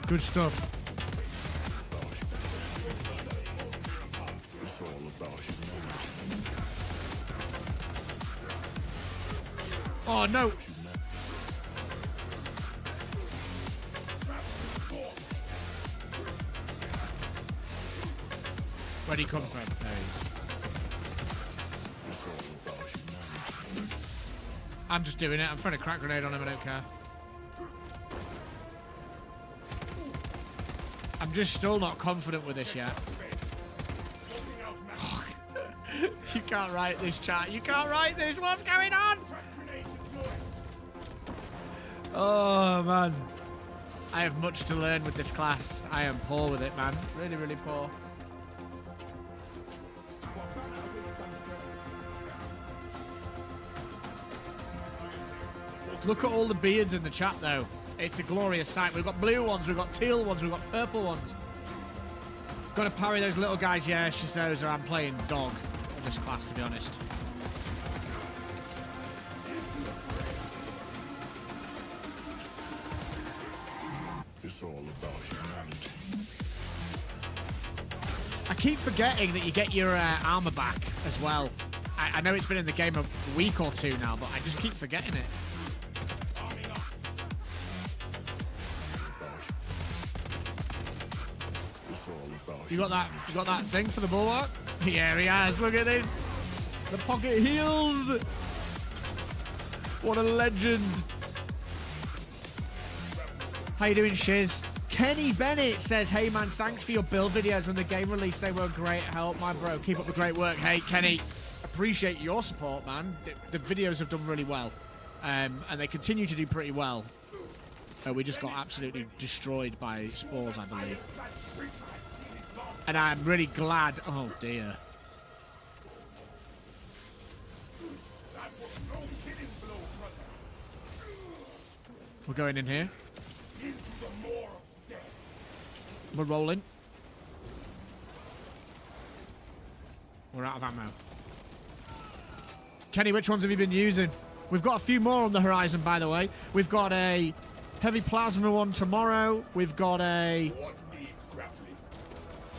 Good stuff. Oh no! Where'd he come from? There he is. I'm just doing it. I'm throwing a crack grenade on him. I don't care. I'm just still not confident with this yet. You can't write this, chat. You can't write this. What's going on? Oh, man. I have much to learn with this class. I am poor with it, man. Really, really poor. Look at all the beards in the chat, though. It's a glorious sight. We've got blue ones, we've got teal ones, we've got purple ones. Got to parry those little guys. Yeah, she says I'm playing dog in this class, to be honest. It's all about humanity. I keep forgetting that you get your armor back as well. I know it's been in the game a week or two now, but I just keep forgetting it. You got that thing for the bulwark? Yeah, he has. Look at this. The pocket heals. What a legend. How you doing, Shiz? Kenny Bennett says, hey man, thanks for your build videos. When the game released, they were a great help, my bro. Keep up the great work. Hey, Kenny, appreciate your support, man. The videos have done really well. And they continue to do pretty well. We just got absolutely destroyed by spores, I believe. And I'm really glad. Oh dear. We're going in here. We're rolling. We're out of ammo. Kenny, which ones have you been using? We've got a few more on the horizon, by the way. We've got a heavy plasma one tomorrow. We've got a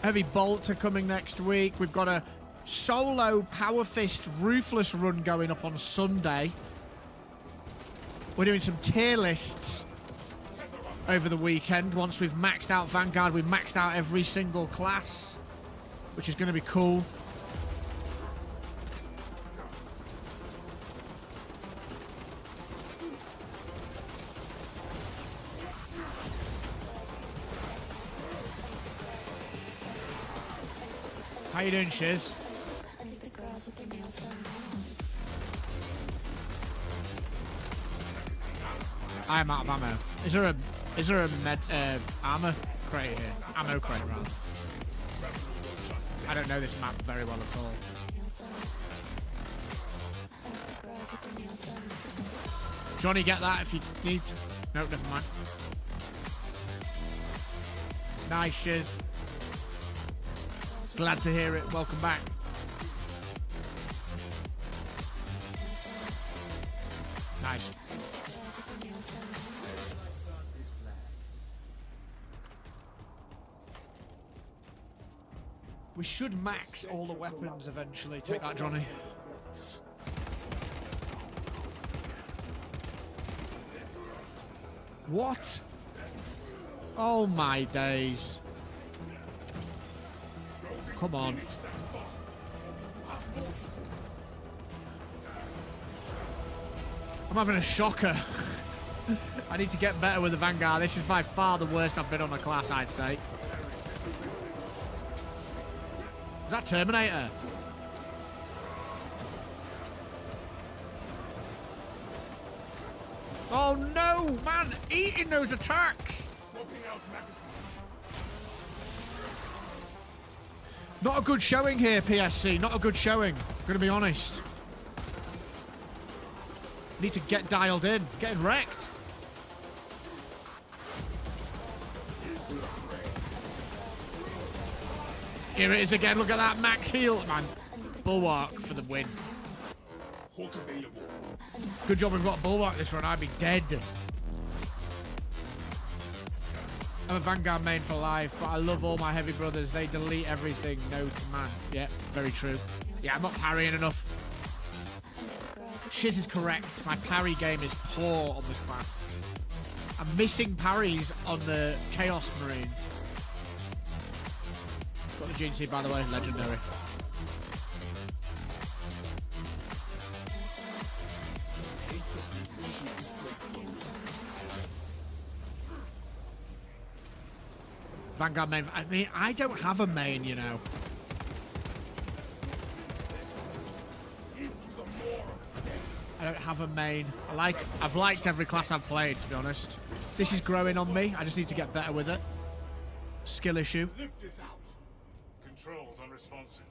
heavy bolter coming next week. We've got a solo Power Fist Ruthless run going up on Sunday. We're doing some tier lists over the weekend. Once we've maxed out Vanguard, we've maxed out every single class, which is going to be cool. How you doing, Shiz? I am out of ammo. Is there a med armor crate here? Ammo crate, rather. I don't know this map very well at all. Johnny, get that if you need. No, never mind. Nice, Shiz. Glad to hear it. Welcome back. Nice. We should max all the weapons eventually. Take that, Johnny. What? Oh my days. Come on. I'm having a shocker. I need to get better with the Vanguard. This is by far the worst I've been on a class, I'd say. Is that Terminator? Oh no, man! Eating those attacks! Not a good showing here, PSC. Not a good showing. I'm gonna be honest. Need to get dialed in. Getting wrecked. Here it is again. Look at that max heal, man. Bulwark for the win. Good job we've got Bulwark this run. I'd be dead. I'm a Vanguard main for life, but I love all my heavy brothers. They delete everything. No to man. Yeah, very true. Yeah, I'm not parrying enough. Shit is correct. My parry game is poor on this class. I'm missing parries on the Chaos Marines. Got the GT, by the way. Legendary. Vanguard main. I mean, I don't have a main, you know. I don't have a main. I've liked every class I've played, to be honest. This is growing on me. I just need to get better with it. Skill issue. Controls unresponsive.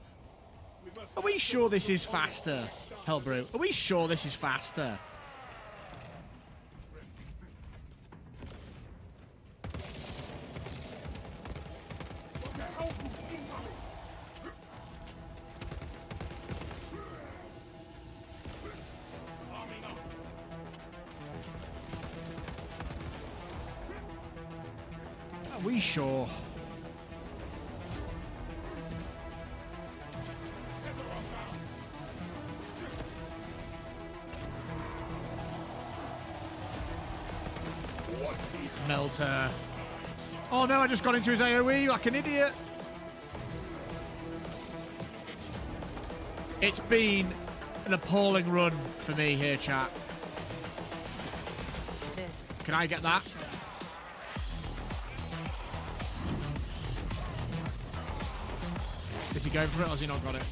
Are we sure this is faster, Hellbrew? Are we sure this is faster? Are we sure? Melter. Oh no, I just got into his AoE like an idiot. It's been an appalling run for me here, chat. Can I get that? Is he going for it or has he not got it?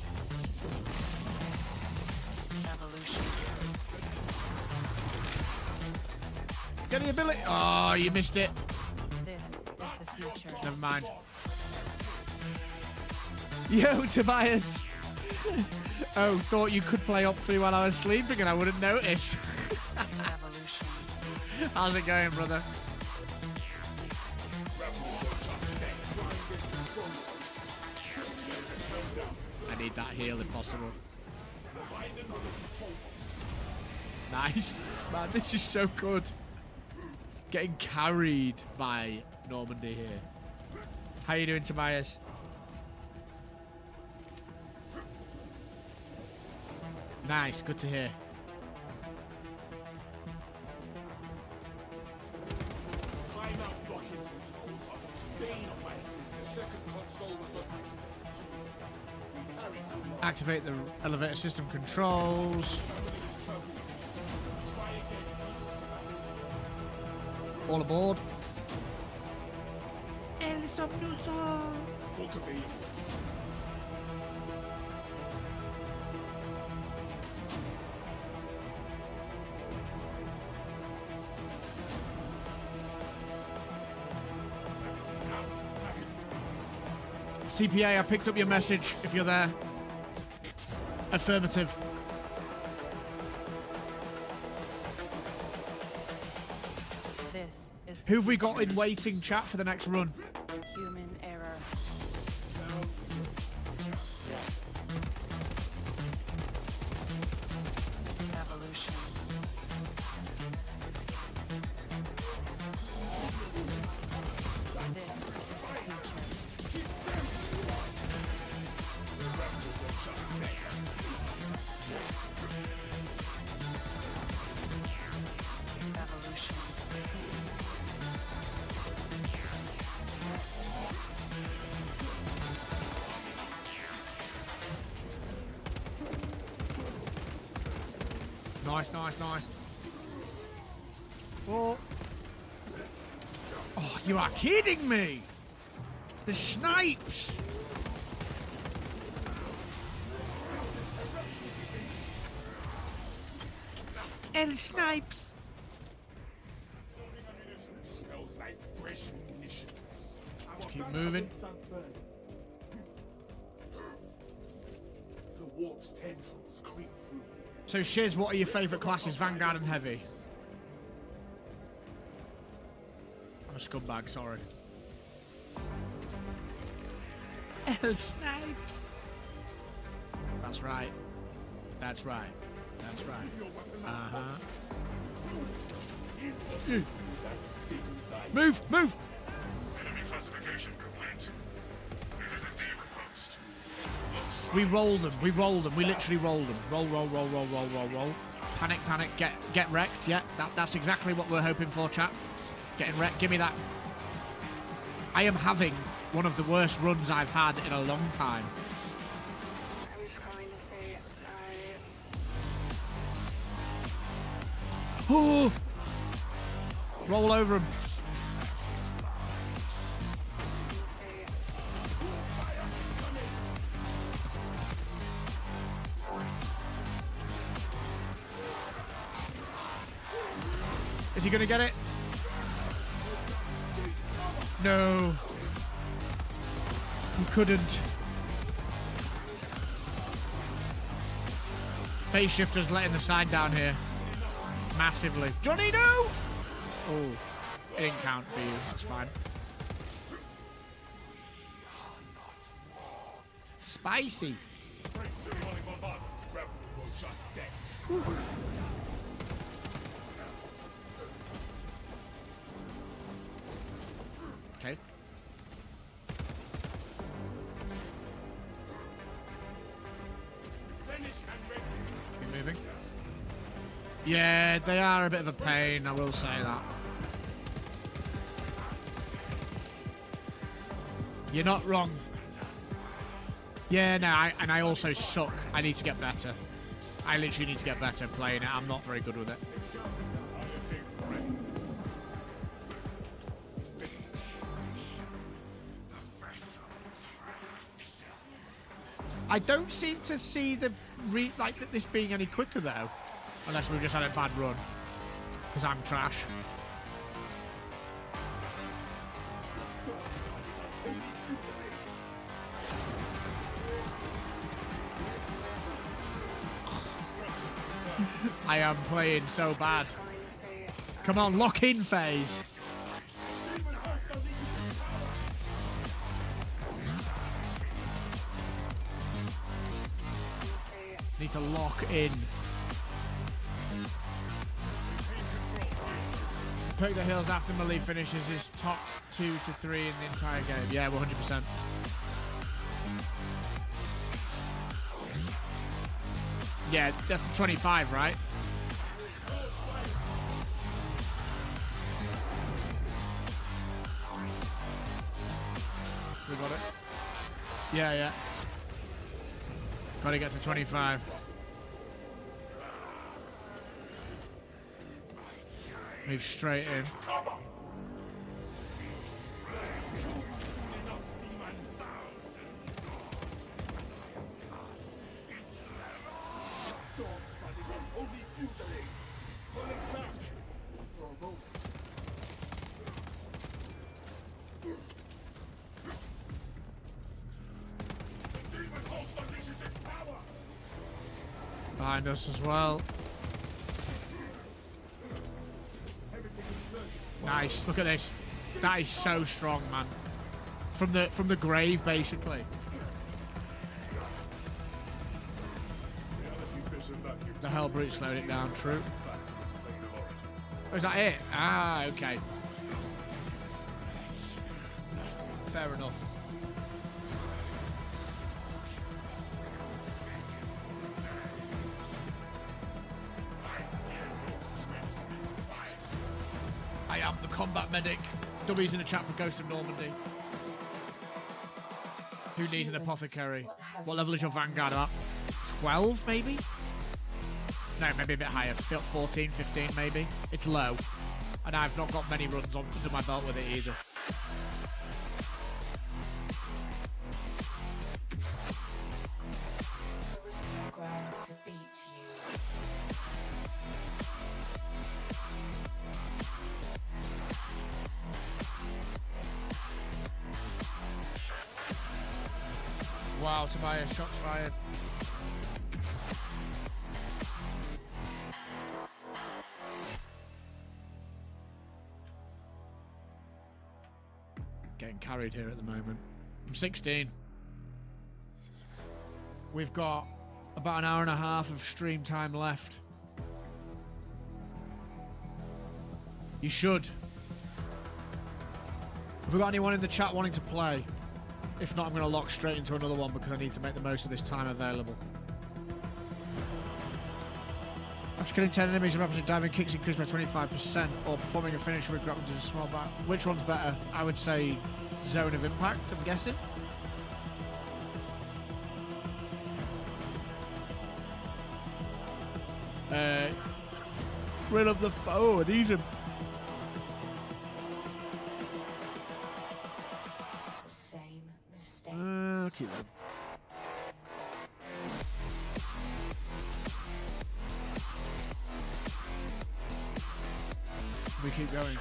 Get the ability. Oh, you missed it. This is the future. Never mind. Yo, Tobias. Oh, thought you could play Opry while I was sleeping and I wouldn't notice. Revolution. How's it going, brother? I need that heal if possible. Nice. Man, this is so good. Getting carried by Normandy here. How you doing, Tobias? Nice, good to hear. Activate the elevator system controls. All aboard. El Somnuso. CPA, I picked up your message if you're there. Affirmative. This is the Who have we got future. in waiting, chat, for the next run? Human error. Evolution. This is the future. Evolution. Nice, nice, nice. Oh. Oh, you are kidding me! The snipes! El snipes! Smells like fresh munitions. Just keep moving. The warp's tendrils creep through me. So, Shiz, what are your favourite classes? Vanguard and Heavy? I'm a scumbag, sorry. El snipes! That's right. That's right. That's right. Uh-huh. Move! Move! Enemy classification complete. It is a demon host. We roll them. We roll them. We literally roll them. Roll, roll, roll, roll, roll, roll, roll. Panic, panic. Get wrecked. Yeah, that's exactly what we're hoping for, chat. Getting wrecked. Give me that. I am having one of the worst runs I've had in a long time. Oh! Roll over him. Is he gonna get it? No. He couldn't. PhaseShifter's letting the side down here. Massively. Johnny, no! Oh, it didn't count for you. That's fine. Spicy. Okay. Keep moving. Yeah, they are a bit of a pain, I will say that. You're not wrong. Yeah, no, I also suck. I need to get better. I literally need to get better playing it. I'm not very good with it. I don't seem to see the this being any quicker though, unless we've just had a bad run. Because I'm trash. I am playing so bad. Come on, lock in phase. Need need to lock in. Pick the hills after melee finishes his top 2 to 3 in the entire game. Yeah, 100%. Yeah, that's 25, right? We got it. Yeah, yeah. Gotta get to 25. Move straight in. Behind us as well. Nice. Look at this. That is so strong, man. From the grave, basically. The Hellbrute slowed it down. True. Oh, is that it? Ah, okay. Fair enough. I am the combat medic. W's in the chat for Ghost of Normandy. Who needs an apothecary? What level is your Vanguard at? 12, maybe? No, maybe a bit higher. 14, 15, maybe. It's low. And I've not got many runs under my belt with it either. I was programmed to beat you. Wow, Tobias, shots fired. Getting carried here at the moment. I'm 16. We've got about an hour and a half of stream time left. You should. Have we got anyone in the chat wanting to play? If not, I'm going to lock straight into another one because I need to make the most of this time available. After killing 10 enemies, your weapons and diving kicks increase by 25%, or performing a finish with grappling to a small bat. Which one's better? I would say Zone of Impact, I'm guessing. Thrill of the foe, these are... Same mistakes. Okay then. We keep going. I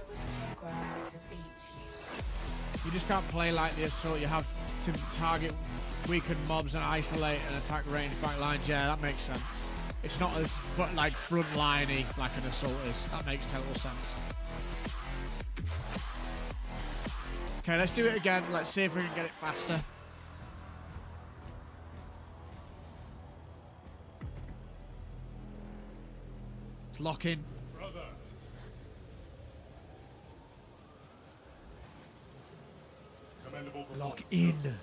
was programmed to beat you. You just can't play like the assault. You have to target weakened mobs and isolate and attack range back lines. Yeah, that makes sense. It's not as like front-liney like an assault is. That makes total sense. Okay, let's do it again. Let's see if we can get it faster. Let's lock in. Lock in.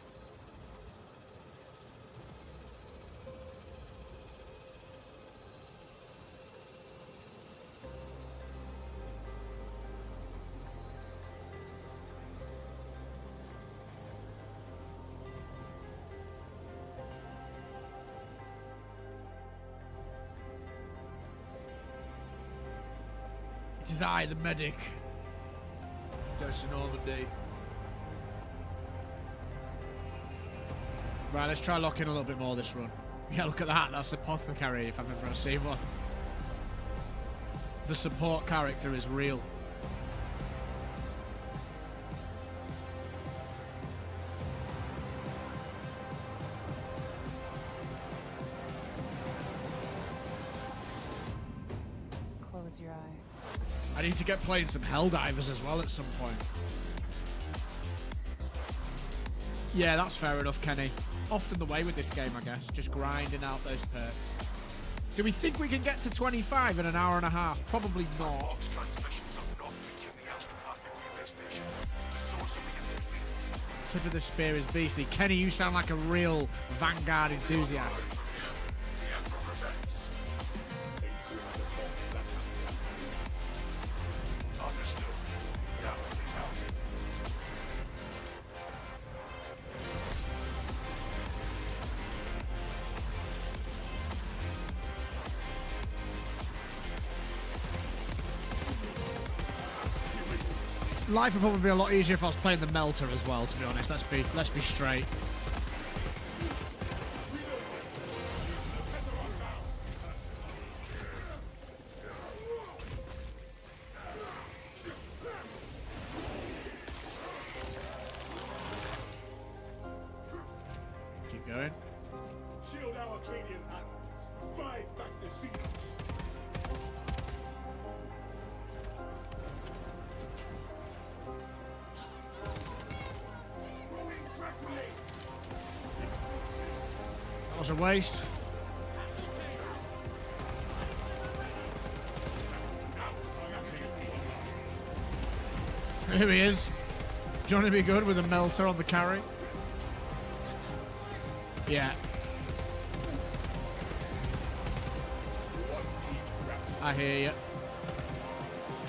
It is I, the medic. Ghost of Normandy. Right, let's try locking a little bit more this run. Yeah, look at that. That's Apothecary if I've ever seen one. The support character is real. Close your eyes. I need to get playing some Helldivers as well at some point. Yeah, that's fair enough, Kenny. Often the way with this game, I guess. Just grinding out those perks. Do we think we can get to 25 in an hour and a half? Probably not. Box transmissions are not reaching the astropathic relay station. The source of the interference. Tip of the spear is BC. Kenny, you sound like a real Vanguard enthusiast. The Emperor protects. Understood. Galaxy out. Life would probably be a lot easier if I was playing the Melter as well, to be honest. Let's be straight. Keep going. Shield our Arcadian admirals. Drive back the Xenos. Throwing track relay. That was a waste. Here he is. Johnny be good with a Melter on the carry. Yeah. I hear you.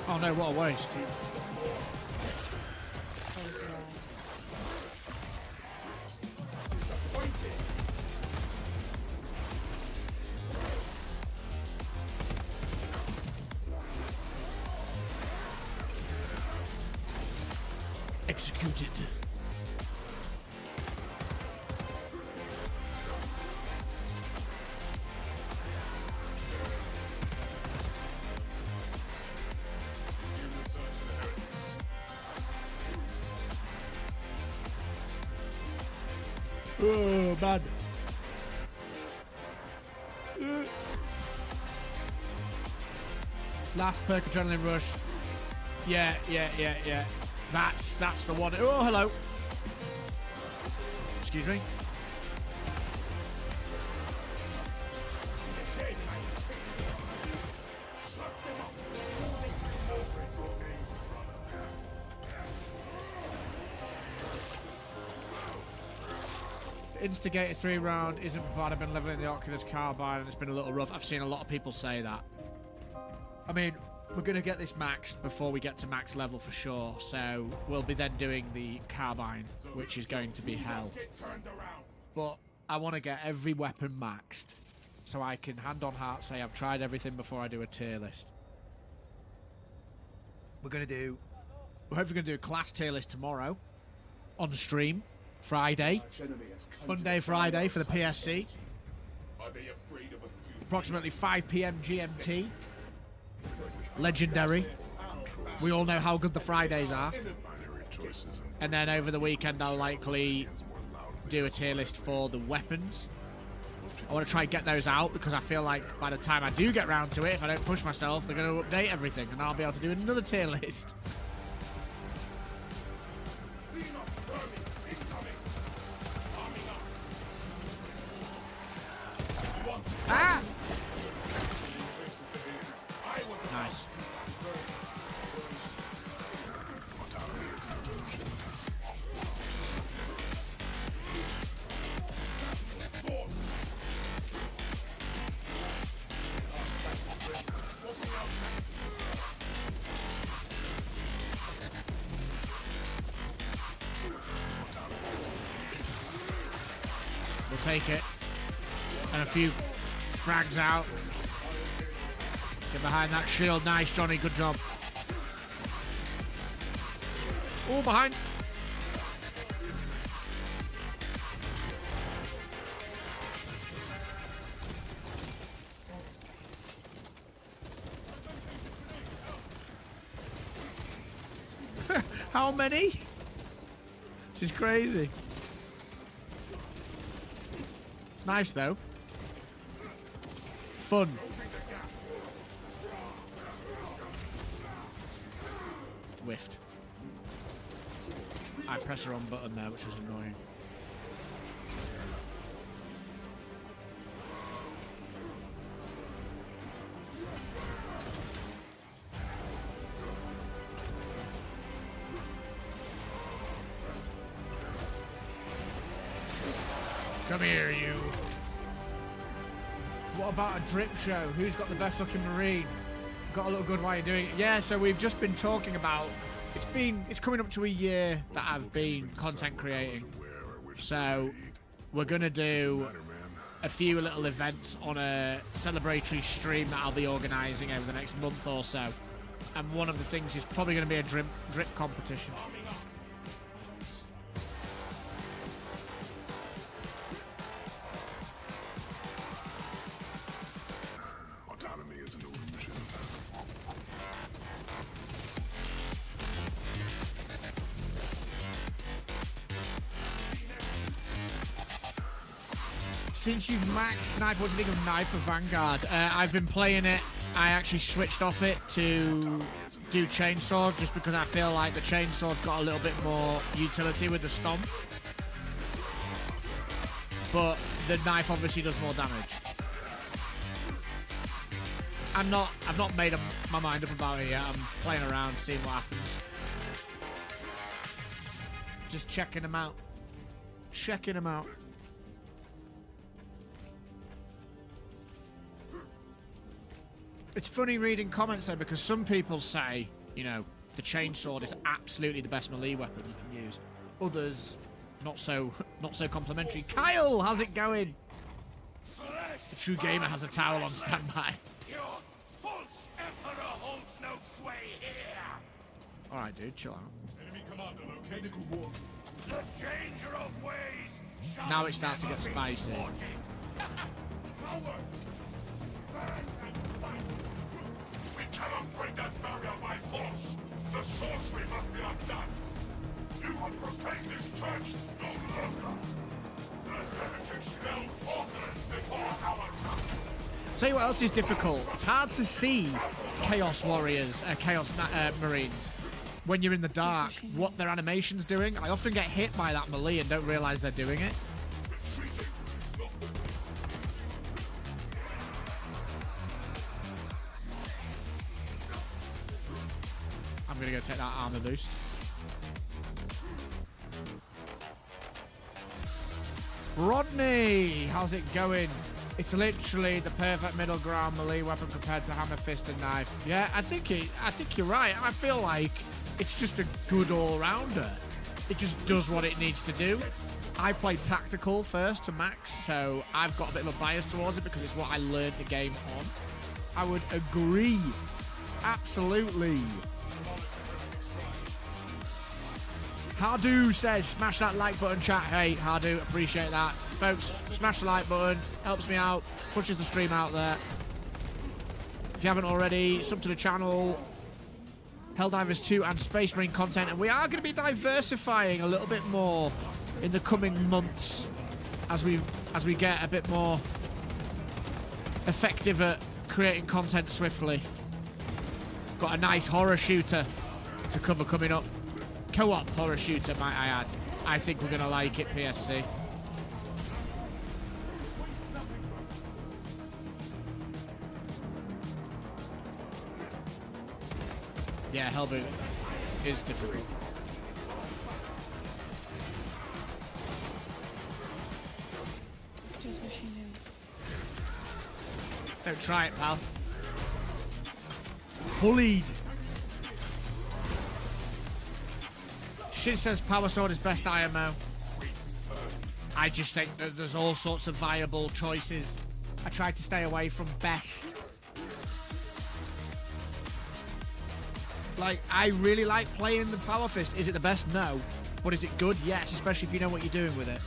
Oh no, what a waste. Close your eyes. Executed. Oh, bad. Last perk, adrenaline rush. Yeah. That's the one. Oh, hello. Excuse me. Instigated 3-round isn't bad. I've been leveling the Oculus Carbine and it's been a little rough. I've seen a lot of people say that. I mean, we're going to get this maxed before we get to max level for sure. So we'll be then doing the Carbine, which is going to be hell. But I want to get every weapon maxed so I can hand on heart say I've tried everything before I do a tier list. We're hopefully going to do a class tier list tomorrow on stream. Friday. Fun day Friday for the PSC. Approximately 5 PM GMT. Legendary. We all know how good the Fridays are. And then over the weekend I'll likely do a tier list for the weapons. I want to try and get those out because I feel like by the time I do get round to it, if I don't push myself, they're going to update everything and I'll be able to do another tier list. Ah! Nice. We'll take it. And a few frags out. Get behind that shield. Nice, Johnny. Good job. Oh, behind. How many? This is crazy. Nice, though. Fun. Whiffed. I pressed the wrong button there, which was annoying. here, you. What about a drip show? Who's got the best looking Marine? Got to look good while you're doing it. Yeah, so we've just been talking about, it's coming up to a year that I've been content creating. So we're going to do a few little events on a celebratory stream that I'll be organising over the next month or so. And one of the things is probably going to be a drip competition. Autonomy is an illusion. Since you've maxed Sniper, what do you think of Knife for Vanguard? I've been playing it. I actually switched off it to do Chainsaw just because I feel like the Chainsaw's got a little bit more utility with the Stomp. But the Knife obviously does more damage. I've not made my mind up about it yet. I'm playing around, seeing what happens. Just checking them out. Checking them out. It's funny reading comments though, because some people say, you know, the chainsword is absolutely the best melee weapon you can use. Others, not so complimentary. Kyle, how's it going? The true gamer has a towel on standby. Your false emperor holds no sway here. All right, dude, chill out. Enemy commander located. The changer of ways. Now it starts to get spicy. Coward! Stand and fight! We cannot break that barrier by force. The sorcery must be undone. You will protect this church no longer. The heretics smell fortress before our wrath. Tell you what else is difficult. It's hard to see Chaos Warriors, Chaos Marines, when you're in the dark, what their animation's doing. I often get hit by that melee and don't realise they're doing it. I'm gonna go take that armor boost. Rodney, how's it going? It's literally the perfect middle ground melee weapon compared to hammer, fist, and knife. Yeah, I think you're right. I feel like it's just a good all-rounder. It just does what it needs to do. I played tactical first to max, so I've got a bit of a bias towards it because it's what I learned the game on. I would agree. Absolutely. Hardu says, smash that like button, chat. Hey, Hardu, appreciate that. Folks, smash the like button. Helps me out. Pushes the stream out there. If you haven't already, sub to the channel. Helldivers 2 and Space Marine content. And we are going to be diversifying a little bit more in the coming months as we get a bit more effective at creating content swiftly. Got a nice horror shooter to cover coming up. Co-op horror shooter, might I add. I think we're going to like it, PSC. Yeah, Hellboot is difficult. Just wish you knew. Don't try it, pal. Bullied. Shin says Power Sword is best IMO. I just think that there's all sorts of viable choices. I tried to stay away from best. Like, I really like playing the Power Fist. Is it the best? No. But is it good? Yes, especially if you know what you're doing with it.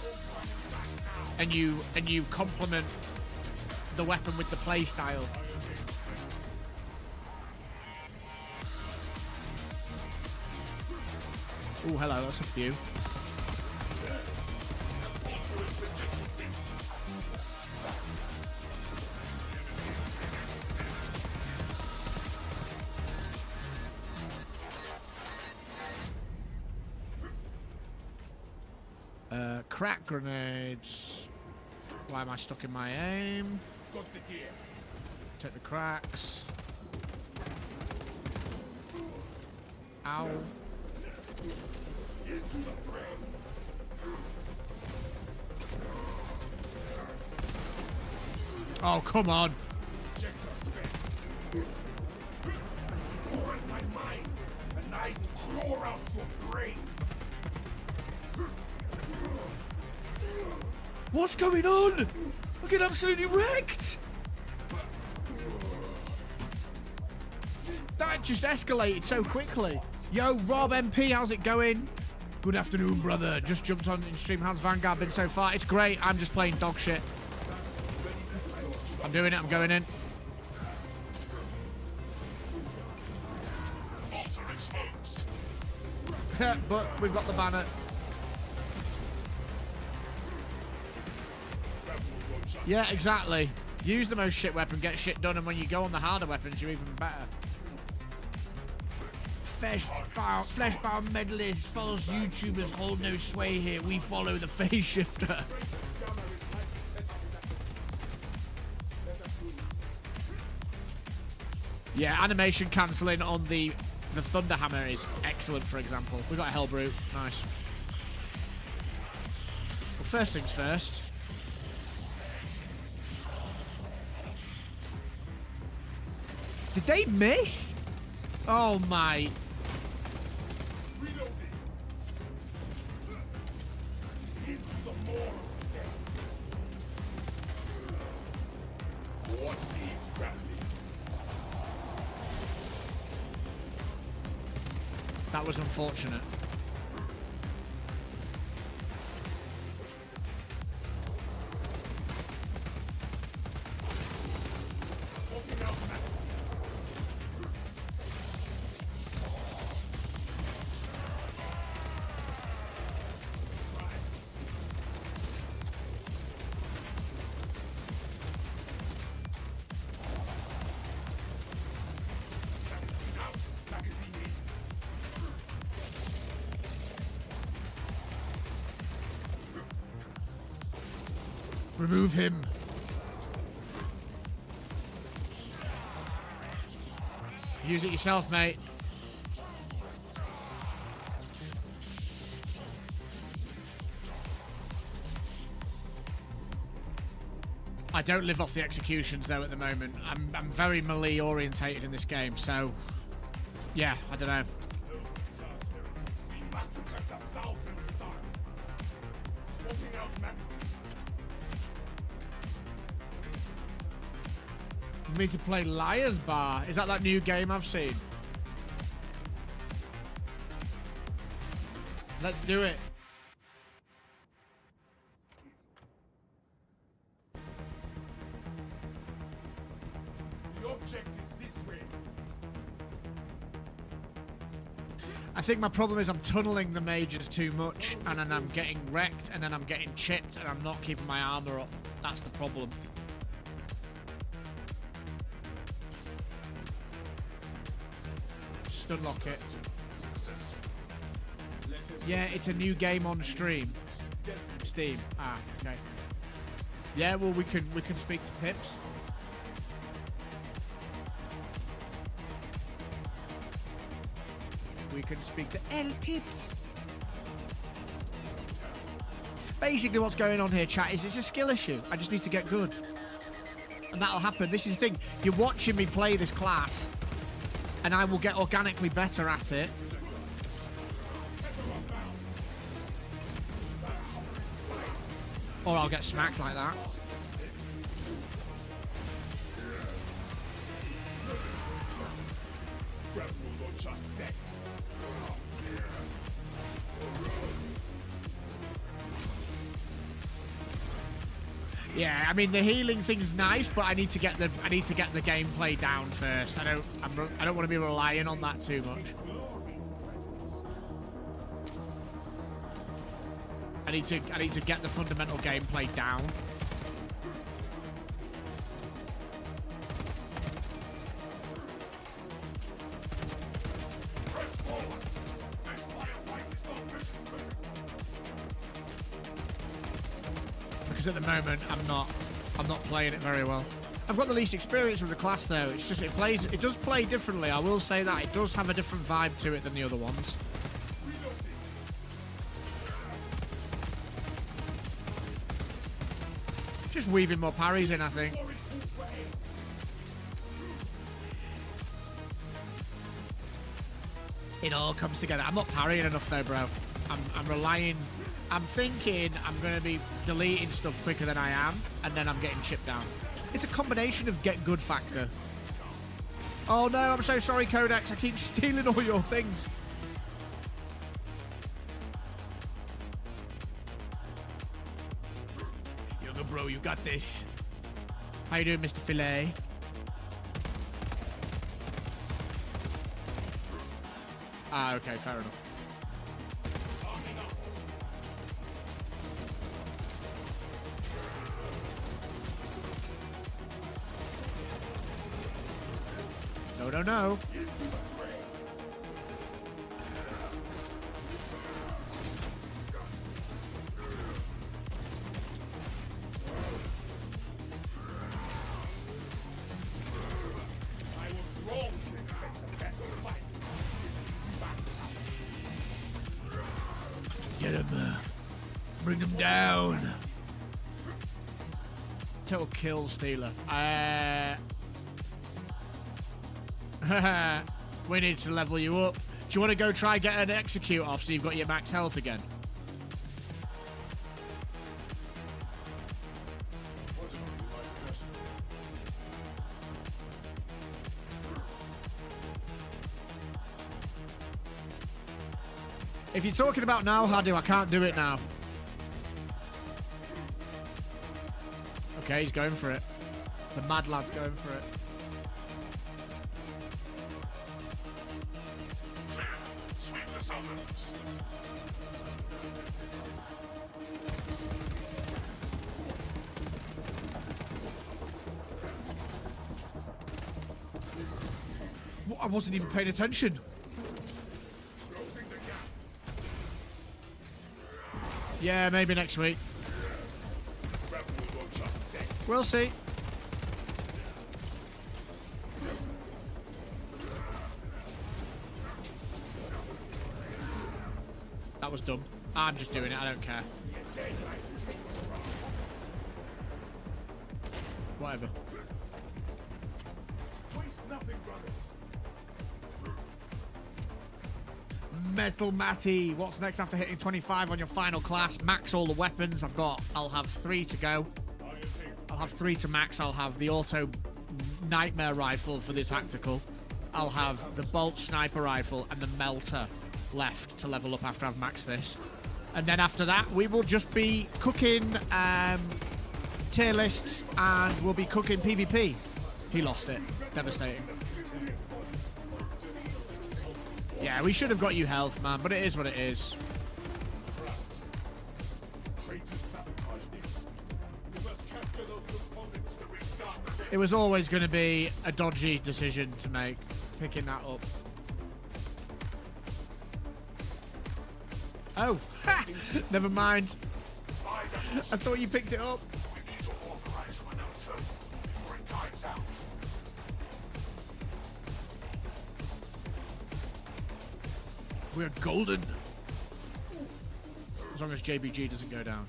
And you complement the weapon with the play style. Oh, hello, that's a few. Crack grenades. Why am I stuck in my aim? Take the cracks. Ow. Oh, come on. Pour in my mind, and I will claw out your brains. What's going on? I get absolutely wrecked. That just escalated so quickly. Yo, Rob MP, how's it going? Good afternoon, brother. Just jumped on in stream. How's Vanguard been so far? It's great. I'm just playing dog shit. I'm doing it. I'm going in. But we've got the banner. Yeah, exactly. Use the most shit weapon, get shit done, and when you go on the harder weapons, you're even better. Fleshbound medalist, false YouTubers hold no sway here. We follow the PhaseShifter. Yeah, animation cancelling on the Thunderhammer is excellent, for example. We got a Hellbrute. Nice. Well, first things first. Did they miss? Oh my. That was unfortunate. Remove him. Use it yourself, mate. I don't live off the executions though at the moment. I'm very melee orientated in this game, so yeah, I don't know. Me to play Liar's Bar. Is that new game I've seen? Let's do it. The object is this way. I think my problem is I'm tunneling the mages too much, and then I'm getting wrecked, and then I'm getting chipped, and I'm not keeping my armor up. That's the problem. Unlock it. Yeah, it's a new game on stream. Steam. Ah, okay. Yeah, well we can speak to Pips. We can speak to El Pips. Basically what's going on here, chat, is it's a skill issue. I just need to get good. And that'll happen. This is the thing. You're watching me play this class, and I will get organically better at it. Or I'll get smacked like that. Yeah, I mean the healing thing's nice, but I need to get the gameplay down first. I don't want to be relying on that too much. I need to get the fundamental gameplay down. Because at the moment I'm not playing it very well. I've got the least experience with the class though. It's just it does play differently. I will say that it does have a different vibe to it than the other ones. Just weaving more parries in, I think. It all comes together. I'm not parrying enough though, bro. I'm relying... I'm thinking I'm going to be deleting stuff quicker than I am, and then I'm getting chipped down. It's a combination of get good factor. Oh no, I'm so sorry, Codex. I keep stealing all your things. Younger bro, you got this. How you doing, Mr. Filet? Ah, okay, fair enough. No, no, no. Get him. Bring him down. Total kill stealer. We need to level you up. Do you want to go try get an execute off so you've got your max health again? If you're talking about now, Hadu, I can't do it now. Okay, he's going for it. The mad lad's going for it. Sweep the suburbs. What? I wasn't even paying attention. Yeah, maybe next week. We'll see. That was dumb. I'm just doing it, I don't care. Whatever. Metal Matty, what's next after hitting 25 on your final class? Max all the weapons. I'll have 3 to go. I'll have 3 to max. I'll have the auto nightmare rifle for the tactical. I'll have the bolt sniper rifle and the melter left to level up after I've maxed this. And then after that, we will just be cooking tier lists and we'll be cooking PvP. He lost it. Devastating. Yeah, we should have got you health, man, but it is what it is. It was always going to be a dodgy decision to make, picking that up. Oh, ha! Never mind. I thought you picked it up. We need to authorize another turn before it times out. We're golden. As long as JBG doesn't go down.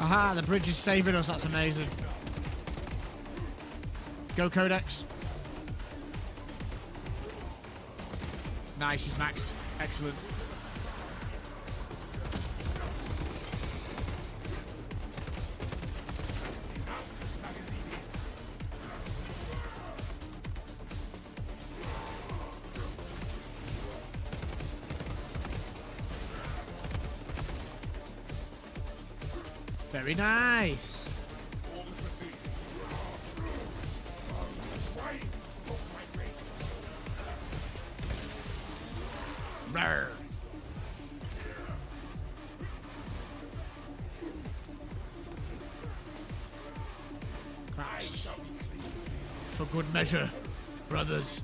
Aha, the bridge is saving us. That's amazing. Go, Codex. Nice, he's maxed. Excellent. Very nice. Brr. Cracks. For good measure, brothers.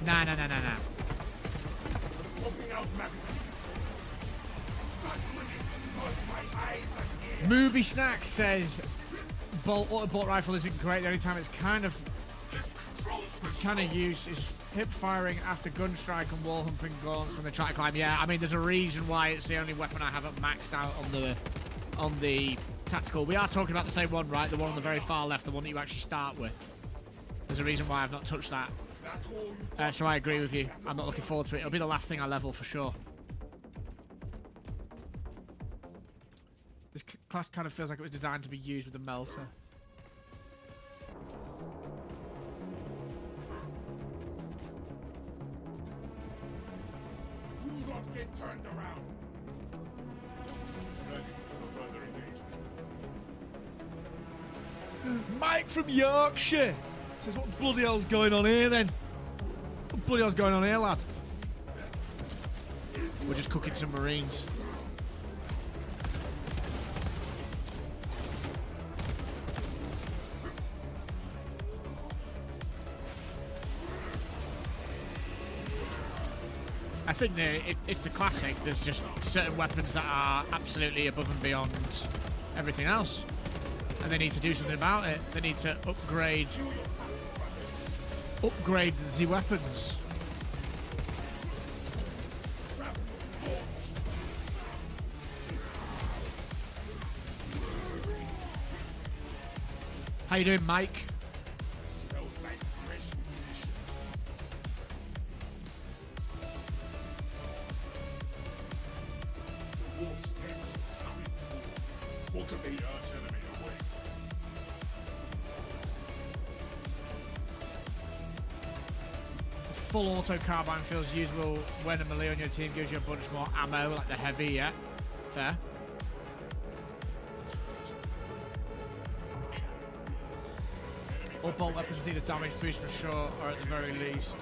Nah. Movie Snack says auto bolt rifle isn't great. The only time it's kind of used is hip firing after gun strike and wall humping guns when they try to climb. Yeah, I mean there's a reason why it's the only weapon I haven't maxed out on the tactical. We are talking about the same one, right? The one on the very far left, the one that you actually start with. There's a reason why I've not touched that. So I agree with you. I'm not looking forward to it. It'll be the last thing I level for sure. This class kind of feels like it was designed to be used with a melter. Do not get turned around. Ready for further engagement. Mike from Yorkshire says, what bloody hell's going on here then? What bloody hell's going on here, lad? We're just cooking some Marines. I think it's the classic. There's just certain weapons that are absolutely above and beyond everything else. And they need to do something about it. They need to upgrade the weapons. How you doing, Mike? Full auto carbine feels usable when a melee on your team gives you a bunch more ammo, like the heavy, yeah. Fair. All bolt weapons need a damage boost for sure, or at the very least,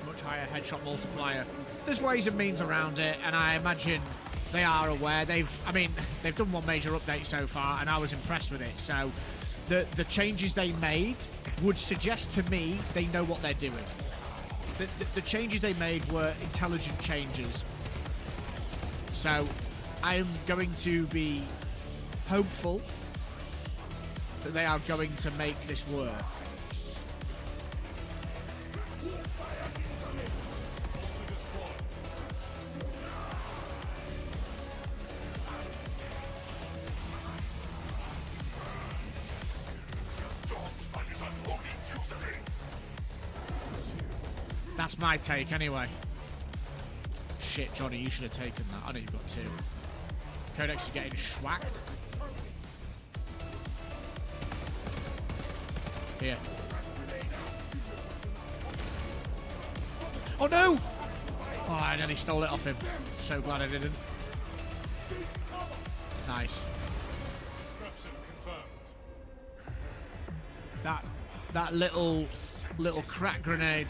much higher headshot multiplier. There's ways and means around it, and I imagine they are aware. They've done one major update so far, and I was impressed with it. So the changes they made would suggest to me they know what they're doing. The changes they made were intelligent changes. So I am going to be hopeful that they are going to make this work. That's my take anyway. Shit, Johnny, you should have taken that. I know you've got two. Codex is getting schwacked. Here. Oh no! Oh, I nearly stole it off him. So glad I didn't. Nice. That little crack grenade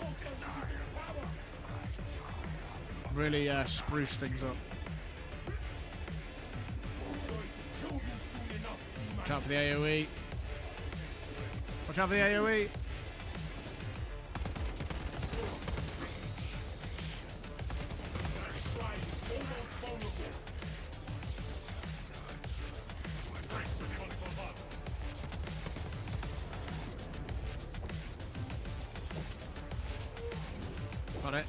really spruced things up. Watch out for the AoE. Watch out for the AoE. Got it.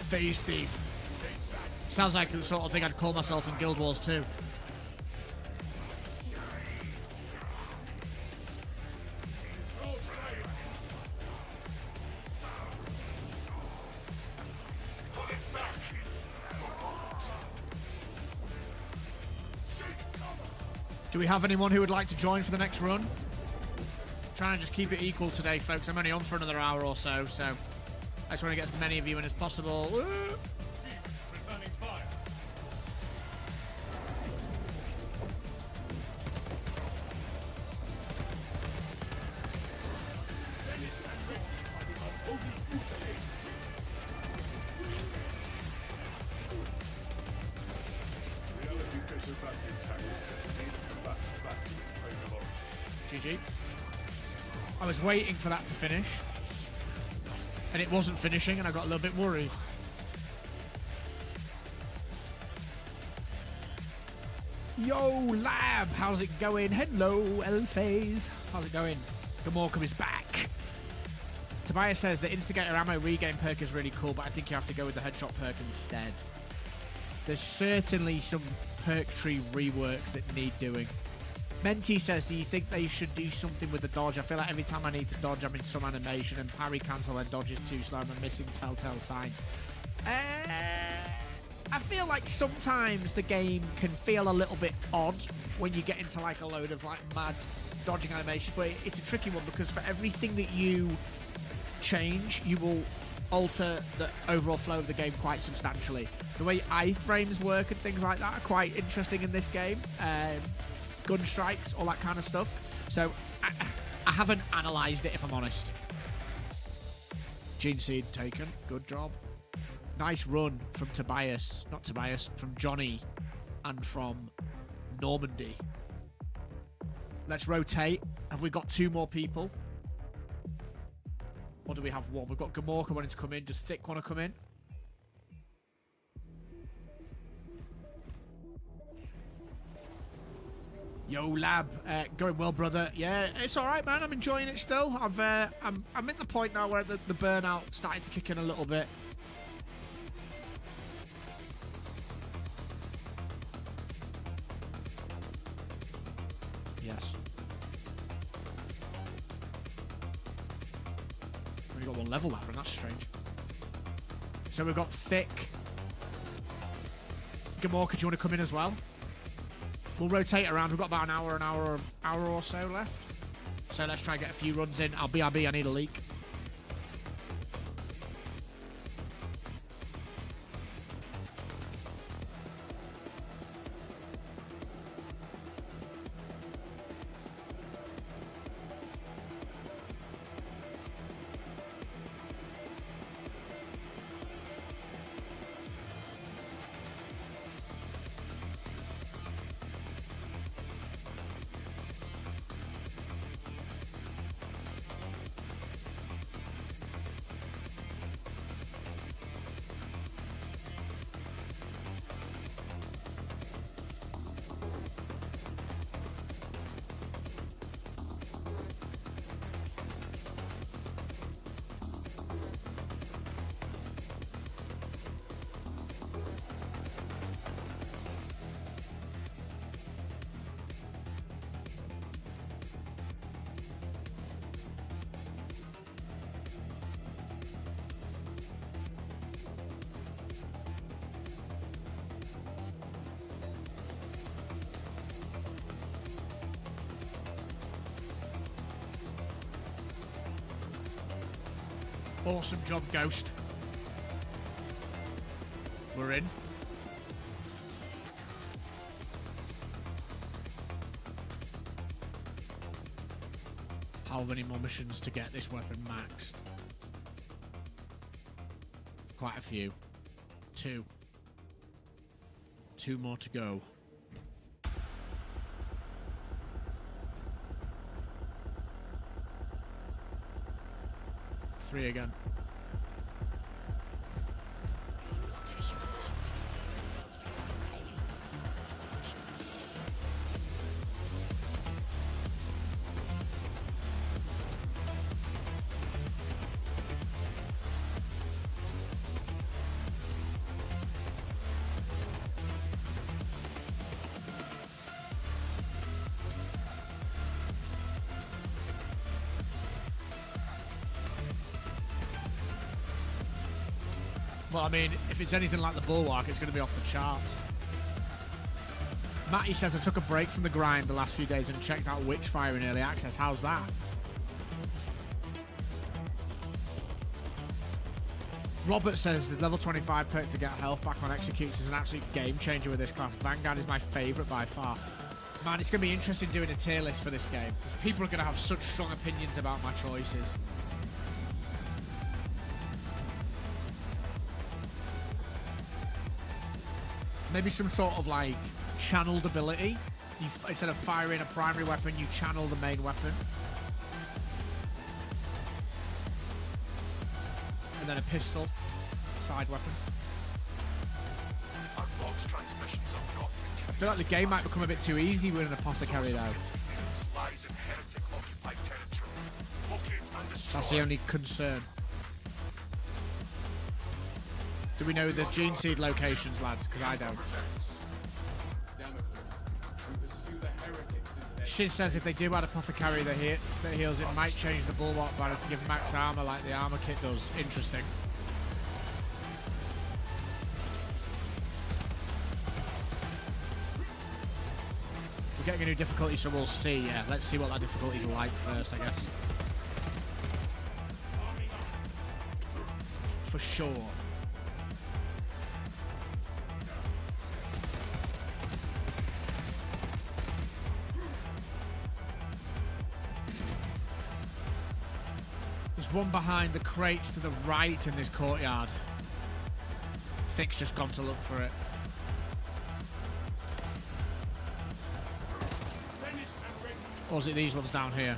Phase Thief. Sounds like the sort of thing I'd call myself in Guild Wars 2. Do we have anyone who would like to join for the next run? Trying to just keep it equal today, folks. I'm only on for another hour or so, so I just want to get as many of you in as possible. Returning fire. GG. I was waiting for that to finish. And it wasn't finishing, and I got a little bit worried. Yo, Lab, how's it going? Hello, L-Phase. How's it going? Gamorcom is back. Tobias says the Instigator ammo regain perk is really cool, but I think you have to go with the headshot perk instead. There's certainly some perk tree reworks that need doing. Menti says, do you think they should do something with the dodge? I feel like every time I need to dodge, I'm in some animation, and parry cancel and dodge is too slow. I'm missing telltale signs. I feel like sometimes the game can feel a little bit odd when you get into like a load of like mad dodging animations, but it's a tricky one because for everything that you change, you will alter the overall flow of the game quite substantially. The way iframes work and things like that are quite interesting in this game. Gun strikes, all that kind of stuff. So I haven't analysed it, if I'm honest. Gene Seed taken. Good job. Nice run from Tobias. Not Tobias, from Johnny and from Normandy. Let's rotate. Have we got 2 more people? Or do we have 1? We've got Gamorca wanting to come in. Does Thick want to come in? Yo, Lab, going well, brother. Yeah, it's all right, man. I'm enjoying it still. I'm at the point now where the burnout starting to kick in a little bit. Yes. Only got 1 level left, and that's strange. So we've got Thick. Gamorca, do you want to come in as well? We'll rotate around. We've got about an hour or so left. So let's try and get a few runs in. I'll BRB, I need a leak. Awesome job, Ghost. We're in. How many more missions to get this weapon maxed? Quite a few. 2. 2 more to go. 3 again. Well, I mean, if it's anything like the Bulwark, it's going to be off the charts. Matty says, I took a break from the grind the last few days and checked out Witchfire in early access. How's that? Robert says, the level 25 perk to get health back on executes is an absolute game changer with this class. Vanguard is my favourite by far. Man, it's going to be interesting doing a tier list for this game, because people are going to have such strong opinions about my choices. Maybe some sort of like channeled ability. Instead of firing a primary weapon, you channel the main weapon. then a pistol. Side weapon. Unbox transmissions are not I feel like the game might become a bit too easy with an apothecary though. lies in heretic occupied territory. Book it and destroy. That's the only concern. Do we know the gene seed locations, lads? Because I don't. Shiz says if they do add apothecary that heals, it might change the bulwark banner to give max armor like the armor kit does. Interesting. We're getting a new difficulty, so we'll see. Yeah, let's see what that difficulty's like first, I guess. For sure. There's one behind the crates to the right in this courtyard. Thick's just gone to look for it. Or is it these ones down here?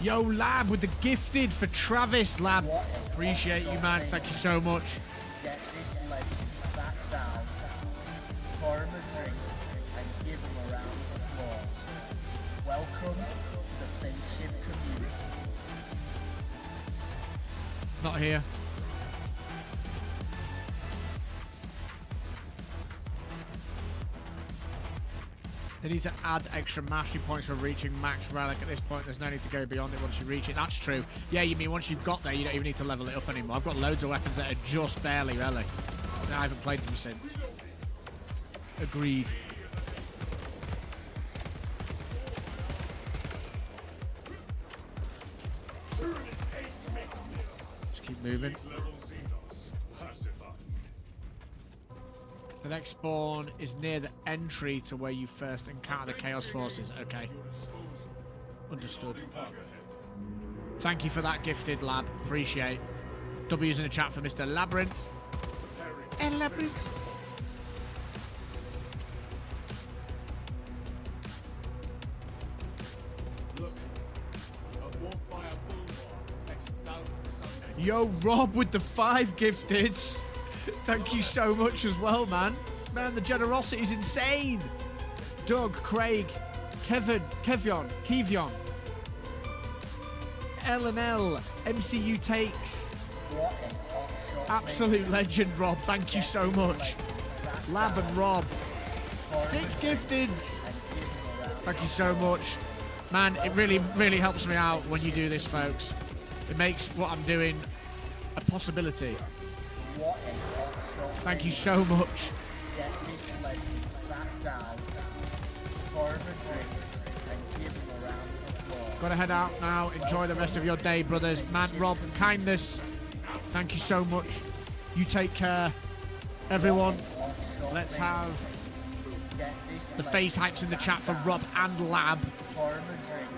Yo, Lab, with the gifted for Travis, Lab. Appreciate you, man. Thank you so much. Get this legend sat down, pour him a drink, and give him a round of applause. Welcome to the PhaseShifter community. Not here. They need to add extra mastery points for reaching max relic. At this point, there's no need to go beyond it once you reach it. That's true. Yeah, you mean once you've got there, you don't even need to level it up anymore. I've got loads of weapons that are just barely relic. I haven't played them since. Agreed. Just keep moving. The next spawn is near the entry to where you first encounter the Chaos Forces. Okay. Understood. Thank you for that gifted, Lab. Appreciate. W's in the chat for Mr. Labyrinth. And Labyrinth. Yo, Rob with the 5 gifted. Thank you so much as well, man. Man, the generosity is insane. Doug, Craig, Kevin, Kevion, L&L, MCU Takes. What a hot shot. Absolute legend, Rob. Thank you so much. Lab and Rob. 6 gifteds. Thank you so much. Man, it really, really helps me out when you do this, folks. It makes what I'm doing a possibility. What a hot shot. Thank you so much. Get this legend sat down, pour him a drink, and give him a round of applause. Gotta head out now. Enjoy the rest of your day, brothers. Man, Rob, kindness. Thank you so much. You take care. Everyone, let's have the face hypes in the chat for Rob and Lab. Pour him a drink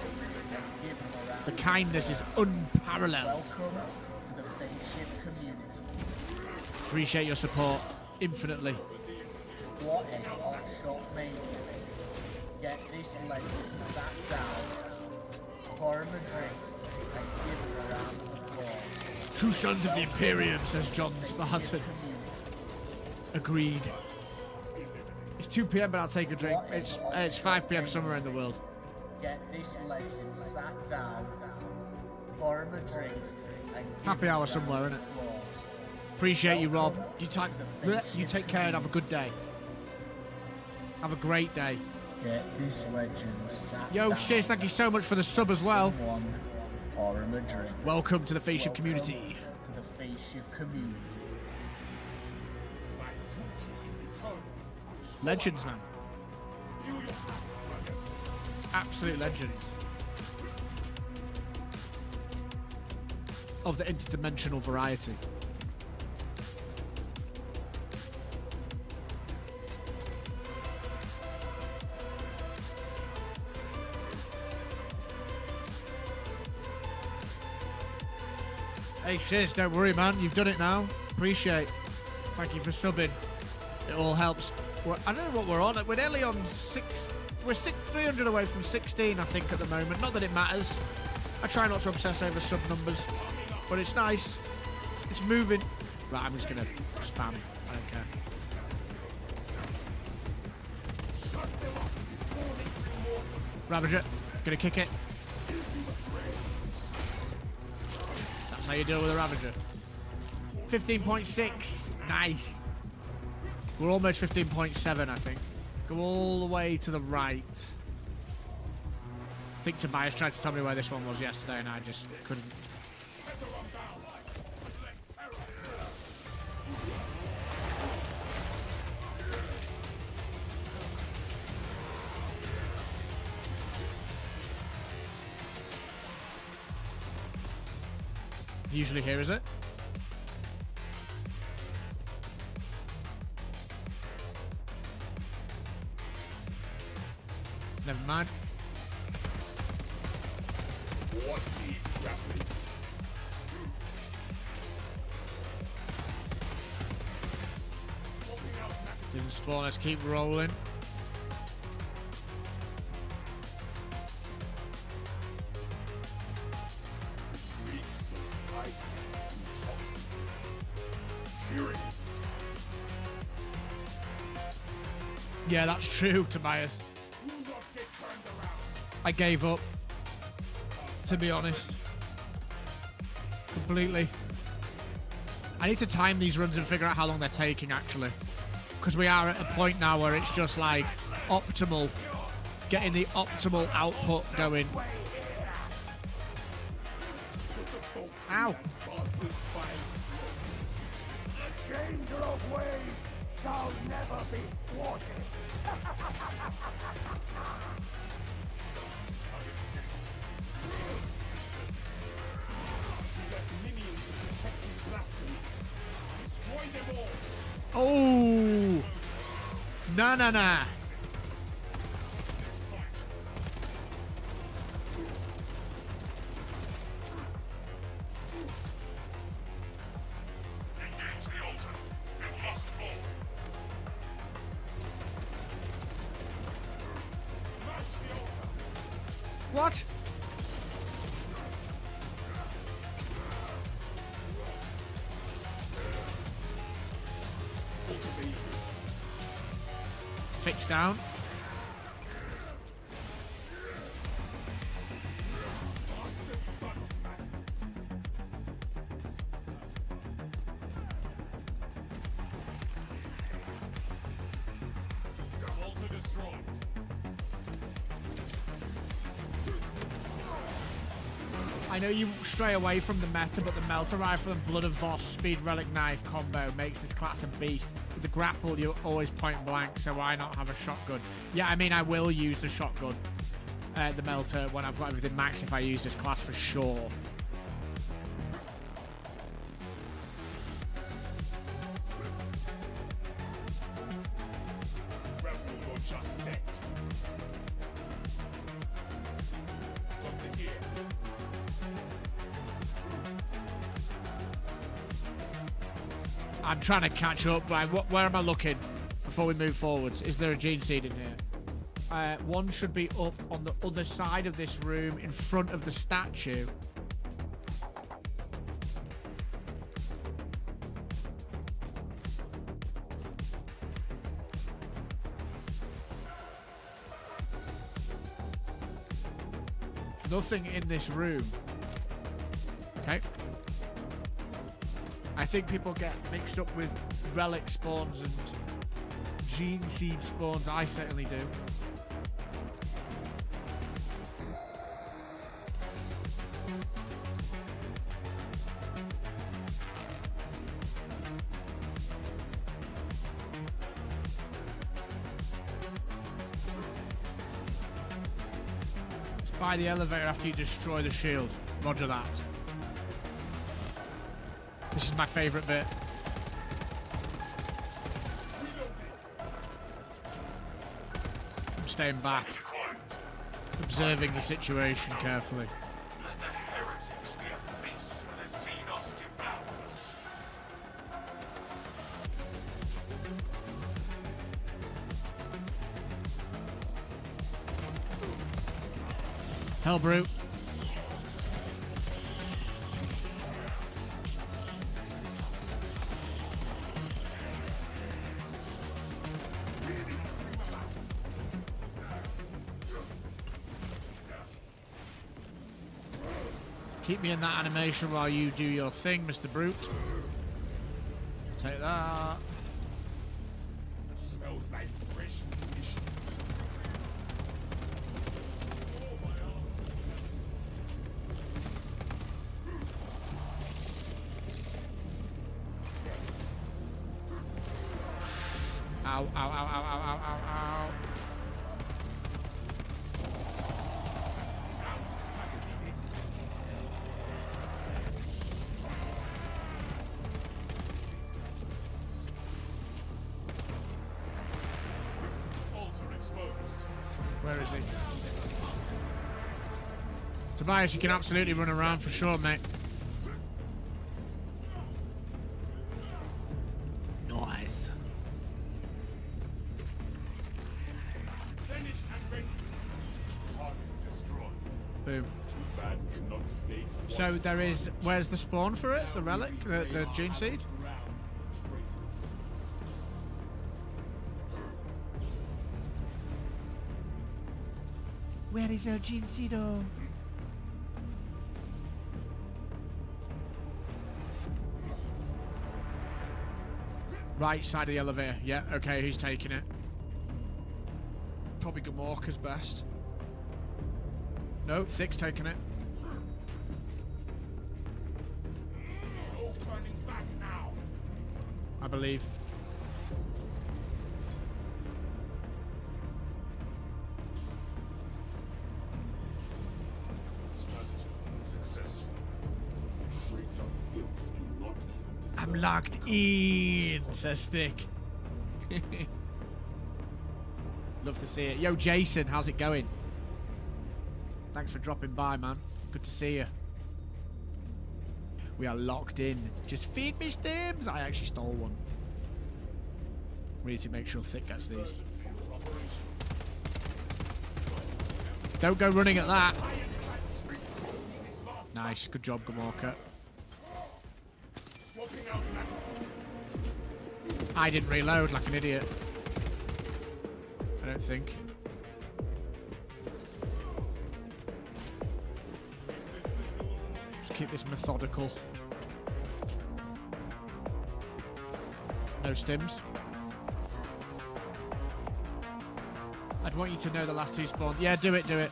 and give him a round. The kindness is unparalleled. Welcome to the PhaseShifter community. Appreciate your support infinitely. What a hot shot mania. Get this legend sat down, pour him a drink, and give him a round of applause. True sons of the Imperium, says John Spartan. Agreed. It's 2 PM, but I'll take a drink. It's 5 PM somewhere in the world. Get this legend sat down, pour him a drink, and give Happy him a hour round somewhere, of innit? applause. Appreciate you, Rob. You take care and have a good day. Have a great day. Get this legend sat Yo, down. Shiz, thank you so much for the sub as well. Someone pour him a drink. Welcome to the PhaseShift community. To the PhaseShift community. Legends, man. Absolute legends. Of the interdimensional variety. Hey, Shiz, don't worry, man. You've done it now. Appreciate. Thank you for subbing. It all helps I don't know what we're on. We're nearly on 6. We're 300 away from 16, I think, at the moment. Not that it matters. I try not to obsess over sub numbers, but it's nice. It's moving. Right, I'm just gonna spam. I don't care. Ravager, gonna kick it. That's how you deal with a Ravager. 15.6. Nice. We're almost 15.7, I think. Go all the way to the right. I think Tobias tried to tell me where this one was yesterday and I just couldn't. Usually here, is it? Never mind. What needs grappling? Didn't spawn, let's keep rolling. Reeks of life and toxins. Tyrannies. Yeah, that's true, Tobias. Do not get turned around. I gave up. To be honest. Completely. I need to time these runs and figure out how long they're taking, actually. Because we are at a point now where it's just like optimal. Getting the optimal output going. Ow. Changer of ways shall never be thwarted. Destroy them all. Oh. Nah, nah, nah. Engage the altar. It must fall. Smash the altar. What? Fix down. Altar destroyed. I know you stray away from the meta, but the Melter Rifle and Blood of Voss Speed Relic Knife combo makes this class a beast. With the grapple, you're always point blank, so why not have a shotgun? Yeah, I mean, I will use the shotgun, the Melter, when I've got everything max if I use this class for sure. Rebel launcher set. Put the gear. I'm trying to catch up, right? Where am I looking before we move forwards? Is there a gene seed in here? One should be up on the other side of this room in front of the statue. Nothing in this room. Okay. I think people get mixed up with relic spawns and gene seed spawns. I certainly do. Just buy the elevator after you destroy the shield. Roger that. This is my favourite bit. I'm staying back, observing the situation carefully. Let the heretics be a feast for the Xenos devourers. Hell Brute. Keep me in that animation while you do your thing, Mr. Brute. Take that. Smells like fresh munitions. Ow, ow, ow, ow, ow, ow, ow, ow. Where is he? Tobias, you can absolutely run around for sure, mate. Nice. Finished and ready. Target destroyed. Boom. Too bad cannot stay to So watch there is... Where's the spawn for it? The relic? The June Seed? ground traitors. Where is El June Seed? Right side of the elevator. Yeah, okay, who's taking it? Probably Gamorka's best. No, Thick's taking it. No turning back now. I believe. Strategy successful. Traitor filth do not even deserve. I'm locked in, says Thick. Love to see it. Yo, Jason, how's it going? Thanks for dropping by, man. Good to see you. We are locked in. Just feed me stims. I actually stole one. We need to make sure Thick gets these. Don't go running at that. Nice. Good job, Gamorka. I didn't reload like an idiot. I don't think. Just keep this methodical. No stims. I'd want you to know the last two spawned. Yeah, do it, do it.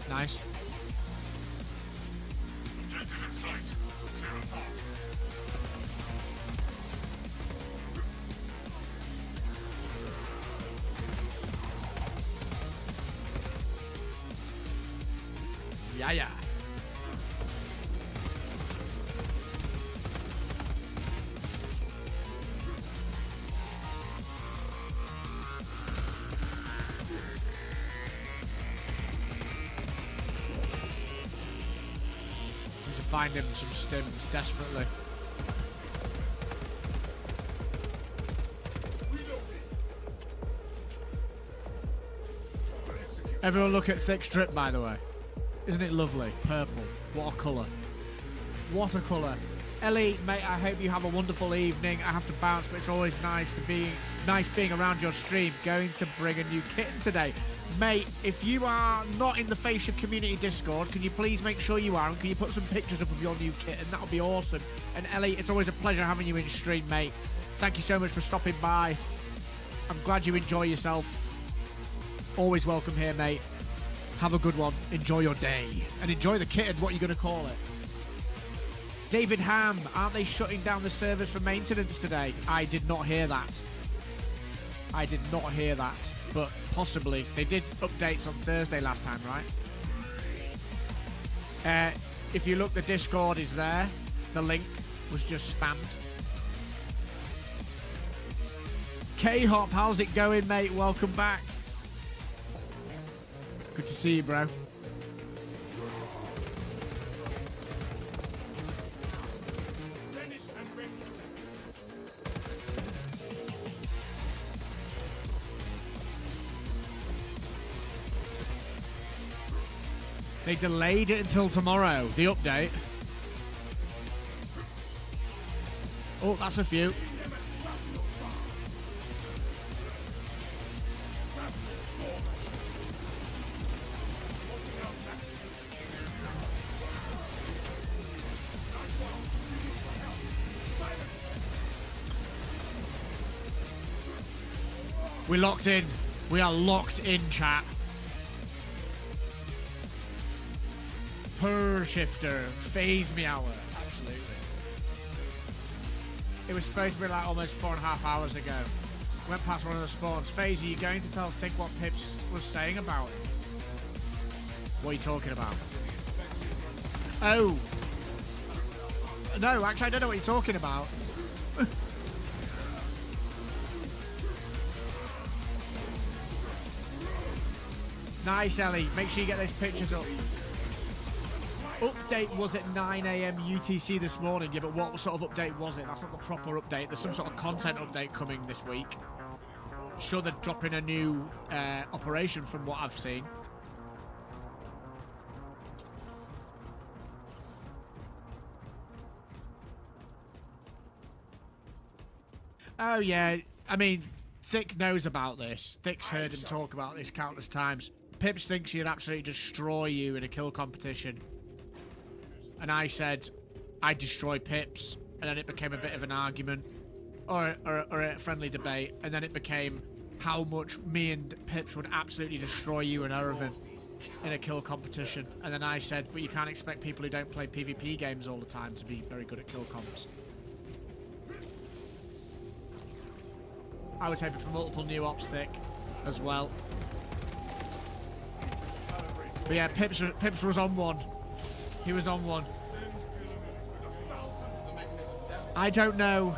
Nice. Objective in sight. Clear a path. Yeah, yeah. Need to find him some stims desperately. Everyone look at Thick Strip, by the way. Isn't it lovely? Purple. What a colour. What a colour. Ellie, mate, I hope you have a wonderful evening. I have to bounce, but it's always nice being around your stream. Going to bring a new kitten today. Mate, if you are not in the PhaseShifter community Discord, can you please make sure you are, and can you put some pictures up of your new kitten? That would be awesome. And Ellie, it's always a pleasure having you in stream, mate. Thank you so much for stopping by. I'm glad you enjoy yourself. Always welcome here, mate. Have a good one. Enjoy your day. And enjoy the kitten. What are you going to call it? David Ham. Aren't they shutting down the servers for maintenance today? I did not hear that. I did not hear that. But possibly. They did updates on Thursday last time, right? If you look, the Discord is there. The link was just spammed. K-Hop, how's it going, mate? Welcome back. Good to see you, bro. They delayed it until tomorrow, the update. Oh, that's a few. We're locked in. We are locked in, chat. PhaseShifter, phase me hour. Absolutely. It was supposed to be like almost 4.5 hours ago. Went past one of the spawns. Phase, are you going to tell Thick what Pips was saying about it? What are you talking about? Oh. No, actually, I don't know what you're talking about. Nice, Ellie. Make sure you get those pictures up. Update was at 9 AM UTC this morning. Yeah, but what sort of update was it? That's not the proper update. There's some sort of content update coming this week. Sure, they're dropping a new operation from what I've seen. Oh, yeah. I mean, Thick knows about this. Thick's heard him talk about this countless times. Pips thinks he'd absolutely destroy you in a kill competition. And I said, I'd destroy Pips. And then it became a bit of an argument. Or a friendly debate. And then it became how much me and Pips would absolutely destroy you and Irvin in a kill competition. And then I said, but you can't expect people who don't play PvP games all the time to be very good at kill comps. I was hoping for multiple new ops, Thick, as well. But yeah, Pips was on one. He was on one. I don't know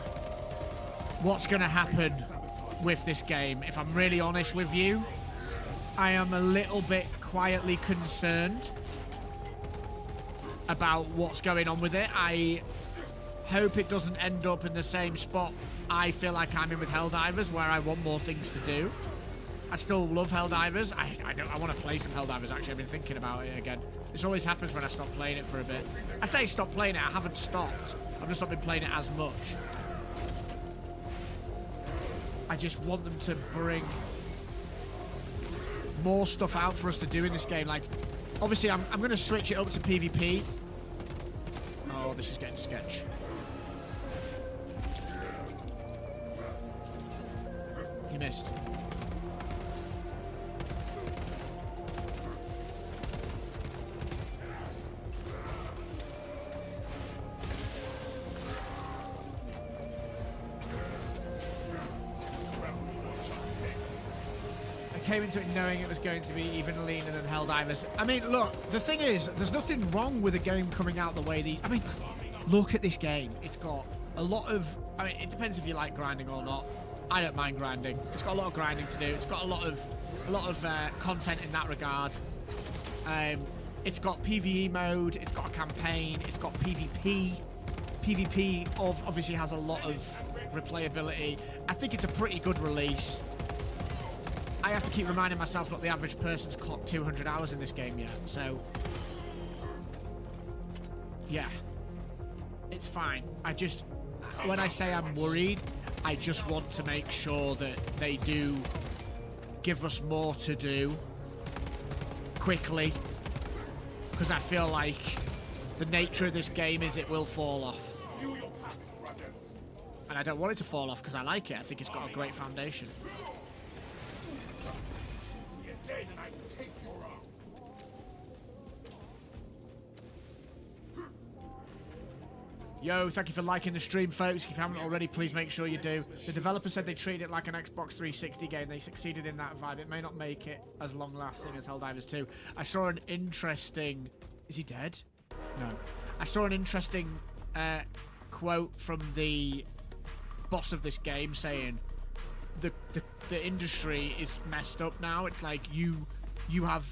what's going to happen with this game. If I'm really honest with you, I am a little bit quietly concerned about what's going on with it. I hope it doesn't end up in the same spot I feel like I'm in with Helldivers, where I want more things to do. I still love Helldivers. I want to play some Helldivers, actually. I've been thinking about it again. This always happens when I stop playing it for a bit. I say stop playing it, I haven't stopped. I've just not been playing it as much. I just want them to bring more stuff out for us to do in this game. Like, obviously, I'm going to switch it up to PvP. Oh, this is getting sketch. You missed. I came into it knowing it was going to be even leaner than Helldivers. I mean, look, the thing is, there's nothing wrong with a game coming out the way these... I mean, look at this game. It's got a lot of... I mean, it depends if you like grinding or not. I don't mind grinding. It's got a lot of grinding to do. It's got a lot of content in that regard. It's got PvE mode. It's got a campaign. It's got PvP. PvP obviously has a lot of replayability. I think it's a pretty good release. I have to keep reminding myself that the average person's clocked 200 hours in this game yet. So, yeah, it's fine. When I say I'm worried, I just want to make sure that they do give us more to do quickly, because I feel like the nature of this game is it will fall off. And I don't want it to fall off because I like it. I think it's got a great foundation. Yo, thank you for liking the stream, folks. If you haven't already, please make sure you do. The developer said they treated it like an Xbox 360 game. They succeeded in that vibe. It may not make it as long-lasting as Helldivers 2. I saw an interesting... Is he dead? No. I saw an interesting quote from the boss of this game saying the industry is messed up now. It's like you have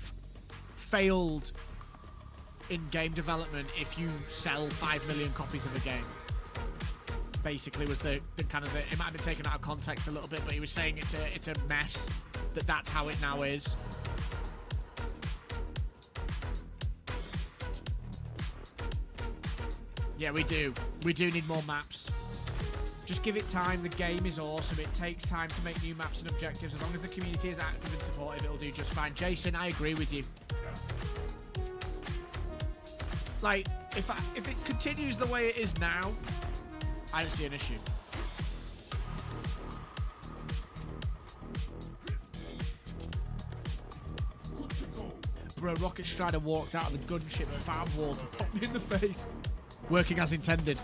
failed in game development if you sell 5 million copies of a game. Basically was the kind of it might have been taken out of context a little bit, but he was saying it's a mess, that's how it now is. Yeah, we do. We do need more maps. Just give it time. The game is awesome. It takes time to make new maps and objectives. As long as the community is active and supportive, it'll do just fine. Jason, I agree with you. Like, if it continues the way it is now, I don't see an issue. Bro, Rocket Strider walked out of the gunship at Vanguard to pop me in the face. Working as intended.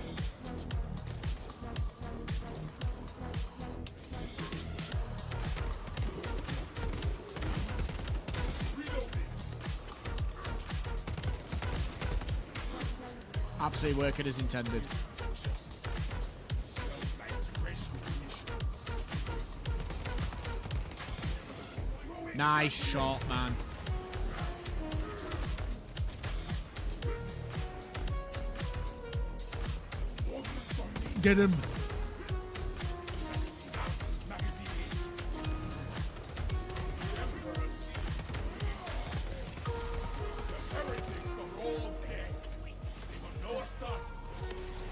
Absolutely working as intended. Nice shot, man. Get him.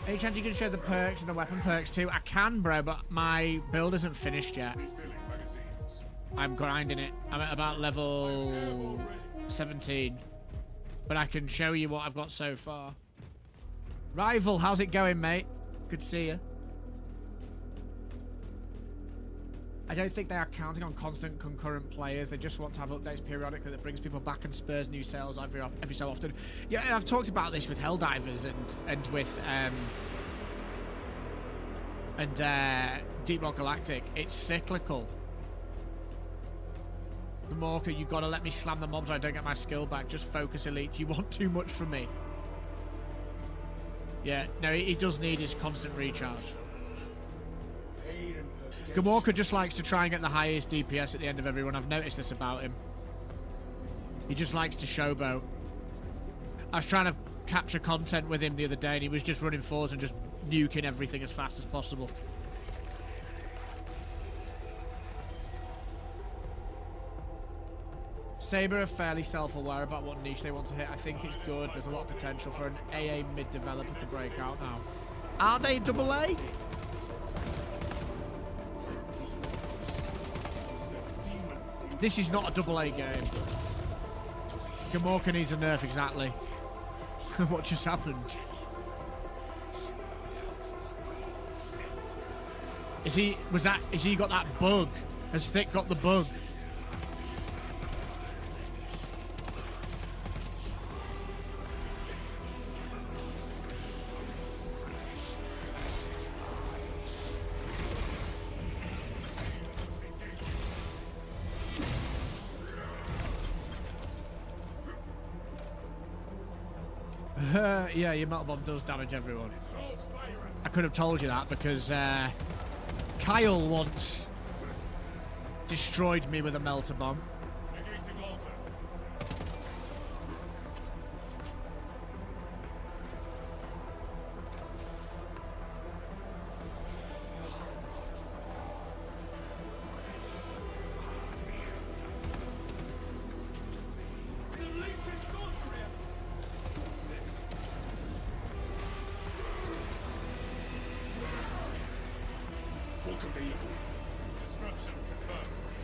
Any chance you can show the perks and the weapon perks too? I can, bro, but my build isn't finished yet. I'm grinding it. I'm at about level 17. But I can show you what I've got so far. Rival, how's it going, mate? Good to see you. I don't think they are counting on constant concurrent players. They just want to have updates periodically that brings people back and spurs new sales every so often. Yeah, I've talked about this with Helldivers and with Deep Rock Galactic. It's cyclical. The Morka, you gotta let me slam the mobs or I don't get my skill back. Just focus, Elite. You want too much from me. Yeah, no, he does need his constant recharge. Gamorka just likes to try and get the highest DPS at the end of everyone. I've noticed this about him. He just likes to showboat. I was trying to capture content with him the other day and he was just running forwards and just nuking everything as fast as possible. Saber are fairly self-aware about what niche they want to hit. I think it's good. There's a lot of potential for an AA mid developer to break out now. Are they AA? This is not a AA game. Gamorka needs a nerf, exactly. What just happened? Is he got that bug? Has Thick got the bug? Yeah, your metal bomb does damage everyone. I could have told you that because Kyle once destroyed me with a melter bomb.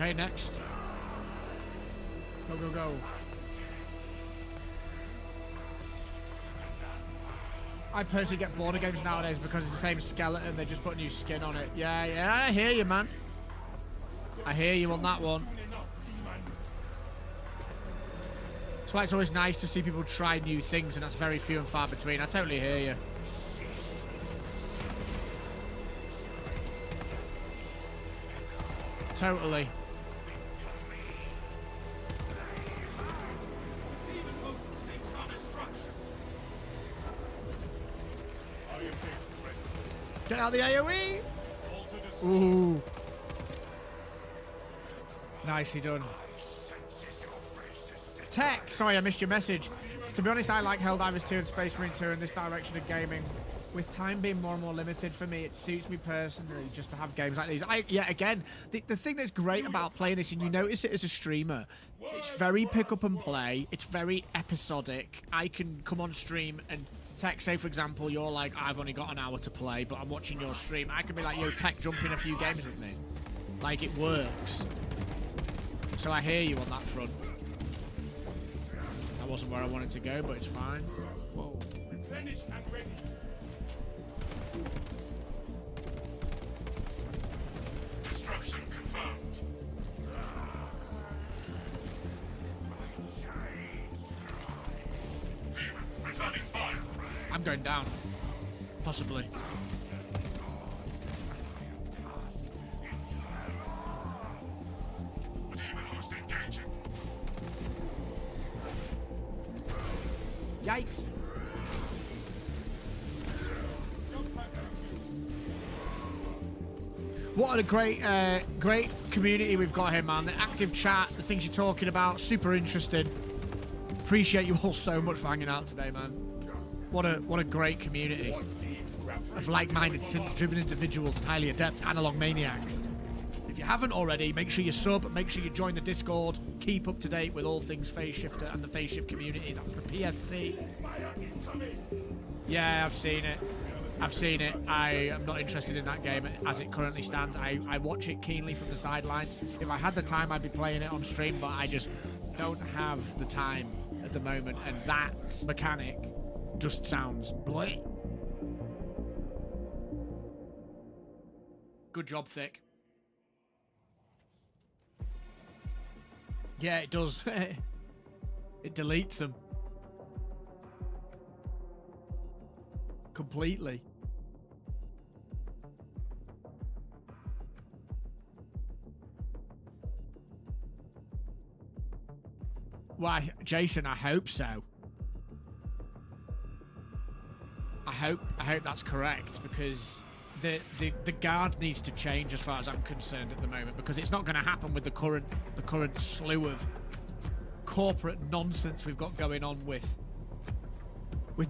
Okay, next. Go, go, go. I personally get bored of games nowadays because it's the same skeleton, they just put a new skin on it. Yeah, yeah, I hear you, man. I hear you on that one. That's why it's always nice to see people try new things, and that's very few and far between. I totally hear you. Totally. Get out the AoE! Ooh. Nicely done. Tech! Sorry, I missed your message. To be honest, I like Helldivers 2 and Space Marine 2 in this direction of gaming. With time being more and more limited for me, it suits me personally just to have games like these. Yeah, again, the thing that's great about playing this, and you notice it as a streamer, it's very pick up and play. It's very episodic. I can come on stream and Tech, say for example, you're like, I've only got an hour to play, but I'm watching your stream. I could be like, yo, Tech, jump in a few games with me. Like, it works. So I hear you on that front. That wasn't where I wanted to go, but it's fine. Whoa. Finished and ready. Destruction confirmed. Demon returning fire. I'm going down. Possibly. Demon host engaging. Yikes. What a great community we've got here, man. The active chat, the things you're talking about, super interesting. Appreciate you all so much for hanging out today, man. What a great community of like-minded, synth-driven individuals and highly adept analog maniacs. If you haven't already, make sure you sub, make sure you join the Discord, keep up to date with all things PhaseShifter and the PhaseShift community. That's the PSC. Yeah, I've seen it. I've seen it. I am not interested in that game as it currently stands. I watch it keenly from the sidelines. If I had the time, I'd be playing it on stream, but I just don't have the time at the moment, and that mechanic just sounds bleh. Good job, Thick. Yeah, it does. It deletes them. Completely. Why, Jason, I hope so. I hope that's correct, because the guard needs to change as far as I'm concerned at the moment, because it's not going to happen with the current slew of corporate nonsense we've got going on with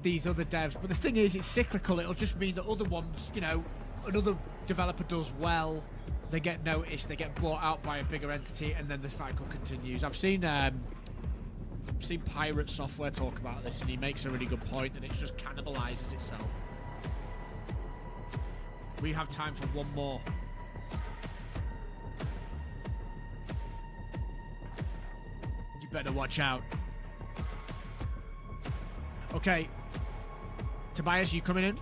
these other devs. But the thing is, it's cyclical. It'll just mean that other ones, you know, another developer does well, they get noticed, they get bought out by a bigger entity, and then the cycle continues. I've seen Pirate Software talk about this, and he makes a really good point that it just cannibalizes itself. We have time for one more. You better watch out. Okay. Tobias, you coming in?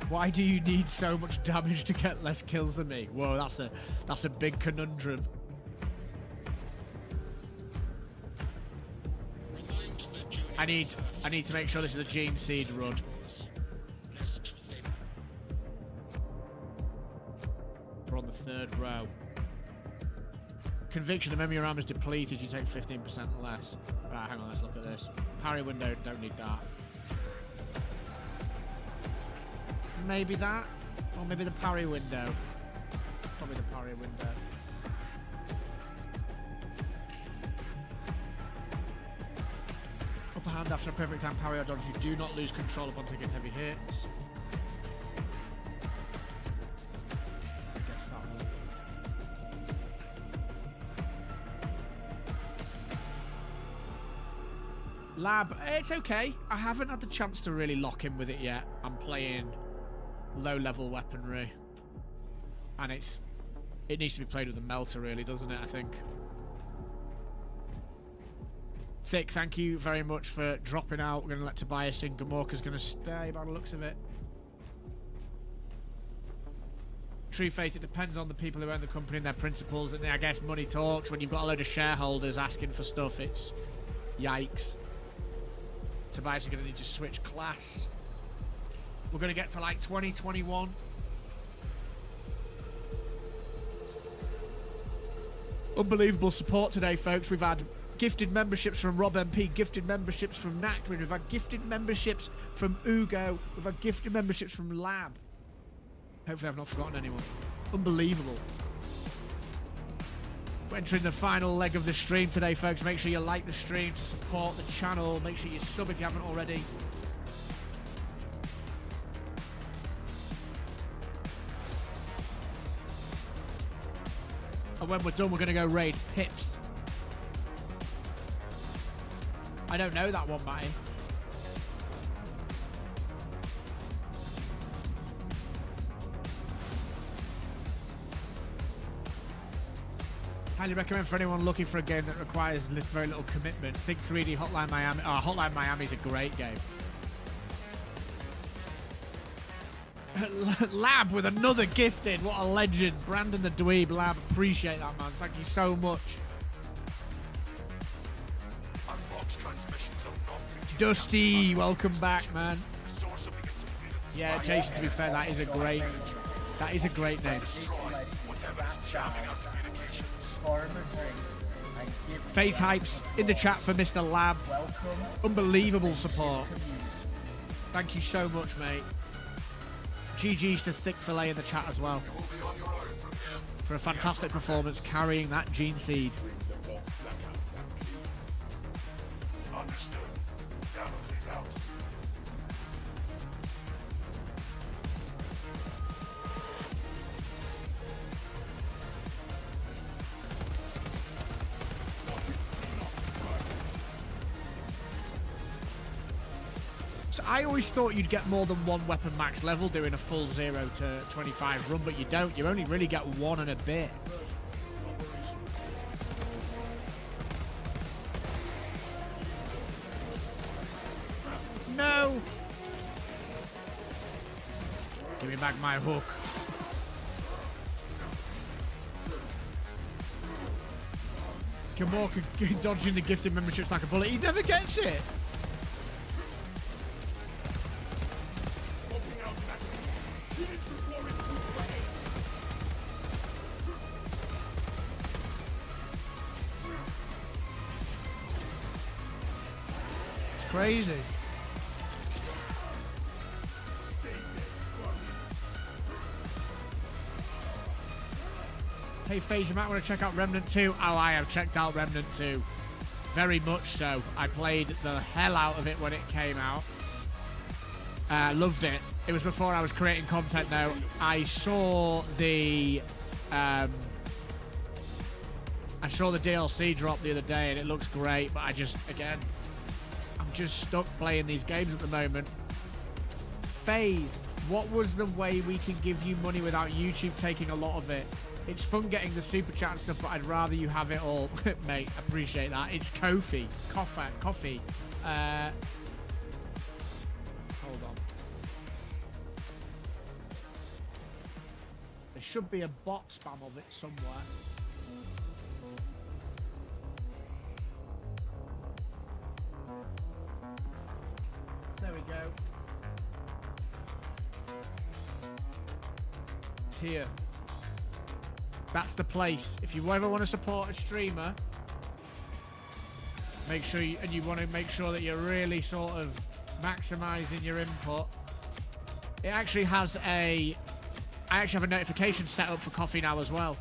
Why do you need so much damage to get less kills than me? Whoa, that's a big conundrum. I need to make sure this is a Gene Seed run. We're on the third row. Conviction, the memory RAM is depleted, you take 15% less. Right, hang on, let's look at this. Parry window, don't need that. Maybe that, or maybe the parry window. Probably the parry window. Upper hand after a perfect time parry or dodge, you do not lose control upon taking heavy hits. Guess that one. Lab, it's okay. I haven't had the chance to really lock in with it yet. I'm playing low-level weaponry, and it needs to be played with a melter, really, doesn't it? I think. Thick, thank you very much for dropping out. We're going to let Tobias in. Gamorka's going to stay by the looks of it. True Fate, it depends on the people who own the company and their principles, and I guess money talks. When you've got a load of shareholders asking for stuff, it's yikes. Tobias is going to need to switch class. We're going to get to like 2021. Unbelievable support today, folks. We've had gifted memberships from Rob MP, gifted memberships from Nactwin, we've had gifted memberships from Ugo, we've had gifted memberships from Lab. Hopefully I've not forgotten anyone. Unbelievable. We're entering the final leg of the stream today, folks. Make sure you like the stream to support the channel. Make sure you sub if you haven't already. when we're done, we're going to go raid Pips. I don't know that one, Matty. Highly recommend for anyone looking for a game that requires very little commitment. Think 3D Hotline Miami. Oh, Hotline Miami is a great game. Lab with another gifted. What a legend. Brandon the Dweeb. Lab, appreciate that, man. Thank you so much. Dusty, welcome back, man. Yeah, Jason, to be fair, that is a great name. Phase hypes in the chat for Mr. Lab. Unbelievable support. Thank you so much, mate. GG's to Thick Fillet in the chat as well. For a fantastic performance carrying that gene seed. Understood. Down and please out. So I always thought you'd get more than one weapon max level doing a full 0 to 25 run, but you don't. You only really get one and a bit. No! Give me back my hook. Kimorka dodging the gifted memberships like a bullet. He never gets it. Crazy. Hey Phase, you might want to check out Remnant 2. Oh, I have checked out Remnant 2. Very much so. I played the hell out of it when it came out. Loved it. It was before I was creating content though. I saw the DLC drop the other day and it looks great, but I'm just stuck playing these games at the moment. Phase, what was the way we can give you money without YouTube taking a lot of it? It's fun getting the super chat and stuff, but I'd rather you have it all. Mate, appreciate that. It's Kofi. Coffee. Hold on. There should be a bot spam of it somewhere. There we go. Tier. That's the place. If you ever want to support a streamer, make sure you want to make sure that you're really sort of maximizing your input. It actually has I actually have a notification set up for coffee now as well.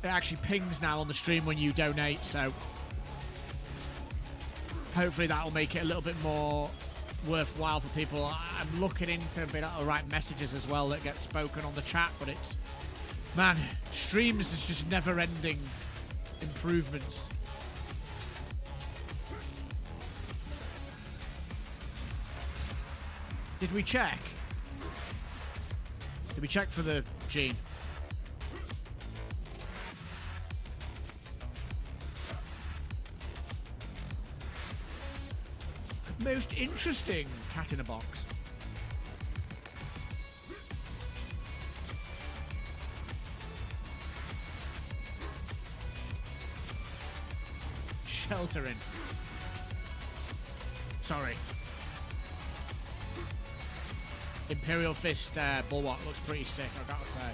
It actually pings now on the stream when you donate, so hopefully that'll make it a little bit more worthwhile for people. I'm looking into being able to write messages as well that get spoken on the chat, but it's, man, streams is just never-ending improvements. Did we check? Did we check for the gene? Most interesting cat in a box. Sheltering. Sorry. Imperial Fist Bulwark looks pretty sick, I've got to say.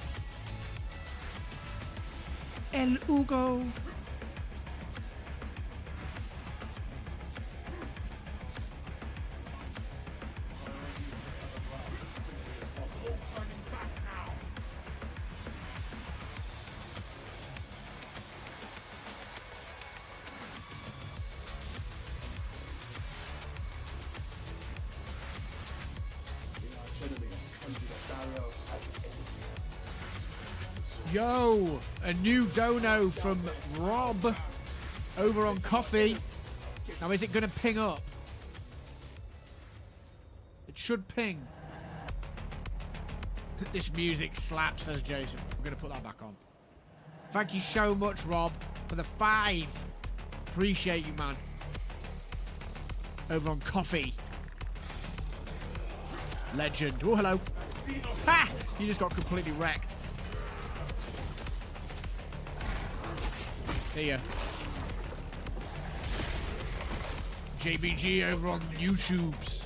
El Hugo. Yo, a new dono from Rob over on Coffee. Now, is it going to ping up? It should ping. This music slaps, says Jason. I'm going to put that back on. Thank you so much, Rob, for the 5. Appreciate you, man. Over on Coffee. Legend. Oh, hello. Ha! You just got completely wrecked. See ya. JBG over on YouTube's.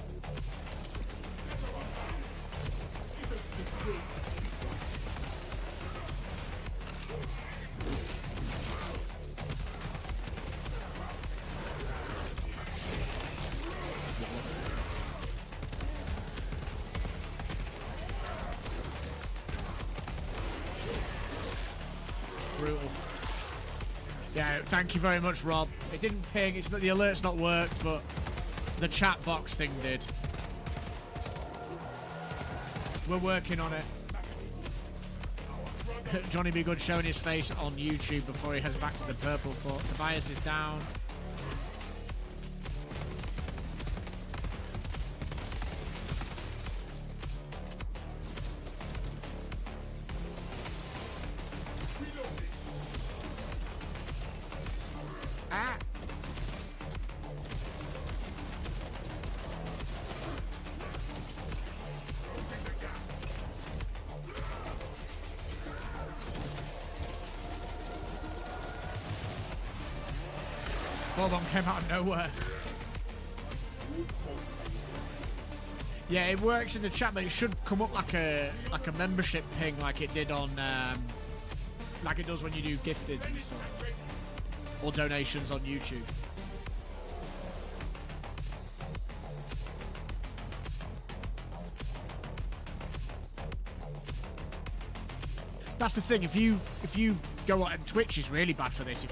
Brutal. Yeah, thank you very much, Rob. It didn't ping, it's not, the alert's not worked, but the chat box thing did. We're working on it. Johnny Be Good showing his face on YouTube before he heads back to the purple court. Tobias is down. Ah! Bomb came out of nowhere. Yeah, it works in the chat, but it should come up like a membership ping, like it did on, like it does when you do gifteds and stuff, or donations on YouTube. That's the thing. If you go on, and Twitch is really bad for this.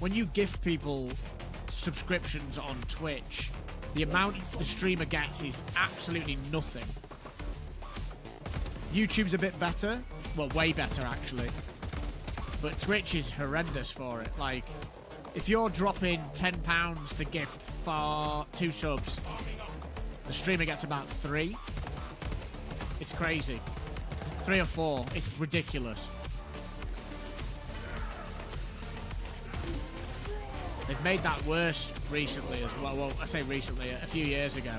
When you gift people subscriptions on Twitch, the amount the streamer gets is absolutely nothing. YouTube's a bit better. Well, way better, actually. But Twitch is horrendous for it. Like, if you're dropping £10 to gift for 2 subs, the streamer gets about 3. It's crazy. 3 or 4. It's ridiculous. They've made that worse recently as well. Well, I say recently, a few years ago.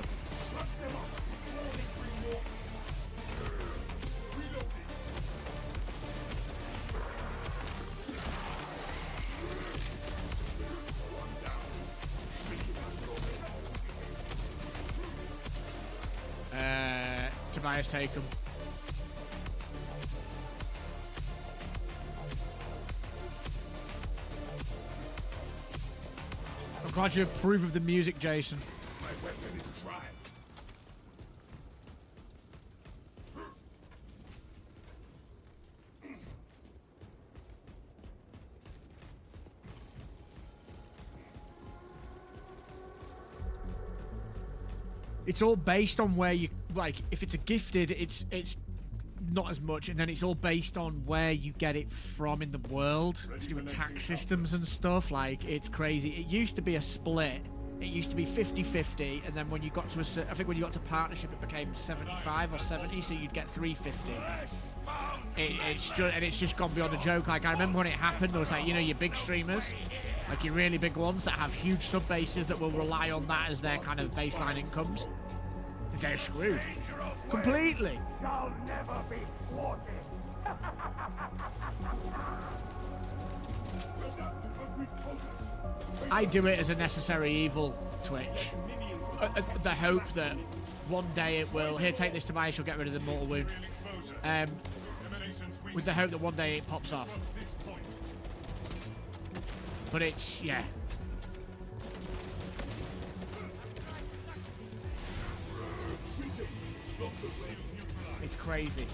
Tobias, take him. I'm glad you approve of the music, Jason. My weapon is dry. It's all based on where you, like, if it's a gifted, it's not as much, and then it's all based on where you get it from in the world to do with tax systems and stuff. Like, it's crazy. It used to be a split. It used to be 50-50, and then when you got to I think when you got to partnership, it became 75 or 70, so you'd get 350. It's just gone beyond a joke. Like, I remember when it happened, there was, like, you know, your big streamers, like your really big ones that have huge sub bases that will rely on that as their kind of baseline incomes. They're screwed completely. Shall never be thwarted. I do it as a necessary evil, Twitch. The hope that one day it will. Here, take this, Tobias. You'll get rid of the mortal wound. With the hope that one day it pops off. But it's, yeah. It's crazy.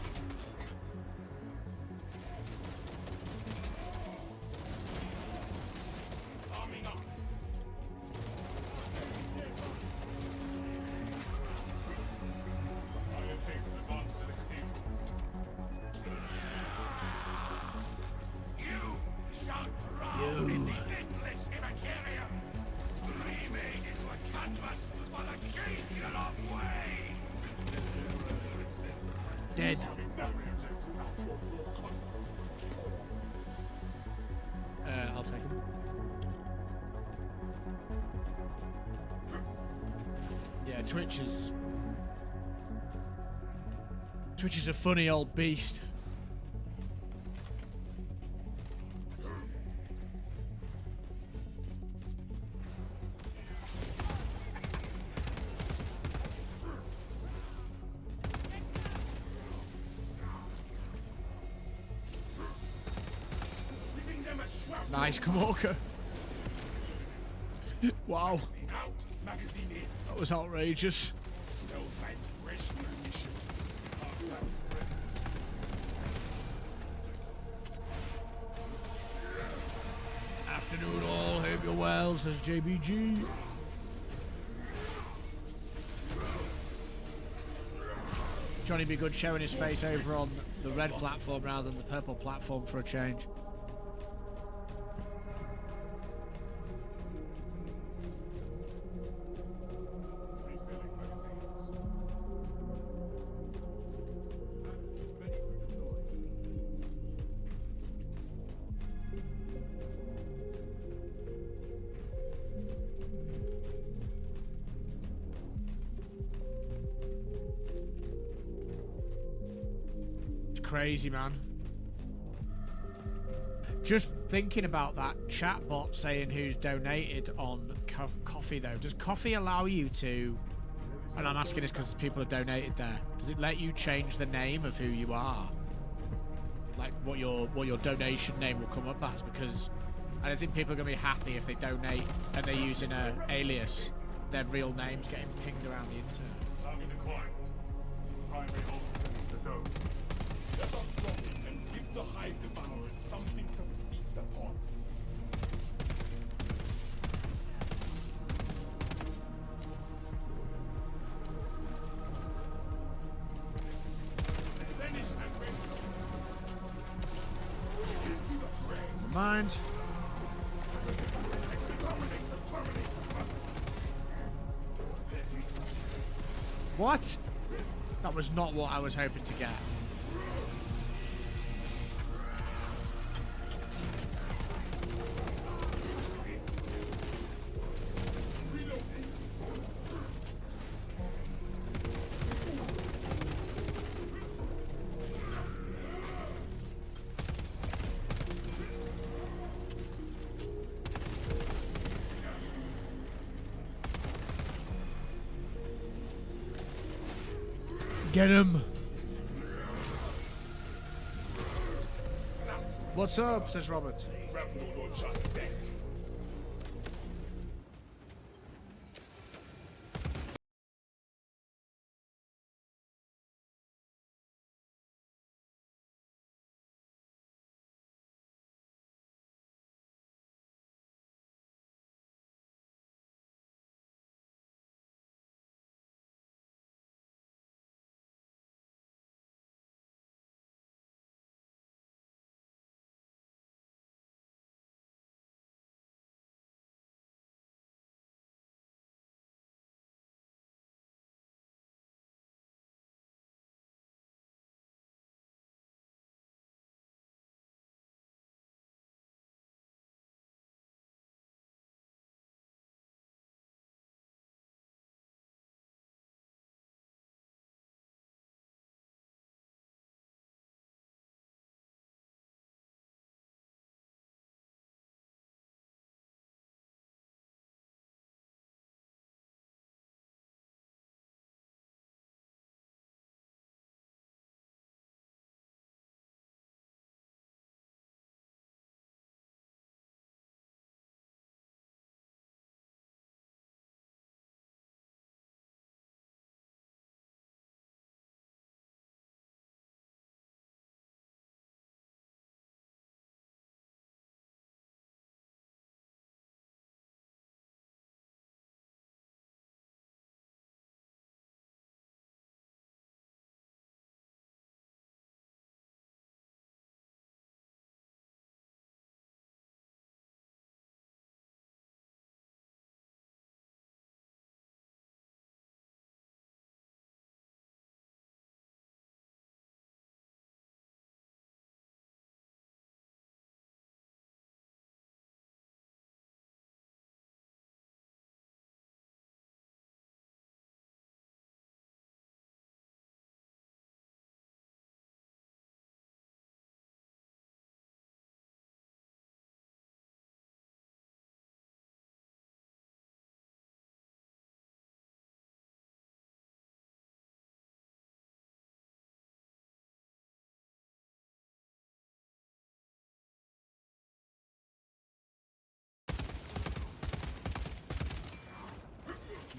Dead. I'll take him. Yeah, Twitch is a funny old beast. Nice, Kamorka. Wow. That was outrageous. Afternoon all, hope you're well, says JBG. Johnny be good showing his face over on the red platform rather than the purple platform for a change. Crazy, man. Just thinking about that chatbot saying who's donated on coffee though. Does coffee allow you to, and I'm asking this because people have donated there, does it let you change the name of who you are? Like what your donation name will come up as? Because I don't think people are going to be happy if they donate and they're using a alias. Their real name's getting pinged around the internet. Target acquired. Primary hold needs to go. Let us drop in and give the Hive Devourers something to feast upon. Finish and ready. Into the fray. Never mind. Exterminate the Terminator. What? That was not what I was hoping to get. Get him! What's up, says Robert. Rebel just set.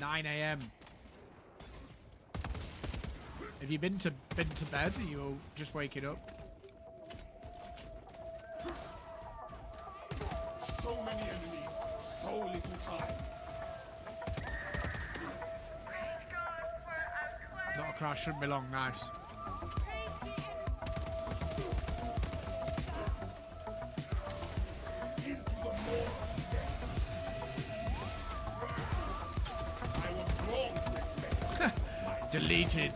9 a.m. Have you been to bed? Are you just waking up? So many enemies, so little time. Not a crash, shouldn't be long. Nice. Into the more. I was wrong to expect. Deleted.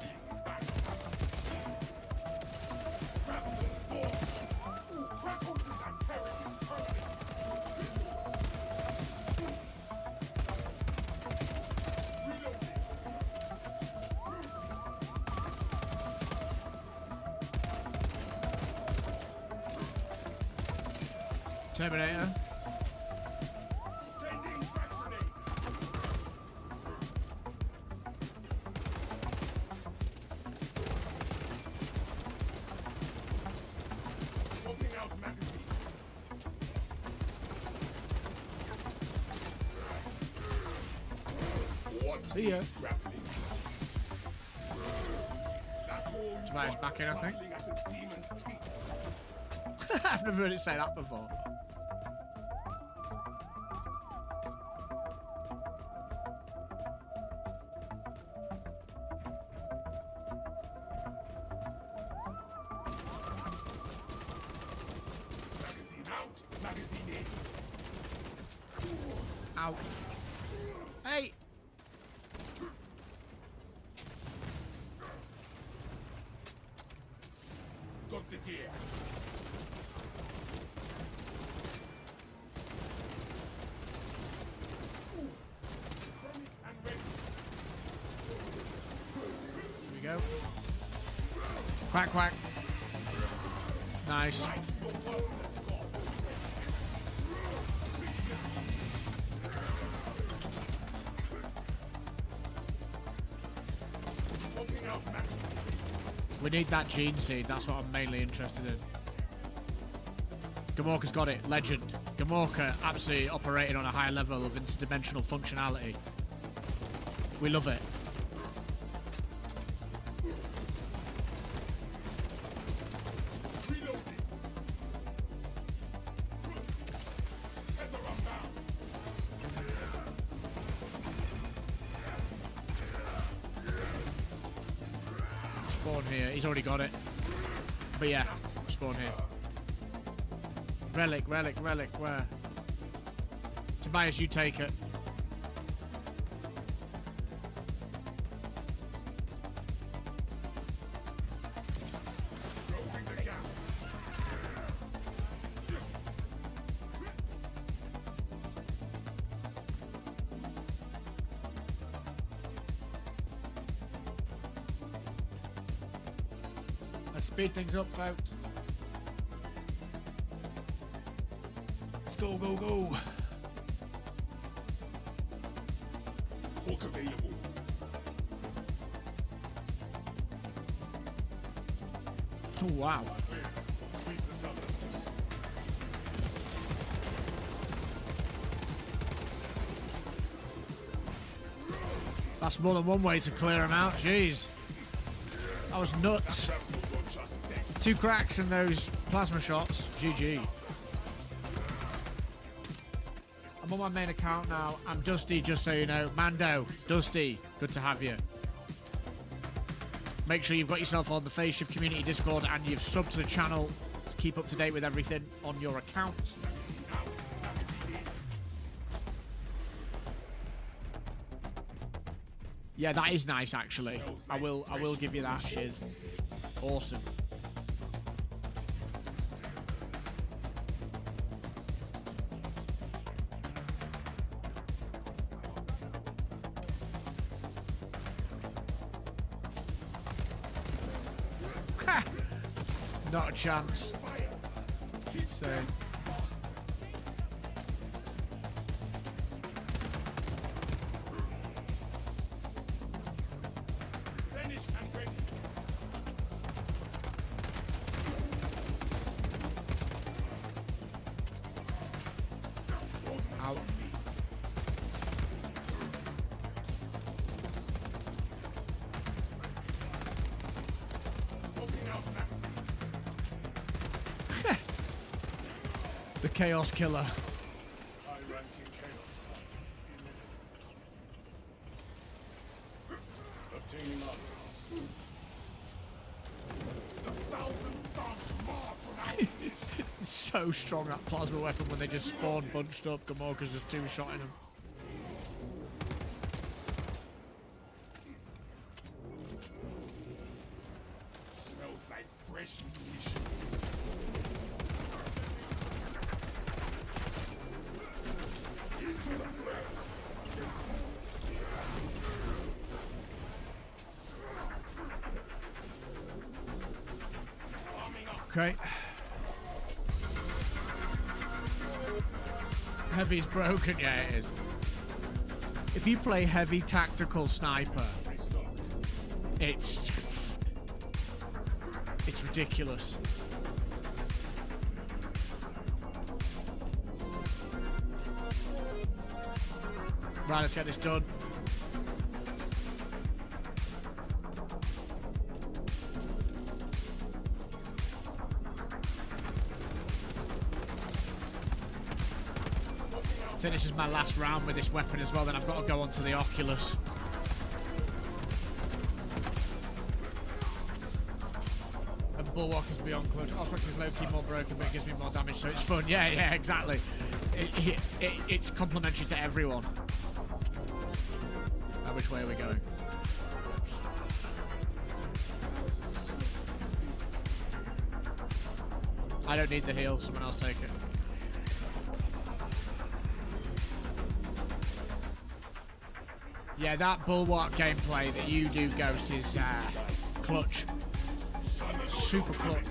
Terminator. Sending frag grenade. Swapping out magazine. What See ya. grappling? That's all you Somebody's got, back in, I think. smiling at a demon's teeth. I've never heard it say that before. Magazine out, magazine in. Ow. Hey! Got the gear. And ready. Here we go. Quack, quack. Nice. Swapping out magazine. We need that gene seed. That's what I'm mainly interested in. Gamorka's got it. Legend. Gamorka absolutely operating on a high level of interdimensional functionality. We love it. Reloading. Heather, I'm down. Spawn here. He's already got it. But yeah, spawn here. Relic, relic, relic. Where? Tobias, you take it. Closing the gap. Let's speed things up, folks. Let's go, go, go. Hook available. Oh, wow. Clear. Sweep the suburbs. That's more than one way to clear them out. Jeez. That was nuts. Thermal launcher set. 2 cracks and those plasma shots. GG. I'm on my main account now. I'm Dusty, just so you know. Mando, Dusty, good to have you. Make sure you've got yourself on the PhaseShift community Discord and you've subbed to the channel to keep up to date with everything on your account. Yeah, that is nice actually. I will give you that. Cheers. Awesome. Ha! Not a chance. Insane. Finish and ready. Out. The Chaos Killer. High-ranking chaos type. Obtaining others. The thousand suns march around. So strong, that plasma weapon, when they just spawn bunched up. Gamorka's just two-shotting them. Smells like fresh munitions. Okay. Heavy's broken, yeah it is. If you play heavy tactical sniper, it's ridiculous. Right, let's get this done. I think this is my last round with this weapon as well, then I've got to go on to the Oculus. And Bulwark is beyond clutch. Oculus is low-key more broken, but it gives me more damage, so it's fun. Yeah, yeah, exactly. It's complementary to everyone. Now, which way are we going? I don't need the heal, someone else take it. Yeah, that Bulwark gameplay that you do, Ghost, is clutch. Super clutch.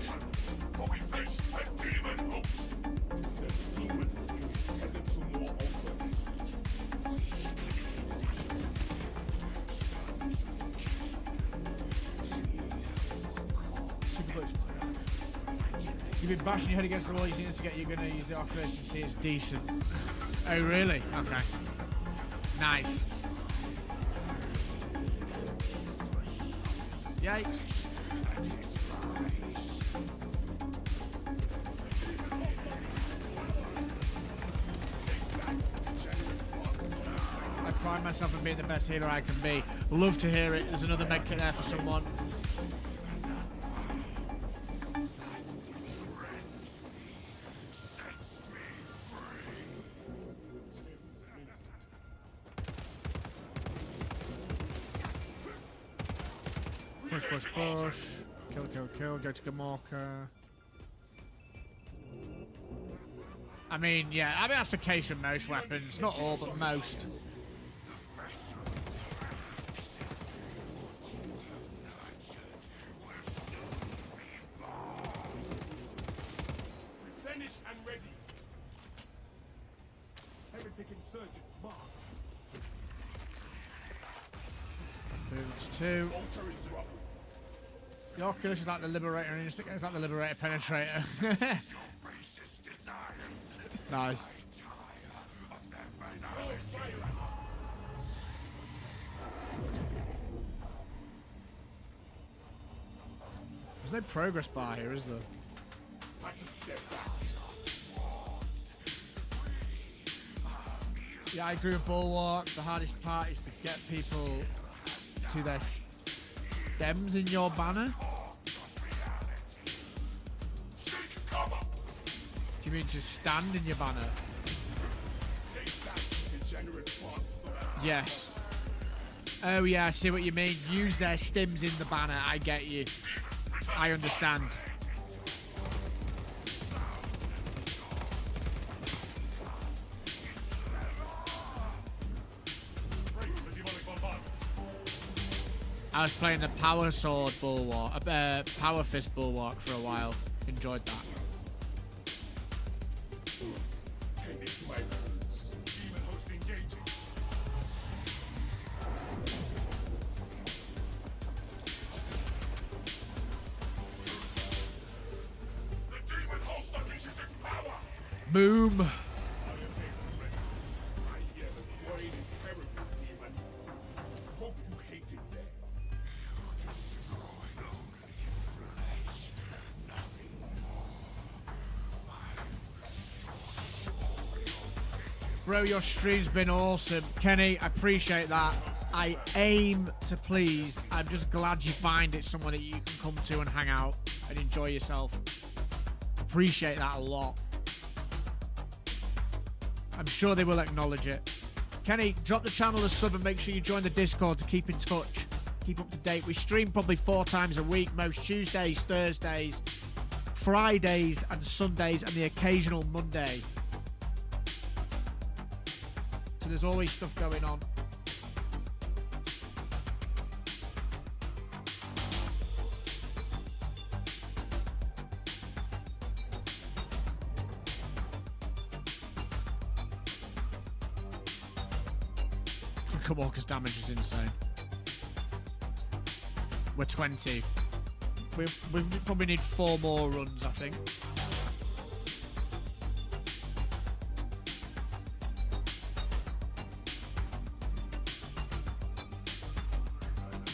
Super clutch. You've been bashing your head against the wall, you need to get, you're going to use the Oculus and see it's decent. Oh, really? Okay. Nice. Yikes. I pride myself on being the best healer I can be. Love to hear it. There's another medkit there for someone. Push, push, push. Kill, kill, kill. Go to Gamorka. I mean, yeah, I mean, that's the case with most weapons. Not all, but most. Replenish and ready. Heretic insurgent marked. Boots 2. Altar is dropped. The Oculus is like the Liberator instinct. It's like the Liberator Penetrator. Nice. There's no progress bar here, is there? Yeah, I agree with Bulwark. The hardest part is to get people to their stems in your banner. Do you mean to stand in your banner? Yes. Oh yeah, I see what you mean. Use their stims in the banner. I get you. I understand. I was playing the Power Sword Bulwark, Power Fist Bulwark for a while. Enjoyed that. Boom. Bro, your stream's been awesome. Kenny, I appreciate that. I aim to please. I'm just glad you find it somewhere that you can come to and hang out and enjoy yourself. Appreciate that a lot. I'm sure they will acknowledge it. Kenny, drop the channel a sub and make sure you join the Discord to keep in touch. Keep up to date. We stream probably 4 times a week, most Tuesdays, Thursdays, Fridays and Sundays, and the occasional Monday. So there's always stuff going on. Walker's damage is insane. We're 20. We probably need 4 more runs, I think.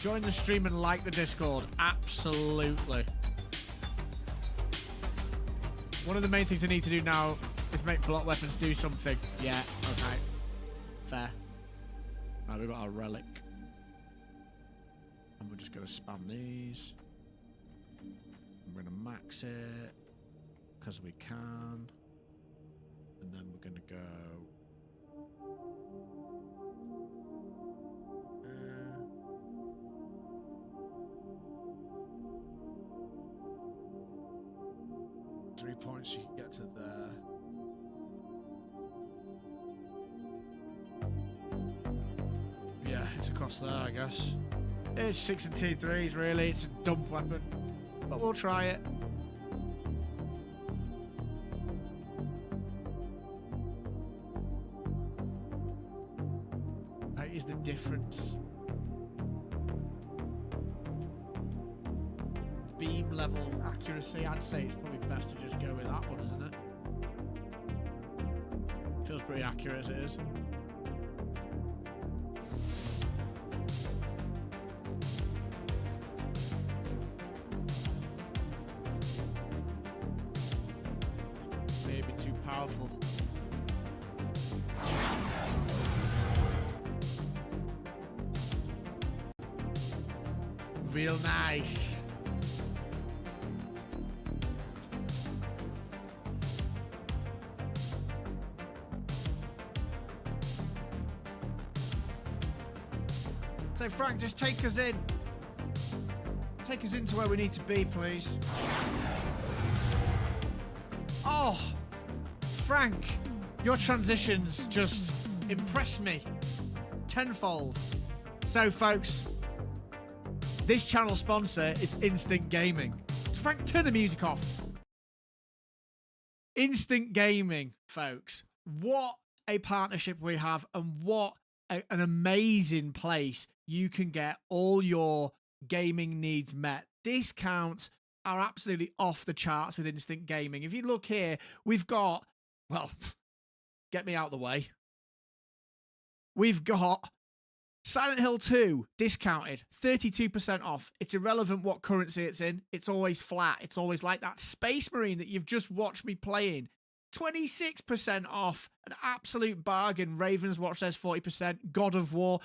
Join the stream and like the Discord. Absolutely. One of the main things I need to do now is make block weapons do something. Yeah, okay. Fair. Right, we've got our relic. And we're just going to spam these. We're going to max it. Because we can. And then we're going to go... 3 points, you can get to there. Yeah, it's across there, I guess. It's 6 and T3s, really. It's a dump weapon. But we'll try it. That is the difference. Beam level accuracy, I'd say it's probably best to just go with that one, isn't it? Feels pretty accurate as it is. Maybe too powerful. Real nice. So Frank, just take us in. Take us into where we need to be, please. Oh, Frank, your transitions just impress me tenfold. So, folks, this channel sponsor is Instant Gaming. Frank, turn the music off. Instant Gaming, folks. What a partnership we have, and what an amazing place you can get all your gaming needs met. Discounts are absolutely off the charts with Instant Gaming. If you look here, we've got, well, get me out of the way. We've got Silent Hill 2 discounted, 32% off. It's irrelevant what currency it's in. It's always flat. It's always like that. Space Marine that you've just watched me playing, 26% off. An absolute bargain. Raven's Watch says 40%. God of War.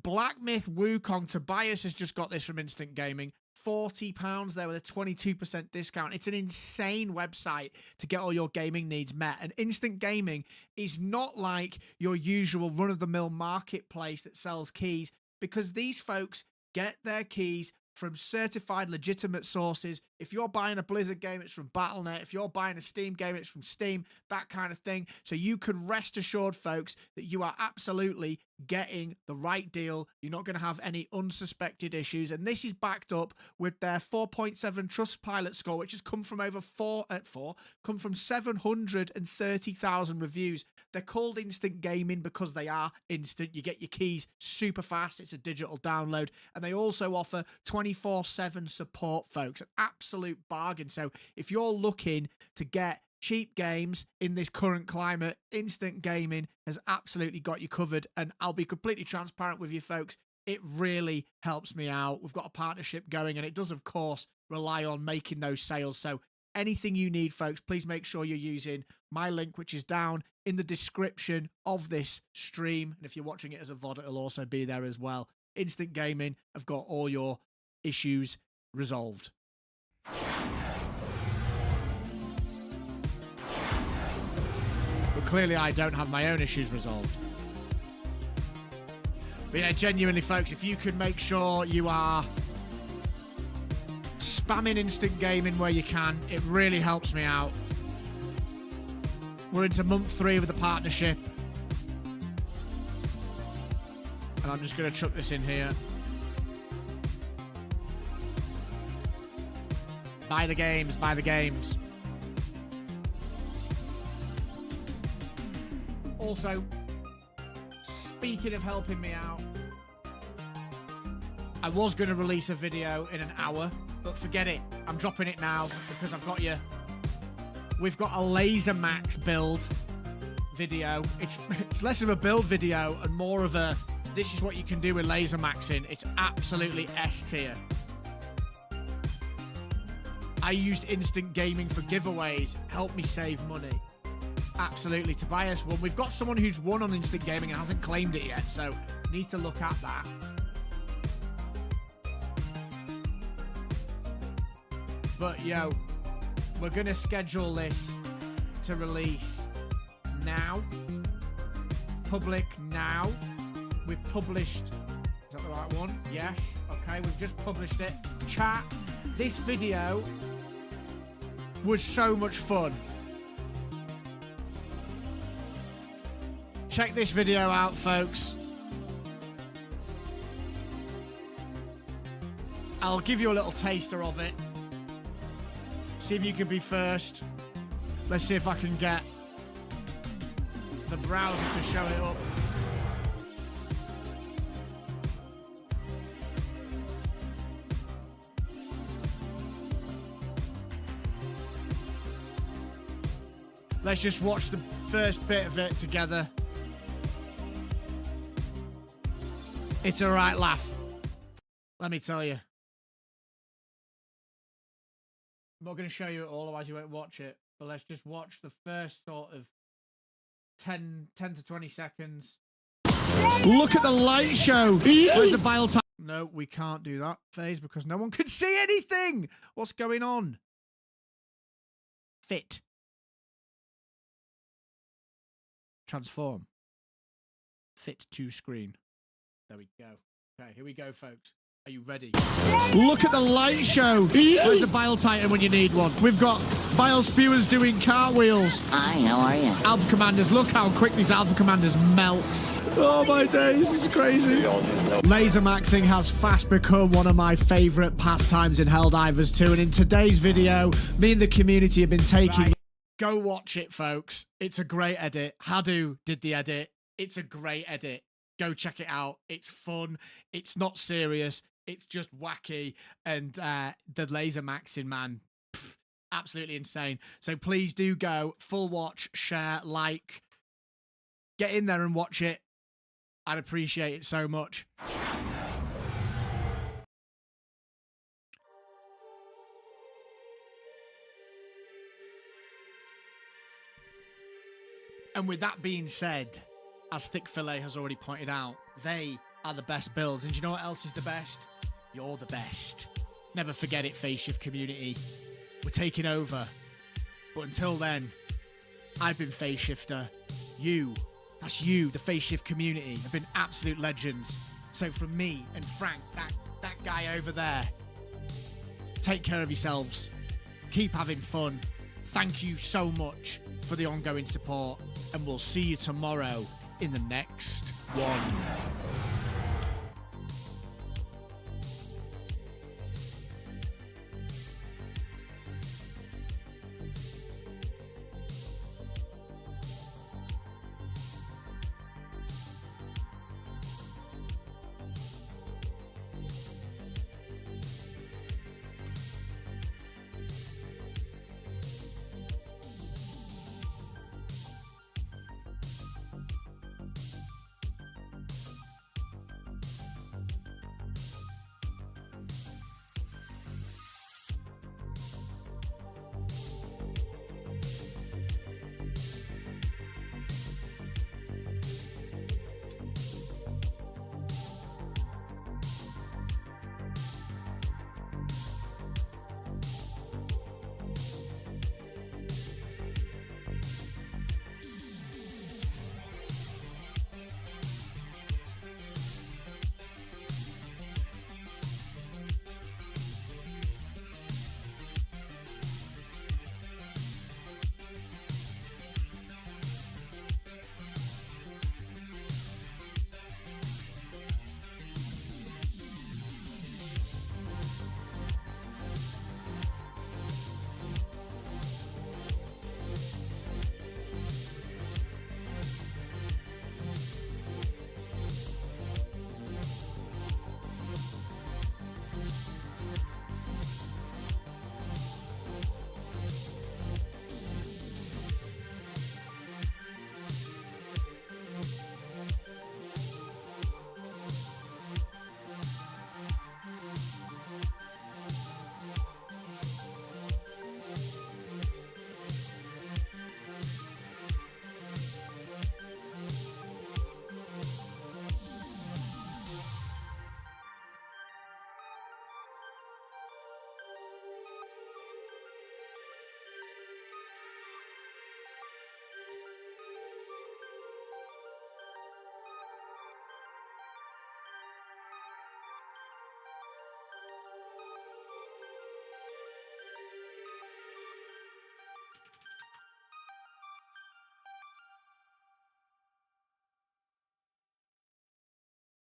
Black Myth Wukong. Tobias has just got this from Instant Gaming. £40 there with a 22% discount. It's an insane website to get all your gaming needs met. And Instant Gaming is not like your usual run-of-the-mill marketplace that sells keys, because these folks get their keys from certified legitimate sources. If you're buying a Blizzard game, it's from Battle.net. If you're buying a Steam game, it's from Steam, that kind of thing. So you can rest assured, folks, that you are absolutely getting the right deal. You're not going to have any unsuspected issues. And this is backed up with their 4.7 Trustpilot score, which has come from over 730,000 reviews. They're called Instant Gaming because they are instant. You get your keys super fast. It's a digital download. And they also offer 24/7 support, folks. An absolute bargain. So if you're looking to get cheap games in this current climate, Instant Gaming has absolutely got you covered. And I'll be completely transparent with you, folks. It really helps me out. We've got a partnership going, and it does, of course, rely on making those sales. So anything you need, folks, please make sure you're using my link, which is down in the description of this stream. And if you're watching it as a VOD, it'll also be there as well. Instant Gaming have got all your issues resolved. But clearly I don't have my own issues resolved. But yeah, genuinely, folks, if you could make sure you are spamming Instant Gaming where you can, it really helps me out. We're into month 3 of the partnership. And I'm just going to chuck this in here. Buy the games, buy the games. Also, speaking of helping me out, I was going to release a video in an hour, but forget it. I'm dropping it now because I've got you. We've got a Laser Max build video. It's less of a build video and more of a, this is what you can do with Laser Maxing. It's absolutely S tier. I used Instant Gaming for giveaways. Help me save money. Absolutely. Tobias won. We've got someone who's won on Instant Gaming and hasn't claimed it yet, so need to look at that. But, yo, we're going to schedule this to release now. Public now. We've published... Is that the right one? Yes. Okay, we've just published it. Chat. This video was so much fun. Check this video out, folks. I'll give you a little taster of it. See if you can be first. Let's see if I can get the browser to show it up. Let's just watch the first bit of it together. It's a right laugh. Let me tell you. I'm not going to show you it all, otherwise you won't watch it. But let's just watch the first sort of 10 to 20 seconds. Look at the light show. Where's the bile time? No, we can't do that, Phase, because no one can see anything. What's going on? Fit. Transform. Fit to screen. There we go. Okay, here we go, folks. Are you ready? Look at the light show. Where's the bile titan when you need one? We've got bile spewers doing cartwheels. Hi, how are you? Alpha commanders. Look how quick these alpha commanders melt. Oh my days, it's crazy. Laser maxing has fast become one of my favourite pastimes in Helldivers 2. And in today's video, me and the community have been taking... Right. Go watch it, folks. It's a great edit. Hadu did the edit. It's a great edit. Go check it out. It's fun. It's not serious. It's just wacky. And the laser maxing, man, pff, absolutely insane. So please do go. Full watch, share, like. Get in there and watch it. I'd appreciate it so much. And with that being said, as Thick Fillet has already pointed out, they are the best builds. And do you know what else is the best? You're the best. Never forget it, PhaseShift community. We're taking over. But until then, I've been PhaseShifter. You, that's you, the PhaseShift community, have been absolute legends. So from me and Frank, that guy over there, take care of yourselves. Keep having fun. Thank you so much for the ongoing support. And we'll see you tomorrow in the next one.